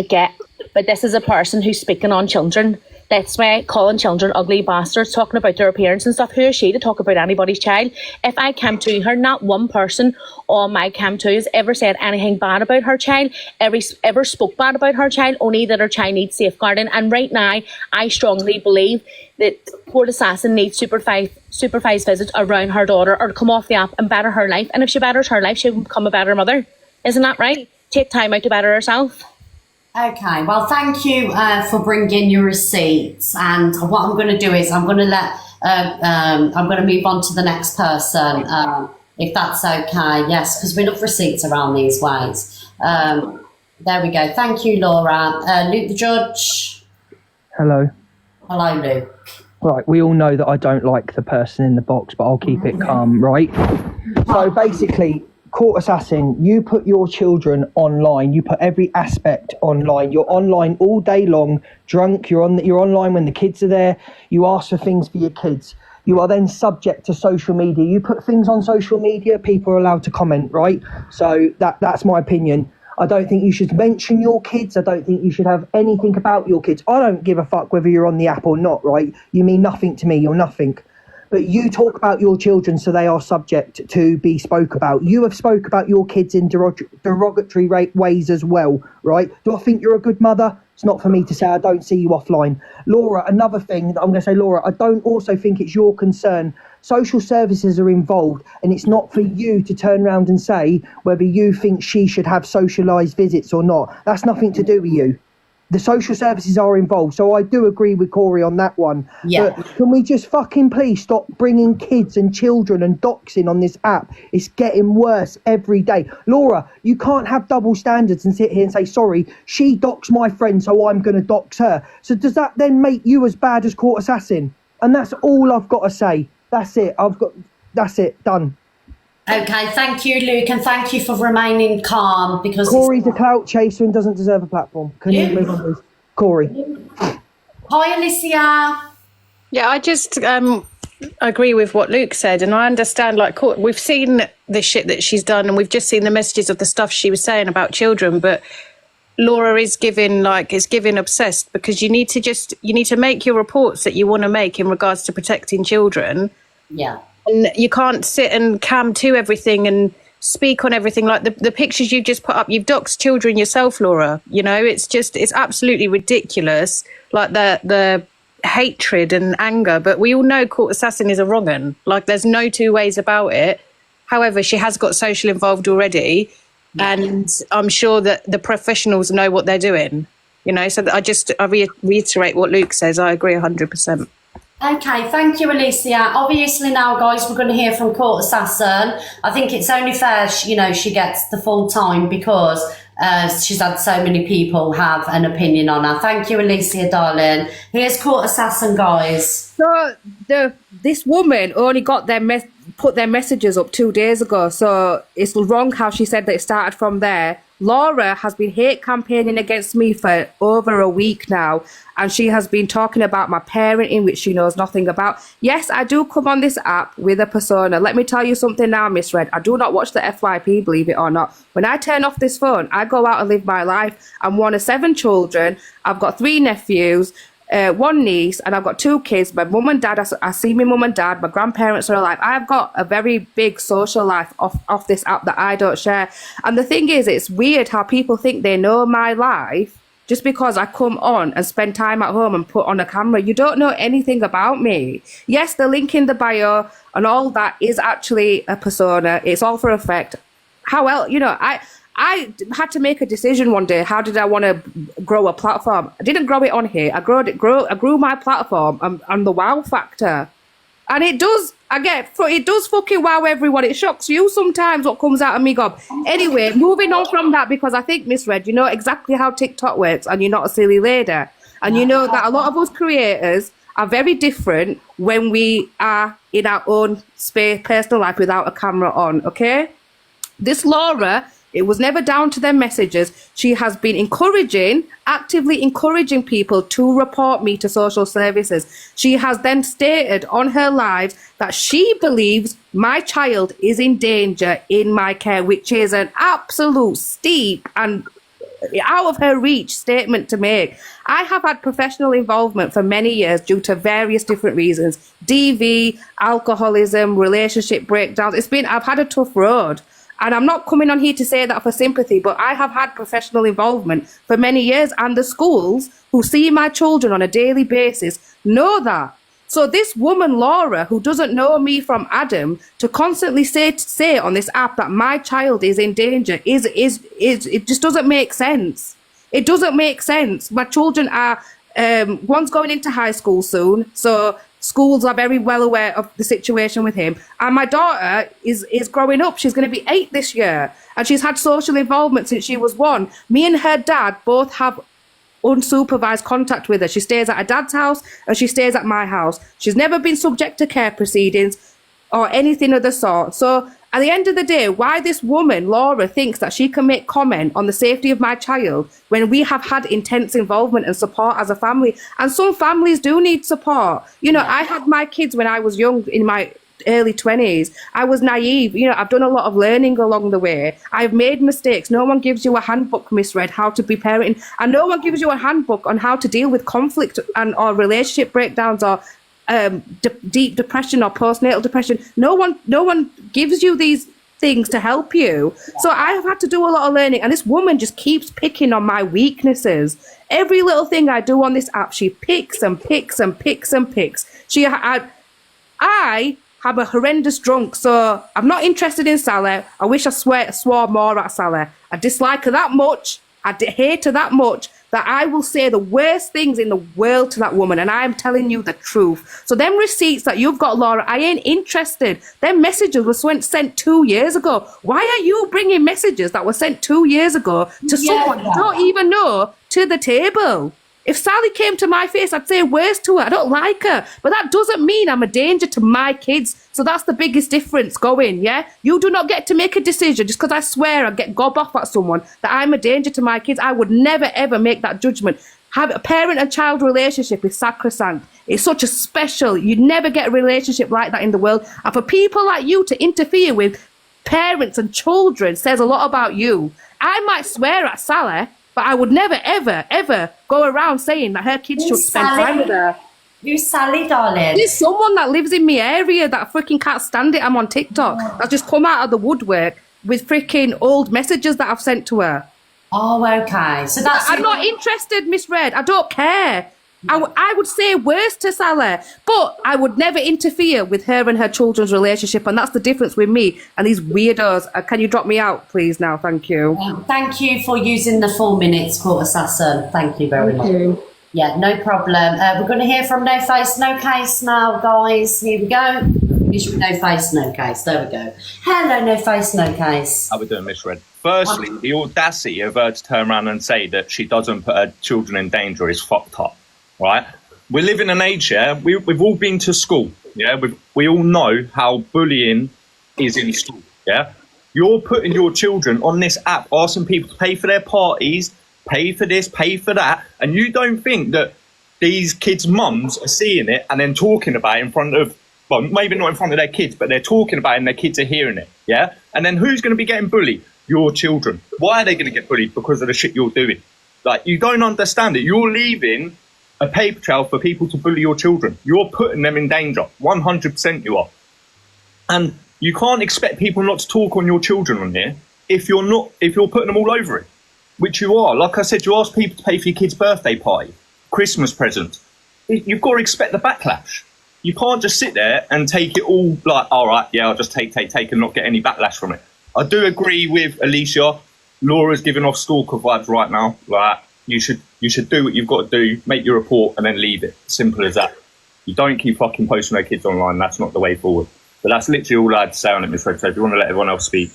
get. But this is a person who's speaking on children. That's why calling children ugly bastards, talking about their appearance and stuff. Who is she to talk about anybody's child? If I came to her, not one person on my cam to has ever said anything bad about her child, ever spoke bad about her child, only that her child needs safeguarding. And right now, I strongly believe that Court Assassin needs supervised visits around her daughter, or come off the app and better her life. And if she betters her life, she'll become a better mother. Isn't that right? Take time out to better herself. Okay, well, thank you for bringing your receipts. And what I'm going to do is I'm going to move on to the next person, if that's okay. Yes, because we love receipts around these ways. There we go. Thank you, Laura. Luke the judge. Hello. Hello, Luke. Right, we all know that I don't like the person in the box, but I'll keep it calm, right? So basically, Court Assassin, you put your children online. You put every aspect online. You're online all day long, drunk. You're online when the kids are there. You ask for things for your kids. You are then subject to social media. You put things on social media, people are allowed to comment, right? So that's my opinion. I don't think you should mention your kids. I don't think you should have anything about your kids. I don't give a fuck whether you're on the app or not, right? You mean nothing to me. You're nothing. But you talk about your children, so they are subject to be spoke about. You have spoke about your kids in derogatory ways as well, right? Do I think you're a good mother? It's not for me to say. I don't see you offline. Laura, another thing that I'm going to say, Laura, I don't also think it's your concern. Social services are involved, and it's not for you to turn around and say whether you think she should have socialised visits or not. That's nothing to do with you. The social services are involved, so I do agree with Corey on that one. Yeah. But can we just fucking please stop bringing kids and children and doxing on this app? It's getting worse every day. Laura, you can't have double standards and sit here and say, sorry, she doxed my friend, so I'm going to dox her. So does that then make you as bad as Court Assassin? And that's all I've got to say. That's it. That's it. Done. Okay, thank you, Luke, and thank you for remaining calm, because Corey's a clout chaser and doesn't deserve a platform. Can you move on, please? Corey. Hi, Alicia. Yeah, I just agree with what Luke said, and I understand, like, we've seen the shit that she's done, and we've just seen the messages of the stuff she was saying about children, but Laura is giving obsessed, because you need to make your reports that you want to make in regards to protecting children. Yeah. And you can't sit and cam to everything and speak on everything. Like the pictures you just put up, you've doxed children yourself, Laura. You know, it's absolutely ridiculous. Like the hatred and anger. But we all know Court Assassin is a wrong un. Like, there's no two ways about it. However, she has got social involved already. And I'm sure that the professionals know what they're doing. You know, so I reiterate what Luke says. I agree 100%. Okay, thank you, Alicia. Obviously now, guys, we're going to hear from Court Assassin. I think it's only fair, she gets the full time, because she's had so many people have an opinion on her. Thank you, Alicia, darling. Here's Court Assassin, guys. So this woman only got put their messages up 2 days ago, so it's wrong how she said that it started from there. Laura has been hate campaigning against me for over a week now, and she has been talking about my parenting, which she knows nothing about. Yes, I do come on this app with a persona. Let me tell you something now, Miss Red. I do not watch the FYP, believe it or not. When I turn off this phone, I go out and live my life. I'm one of 7 children. I've got 3 nephews, 1 niece, and I've got 2 kids. My mum and dad, I see my mum and dad. My grandparents are alive. I've got a very big social life off this app that I don't share. And the thing is, it's weird how people think they know my life just because I come on and spend time at home and put on a camera. You don't know anything about me. Yes, the link in the bio and all that is actually a persona. It's all for effect. How else, I had to make a decision one day. How did I want to grow a platform? I didn't grow it on here. I grew my platform on the wow factor. And it does fucking wow everyone. It shocks you sometimes what comes out of me, gob. Anyway, moving on from that, because I think, Miss Red, you know exactly how TikTok works, and you're not a silly lady. And you know that a lot of us creators are very different when we are in our own space, personal life, without a camera on, okay? This Laura, it was never down to their messages. She has been actively encouraging people to report me to social services. She has then stated on her live that she believes my child is in danger in my care, which is an absolute steep and out of her reach statement to make. I have had professional involvement for many years due to various different reasons. DV, alcoholism, relationship breakdowns. I've had a tough road. And I'm not coming on here to say that for sympathy, but I have had professional involvement for many years, and the schools who see my children on a daily basis know that. So this woman, Laura, who doesn't know me from Adam, to constantly say on this app that my child is in danger it just doesn't make sense. It doesn't make sense. My children are, one's going into high school soon, so schools are very well aware of the situation with him. And my daughter is growing up. She's going to be 8 this year, and she's had social involvement since she was 1. Me and her dad both have unsupervised contact with her. She stays at her dad's house and she stays at my house. She's never been subject to care proceedings or anything of the sort. So at the end of the day, why this woman, Laura, thinks that she can make comment on the safety of my child when we have had intense involvement and support as a family. And some families do need support. You know, I had my kids when I was young, in my early 20s. I was naive. You know, I've done a lot of learning along the way. I've made mistakes. No one gives you a handbook, Miss Red, how to be parenting. And no one gives you a handbook on how to deal with conflict and or relationship breakdowns or deep depression or postnatal depression. No one gives you these things to help you. So I have had to do a lot of learning, and this woman just keeps picking on my weaknesses. Every little thing I do on this app, she picks and picks and picks and picks. I have a horrendous drunk, so I'm not interested in Sally. I wish I swore more at Sally. I dislike her that much. I hate her that much that I will say the worst things in the world to that woman, and I am telling you the truth. So them receipts that you've got, Laura, I ain't interested. Them messages were sent 2 years ago. Why are you bringing messages that were sent 2 years ago to someone you don't even know to the table? If Sally came to my face, I'd say worse to her. I don't like her. But that doesn't mean I'm a danger to my kids. So that's the biggest difference going, yeah? You do not get to make a decision just because I swear I get gob off at someone that I'm a danger to my kids. I would never, ever make that judgment. Have a parent and child relationship is sacrosanct. It's such a special, you never get a relationship like that in the world. And for people like you to interfere with parents and children says a lot about you. I might swear at Sally, but I would never, ever, ever go around saying that her kids should spend time with her. Who's Sally, darling? There's someone that lives in my area that freaking can't stand it. I'm on TikTok. I've just come out of the woodwork with freaking old messages that I've sent to her. Oh, okay. So that's... I'm not interested, Miss Red. I don't care. I would say worse to Sally, but I would never interfere with her and her children's relationship, and that's the difference with me and these weirdos. Can you drop me out, please, now? Thank you. Thank you for using the 4 minutes, Court Assassin. Thank you very much. Yeah, no problem. We're going to hear from No Face, No Case now, guys. Here we go. Finish with No Face, No Case. There we go. Hello, No Face, No Case. How we doing, Miss Red? Firstly, the audacity of her to turn around and say that she doesn't put her children in danger is fucked up. Right, we live in an age, yeah. We've all been to school, yeah. We all know how bullying is in school, yeah. You're putting your children on this app, asking people to pay for their parties, pay for this, pay for that, and you don't think that these kids' mums are seeing it and then talking about it in front of, well, maybe not in front of their kids, but they're talking about it and their kids are hearing it, yeah. And then who's going to be getting bullied? Your children. Why are they going to get bullied? Because of the shit you're doing. Like, you don't understand it. You're leaving a paper trail for people to bully your children. You're putting them in danger. 100% you are. And you can't expect people not to talk on your children on here if you're putting them all over it, which you are. Like I said, you ask people to pay for your kid's birthday party, Christmas presents. You've got to expect the backlash. You can't just sit there and take it all like, all right, yeah, I'll just take and not get any backlash from it. I do agree with Alicia. Laura's giving off stalker vibes right now. Like, you should do what you've got to do, make your report, and then leave it. Simple as that. You don't keep fucking posting no kids online. That's not the way forward. But that's literally all I had to say on it, Miss Red. So if you want to let everyone else speak.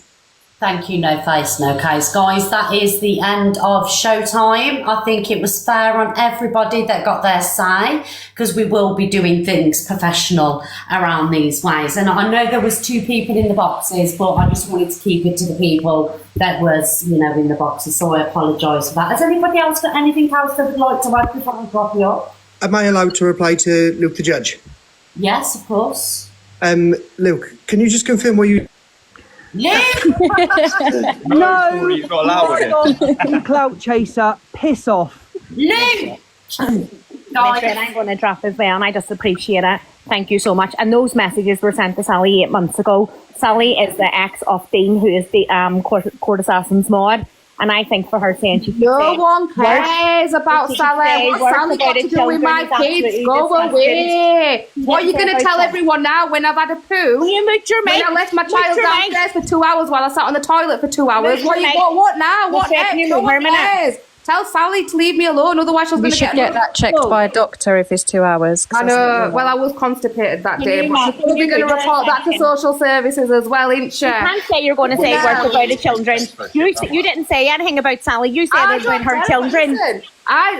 Thank you, No Face, No Case. Guys, that is the end of Showtime. I think it was fair on everybody that got their say, because we will be doing things professional around these ways. And I know there was 2 people in the boxes, but I just wanted to keep it to the people that was, you know, in the boxes. So I apologise for that. Has anybody else got anything else they would like to add before I drop you off? Am I allowed to reply to Luke the Judge? Yes, of course. Luke, can you just confirm what you... Luke! No! You've got allowed it. You clout chaser, piss off. Luke! I'm going to drop as well, and I just appreciate it. Thank you so much. And those messages were sent to Sally 8 months ago. Sally is the ex of Dean, who is the Court Assassin's mod. And I think for her saying no one cares about Sally. What's Sally got to do with my kids? Go away. What are you going to tell everyone now when I've had a poo? When I left my child downstairs for 2 hours while I sat on the toilet for 2 hours. What now? What next? No one cares. Tell Sally to leave me alone, otherwise she's You going to should get get that checked by a doctor if it's 2 hours. 'cause I that's not know. really Well, I was constipated that day, you but not- she's probably you going to don't report that to check in. social services as well, ain't she? You can't say you're going to say words about the children. You didn't say anything about Sally. You said it about her children.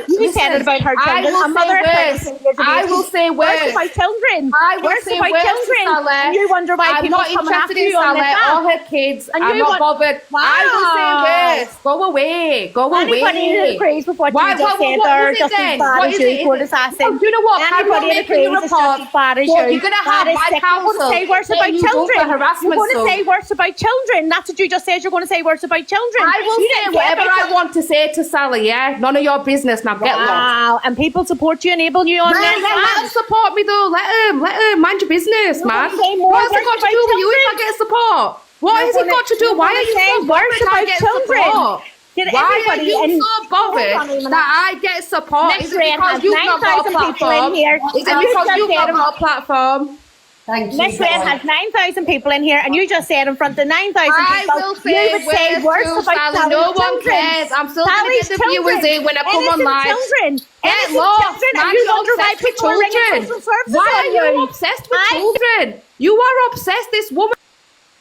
You said it about her children. I Her mother will say words. I will say words. Words about children. I will Words say about words to children. Sally. And you wonder why I'm people not coming after interested in you on Sally this or app. her kids. And I'm you not want- bothered. I will say words. Go away. Go away. Anybody who agrees with what Why- you just said what there is it just as then? bad What as is you, it? Court Assassin. Oh, do you know what? Carry on Anybody that making your agrees is just report. as bad as Well, you. you're gonna That have is my sick. You're going to counsel say words saying about you don't children. for harassment, You're going to so- say words about children. That's what you just said. You're going to say words about children. I will You say didn't whatever about I want to say to Sally, yeah? None of your business, now get lost. Wow, and people support you, enable you on Man, this. let them support me though. Let them. Mind your business, You're man. gonna say more What has it words got to about do with you if I children. get support? What has it got to do? Why are you so bothered that I get support? Did Why are everybody you in- so Hold on a bothered minute. that I get support? Next Is it Red because has you've not got a 9,000 people in platform? here, Is it and you because just you've said not got a platform? Thank you. Miss Red guys. has 9,000 people in here, and you just said in front of 9,000 I people, will you say would say words words too, about Sally. Sally's No one children. cares. I'm still gonna Sally's get the viewers children. in when I come on Innocent live. children. Get Innocent lost, children, man. and you You're wonder why obsessed with people are ringing children. social services Why are on you obsessed with children? You are obsessed. This woman.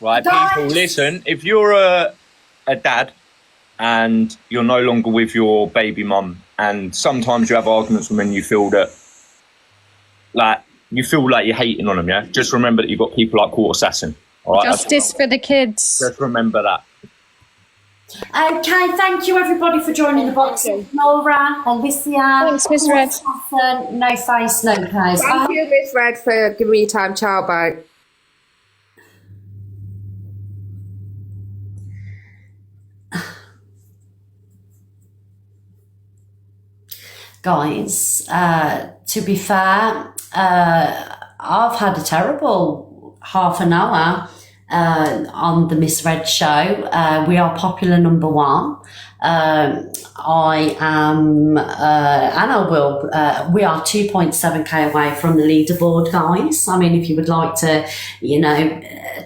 Right, people, listen, if you're a dad and you're no longer with your baby mum, and sometimes you have arguments with them and you feel that, like, you're hating on them, yeah? Just remember that you've got people like Court Assassin, all right? Justice for the kids. Just remember that. Okay, thank you everybody for joining the box. Nora, Alicia, Thanks, Miss Red. No face, no case. Thank you, Miss Red, for giving me time. Ciao, bye. Guys, to be fair, I've had a terrible half an hour on the Miss Red show. We are popular number one. I am, and I will, we are 2.7k away from the leaderboard, guys. I mean, if you would like to,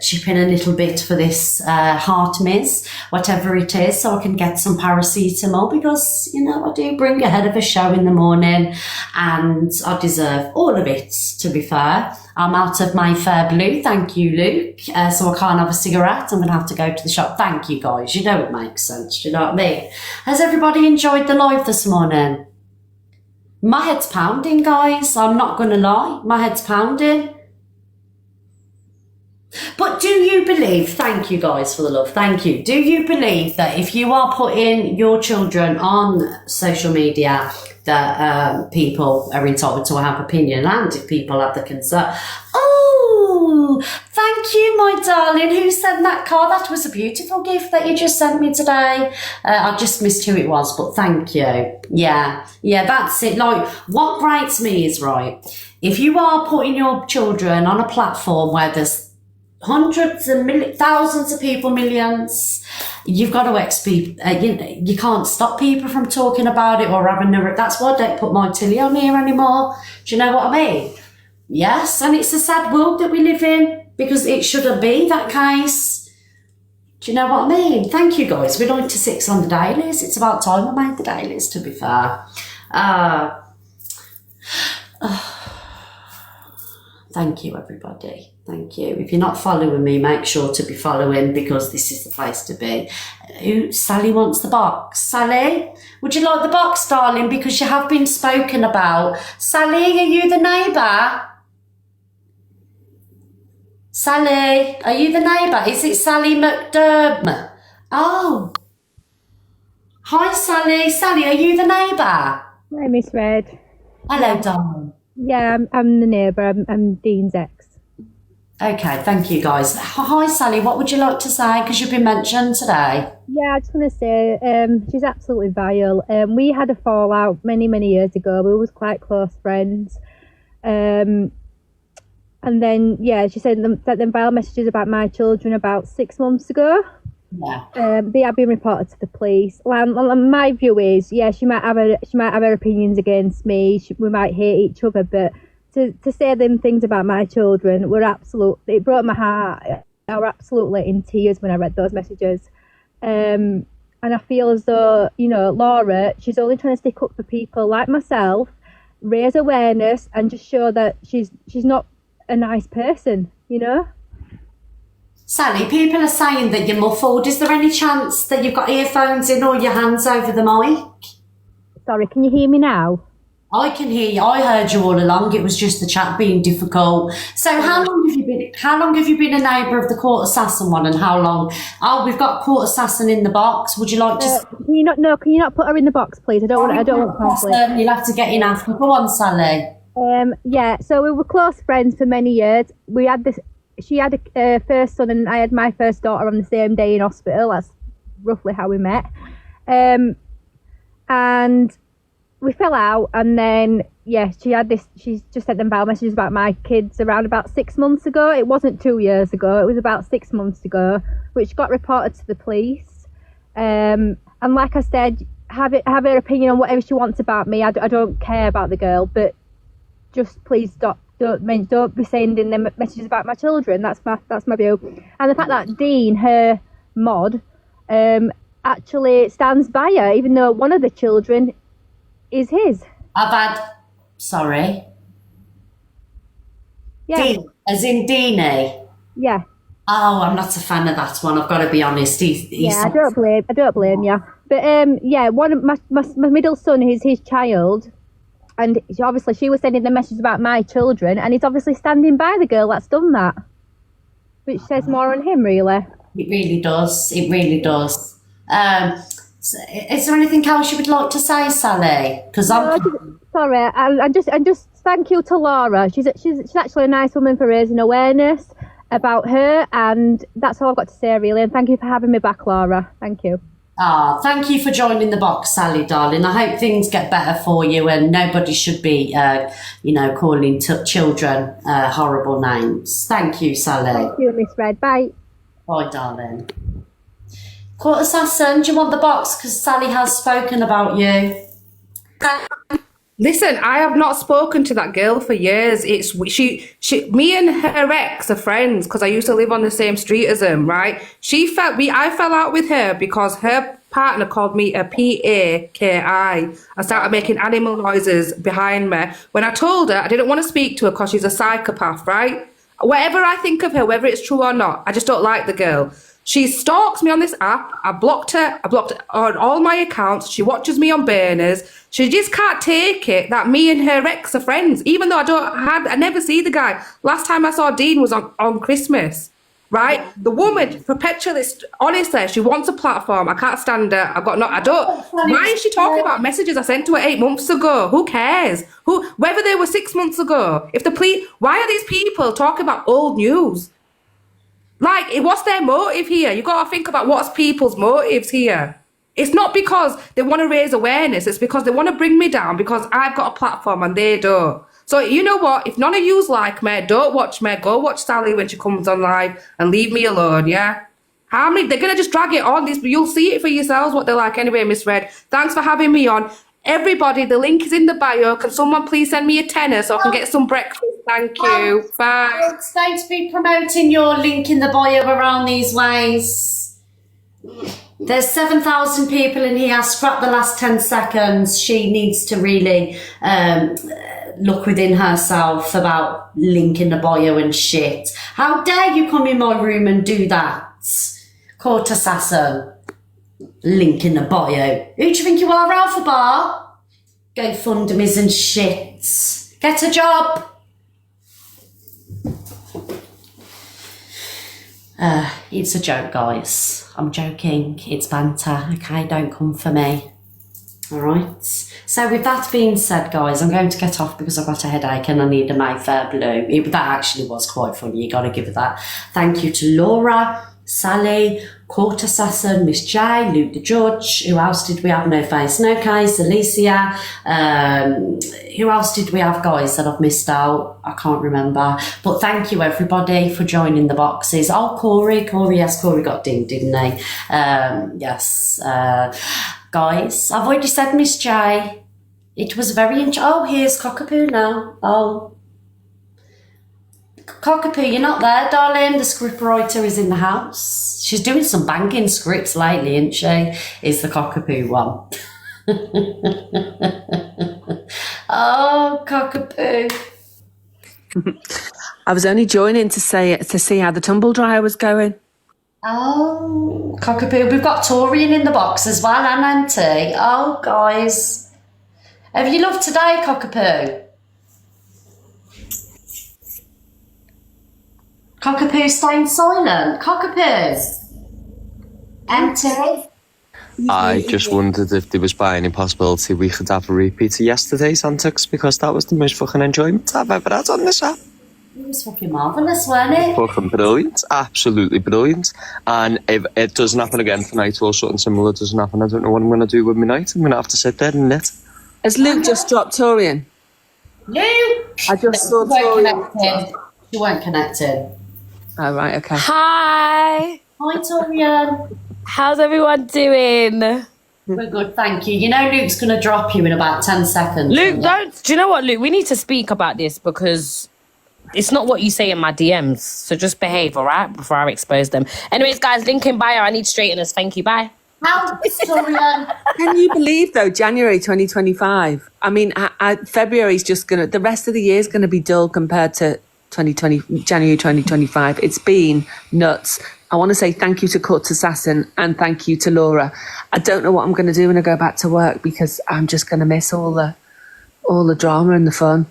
chip in a little bit for this heart miss, whatever it is, so I can get some paracetamol, because, I do bring a head of a show in the morning and I deserve all of it, to be fair. I'm out of my Fair Blue, thank you, Luke, so I can't have a cigarette. I'm going to have to go to the shop. Thank you, guys. You know it makes sense, do you know what I mean? Has everybody enjoyed the live this morning? My head's pounding, guys. I'm not going to lie. My head's pounding. But do you believe, thank you guys for the love, thank you. Do you believe that if you are putting your children on social media, that people are entitled to have opinion, and if people have the concern? Oh, thank you, my darling. Who sent that card? That was a beautiful gift that you just sent me today. I just missed who it was, but thank you. Yeah, that's it. Like, what grates me is, right, if you are putting your children on a platform where there's hundreds and thousands of people, millions, you've got to you can't stop people from talking about it or having that's why I don't put my Tilly on here anymore. Do you know what I mean? Yes, and it's a sad world that we live in, because it shouldn't be that case. Do you know what I mean? Thank you, guys. We're 96 on the dailies. It's about time I made the dailies, to be fair. Thank you, everybody. Thank you. If you're not following me, make sure to be following, because this is the place to be. Sally wants the box. Sally, would you like the box, darling? Because you have been spoken about. Sally, are you the neighbour? Sally, are you the neighbour? Is it Sally McDermott? Oh. Hi, Sally. Sally, are you the neighbour? Hi, Miss Red. Hello, darling. Yeah, I'm the neighbour. I'm Dean's ex. Okay, thank you, guys. Hi, Sally. What would you like to say? Because you've been mentioned today. Yeah, I just want to say she's absolutely vile. We had a fallout many, many years ago. We was quite close friends. And then, she sent them vile messages about my children about 6 months ago. Yeah. They have been reported to the police. My view is, she might have her opinions against me. We might hate each other, but to say them things about my children it broke my heart. I was absolutely in tears when I read those messages. And And I feel as though, you know, Laura, she's only trying to stick up for people like myself, raise awareness, and just show that she's not a nice person, you know? Sally, people are saying that you're muffled. Is there any chance that you've got earphones in or your hands over the mic? Sorry, can you hear me now? I can hear you. I heard you all along. It was just the chat being difficult. So how long have you been a neighbour of the Court Assassin one, and how long? Oh, we've got Court Assassin in the box. Would you like to? Can you not put her in the box, please? I don't want conflict. You'll have to get in after. Go on, Sally. Yeah. So we were close friends for many years. We had this. She had a first son, and I had my first daughter on the same day in hospital. That's roughly how we met. And we fell out, and then she's just sent them vile messages about my kids around about 6 months ago. It wasn't 2 years ago, it was about 6 months ago, which got reported to the police. And like I said, have her opinion on whatever she wants about me. I don't care about the girl, but just please don't be sending them messages about my children. That's my view. And the fact that Dean, her mod, actually stands by her, even though one of the children is his. Sorry. Yeah. Dean, as in Deanie? Yeah. Oh, I'm not a fan of that one. I've got to be honest. I don't blame you. But one of my middle son is his child, and she was sending the message about my children, and he's obviously standing by the girl that's done that, which says more on him, really. It really does. It really does. Is there anything else you would like to say, Sally? Because sorry, and just thank you to Laura. She's actually a nice woman for raising awareness about her, and that's all I've got to say, really. And thank you for having me back, Laura. Thank you. Thank you for joining the box, Sally, darling. I hope things get better for you, and nobody should be, calling children horrible names. Thank you, Sally. Thank you, Miss Red. Bye. Bye, darling. Court Assassin, do you want the box? Because Sally has spoken about you. Listen, I have not spoken to that girl for years. It's me and her ex are friends because I used to live on the same street as him, right? I fell out with her because her partner called me a PAKI. I started making animal noises behind me. When I told her I didn't want to speak to her because she's a psychopath, right? Whatever I think of her, whether it's true or not, I just don't like the girl. She stalks me on this app. I blocked her on all my accounts. She watches me on burners. She just can't take it that me and her ex are friends, even though I never see the guy. Last time I saw Dean was on Christmas, right? The woman perpetually, honestly, she wants a platform. I can't stand her. Why is she talking about messages I sent to her 8 months ago? Who cares? Whether they were 6 months ago? Why are these people talking about old news? Like, what's their motive here? You got to think about what's people's motives here. It's not because they want to raise awareness. It's because they want to bring me down because I've got a platform and they don't. So you know what? If none of yous like me, don't watch me. Go watch Sally when she comes on live and leave me alone, yeah? They're going to just drag it on. You'll see it for yourselves what they're like. Anyway, Miss Red, thanks for having me on. Everybody, the link is in the bio. Can someone please send me a tenner so I can get some breakfast? Thank you. Bye. Don't be promoting your link in the bio around these ways. There's 7,000 people in here. Scrap the last 10 seconds. She needs to really look within herself about link in the bio and shit. How dare you come in my room and do that? Court Assassin. Link in the bio. Who do you think you are, Alpha Bar? GoFundMe's and shit. Get a job. It's a joke, guys. I'm joking. It's banter. Okay, don't come for me. Alright. So with that being said, guys, I'm going to get off because I've got a headache and I need a Mayfair Blue. That actually was quite funny. You got to give it that. Thank you to Laura, Sally, Court Assassin, Miss J, Luke the Judge. Who else did we have? No Face, No Case, Alicia. Who else did we have, guys, that I've missed out? I can't remember. But thank you, everybody, for joining the boxes. Oh, Corey. Yes, Corey got dinged, didn't he? Yes. Guys, I've already said Miss J. It was very oh, here's Cockapoo now. Oh. Cockapoo, you're not there, darling. The scriptwriter is in the house. She's doing some banging scripts lately, isn't she? Is the Cockapoo one. Oh, Cockapoo. I was only joining to see how the tumble dryer was going. Oh, Cockapoo. We've got Torian in the box as well, and Auntie. Oh, guys. Have you loved today, Cockapoo? Cockapoo staying silent. Cockapoo. Auntie. I just wondered if there was by any possibility we could have a repeat of yesterday's antics, because that was the most fucking enjoyment I've ever had on this app. It was fucking marvellous, wasn't it? Fucking brilliant, absolutely brilliant. And if it doesn't happen again tonight or something similar doesn't happen, I don't know what I'm going to do with my night. I'm going to have to sit there and knit. Has Luke just dropped Torian? Luke! I just saw Torian. You weren't connected. Oh, right, okay. Hi. Hi, Torian. How's everyone doing? We're good, thank you. You know Luke's going to drop you in about 10 seconds. Luke, do you know what, Luke? We need to speak about this because it's not what you say in my DMs. So just behave, all right, before I expose them. Anyways, guys, link in bio. I need straighteners. Thank you. Bye. How, Torian? Can you believe, though, January 2025? I mean, February's just going to... The rest of the year is going to be dull compared to January 2025. It's been nuts. I want to say thank you to Court Assassin and thank you to Laura. I don't know what I'm going to do when I go back to work because I'm just going to miss all the drama and the fun.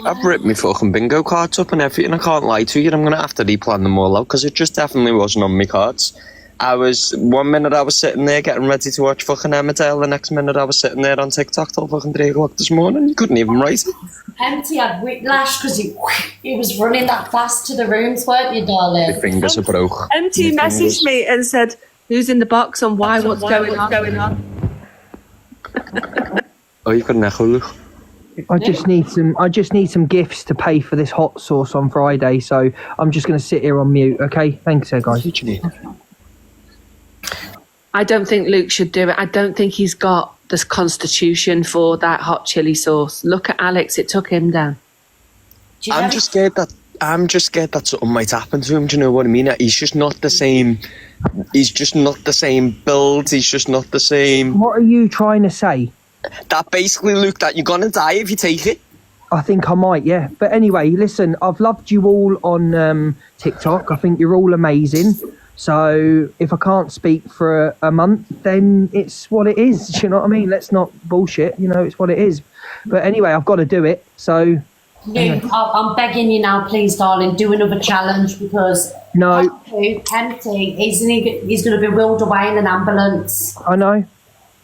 I've ripped my fucking bingo cards up and everything. I can't lie to you. I'm going to have to replan them all out because it just definitely wasn't on my cards. 1 minute I was sitting there getting ready to watch fucking Emmerdale. The next minute I was sitting there on TikTok till fucking 3 o'clock this morning. You couldn't even write it. Empty had whiplash because he was running that fast to the rooms, weren't you, darling? My fingers are broke. Empty messaged me and said, who's in the box and why, what's going on? Oh, you've got an echo, Luke. I just need some gifts to pay for this hot sauce on Friday, so I'm just going to sit here on mute, okay? Thanks, guys. I don't think Luke should do it. I don't think he's got this constitution for that hot chili sauce. Look at Alex, it took him down. I'm just scared that something might happen to him. Do you know what I mean? He's just not the same. He's just not the same build. He's just not the same. What are you trying to say? That basically, Luke, that you're gonna die if you take it. I think I might, yeah. But anyway, listen, I've loved you all on TikTok. I think you're all amazing. So if I can't speak for a month, then it's what it is. Do you know what I mean? Let's not bullshit. You know, it's what it is. But anyway, I've got to do it. So Luke, I'm begging you now, please, darling, do another challenge because empty. He's going to be wheeled away in an ambulance. I know.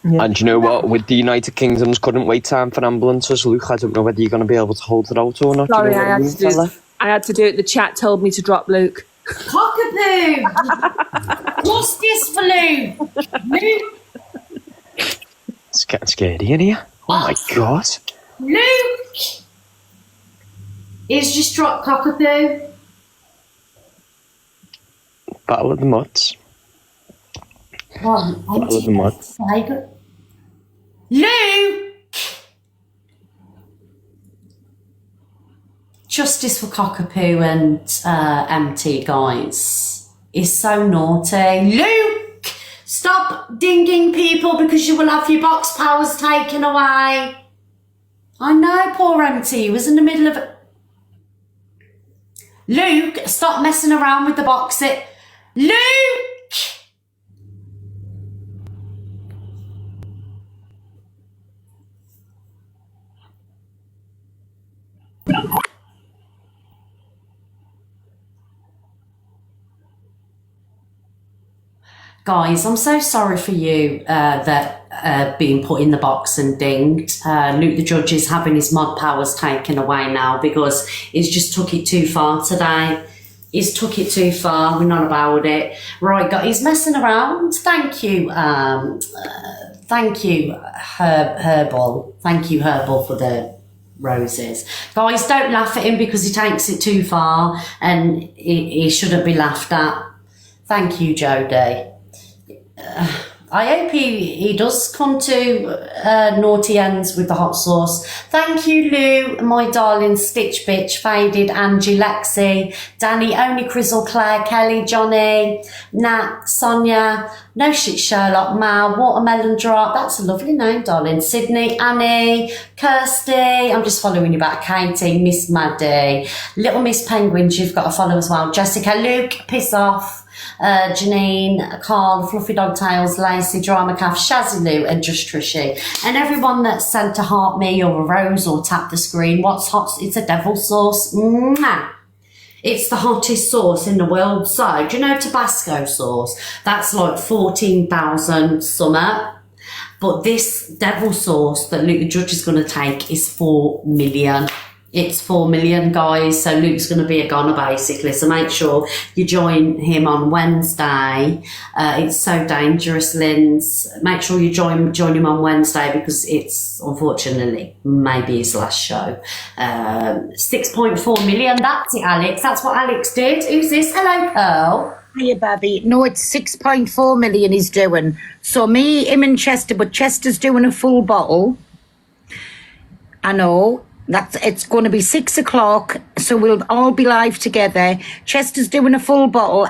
Yeah. And you know what? With the United Kingdom's current wait time for ambulances, Luke, I don't know whether you're going to be able to hold it out or not. Sorry, I had to do it. The chat told me to drop Luke. Cockapoo! Justice for Luke! Luke! It's getting scary in here. Oh my God. Luke! He's just dropped Cockapoo. Battle of the Mutts. Battle of the Mutts. Luke! Justice for Cockapoo and MT, guys. Is so naughty. Luke! Stop dinging people because you will have your box powers taken away. I know, poor MT. He was in the middle of it. Luke, stop messing around with the box. Luke! Guys, I'm so sorry for you that being put in the box and dinged. Luke the Judge is having his mod powers taken away now because he's just took it too far today. He's took it too far. We're not about it. Right, guys, he's messing around. Thank you. Thank you, Herbal. Thank you, Herbal, for the roses. Guys, don't laugh at him because he takes it too far and he shouldn't be laughed at. Thank you, Jodie. I hope he does come to naughty ends with the hot sauce. Thank you, Lou, my darling Stitch Bitch, Faded, Angie, Lexi, Danny, Only Crizzle, Claire, Kelly, Johnny, Nat, Sonia, No Shit Sherlock, Mal, Watermelon Drop, that's a lovely name, darling, Sydney, Annie, Kirsty, I'm just following you back, Katie, Miss Maddie, Little Miss Penguins, you've got to follow as well, Jessica, Luke, Piss Off, Janine, Carl, Fluffy Dog Tails, Lacey, Drama Calf, Shazzy Lou, and Just Trishy. And everyone that's sent a heart me or a rose or tap the screen, what's hot? It's a devil sauce. Mwah. It's the hottest sauce in the world. So, do you know Tabasco sauce? That's like 14,000 summer. But this devil sauce that Luke the Judge is going to take is 4 million. It's 4 million, guys, so Luke's going to be a goner, basically. So make sure you join him on Wednesday. It's so dangerous, Linz. Make sure you join him on Wednesday because it's, unfortunately, maybe his last show. 6.4 million, that's it, Alex. That's what Alex did. Who's this? Hello, Pearl. Hiya, Babby. No, it's 6.4 million he's doing. So me, him and Chester, but Chester's doing a full bottle. I know. It's going to be 6 o'clock, so we'll all be live together. Chester's doing a full bottle.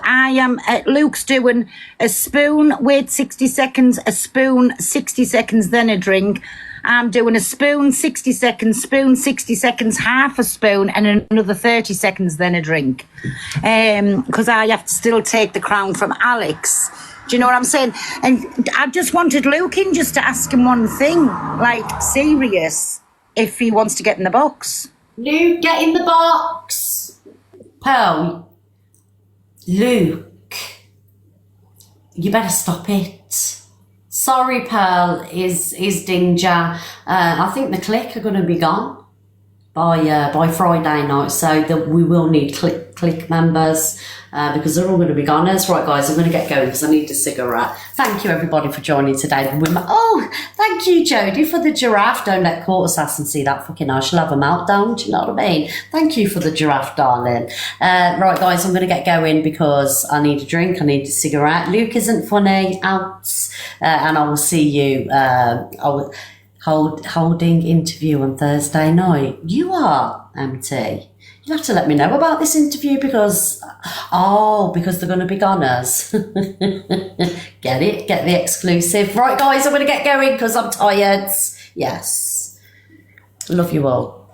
Luke's doing a spoon, wait 60 seconds, a spoon, 60 seconds, then a drink. I'm doing a spoon, 60 seconds, spoon, 60 seconds, half a spoon, and another 30 seconds, then a drink. Because I have to still take the crown from Alex. Do you know what I'm saying? And I just wanted Luke in just to ask him one thing, like, serious. If he wants to get in the box. Luke, get in the box. Pearl, Luke, you better stop it. Sorry, Pearl, is Danger. I think the click are going to be gone by Friday night, so that we will need click members because they're all going to be goners. Right, guys, I'm going to get going because I need a cigarette. Thank you, everybody, for joining today. Oh, thank you, Jodie, for the giraffe. Don't let Court Assassin see that fucking eye. She'll have a meltdown. Do you know what I mean? Thank you for the giraffe, darling. Right, guys, I'm going to get going because I need a drink. I need a cigarette. Luke isn't funny. Out. And I will see you. Holding interview on Thursday night. You are, MT. You'll have to let me know about this interview because they're going to be goners. Get it? Get the exclusive. Right, guys, I'm going to get going because I'm tired. Yes. Love you all.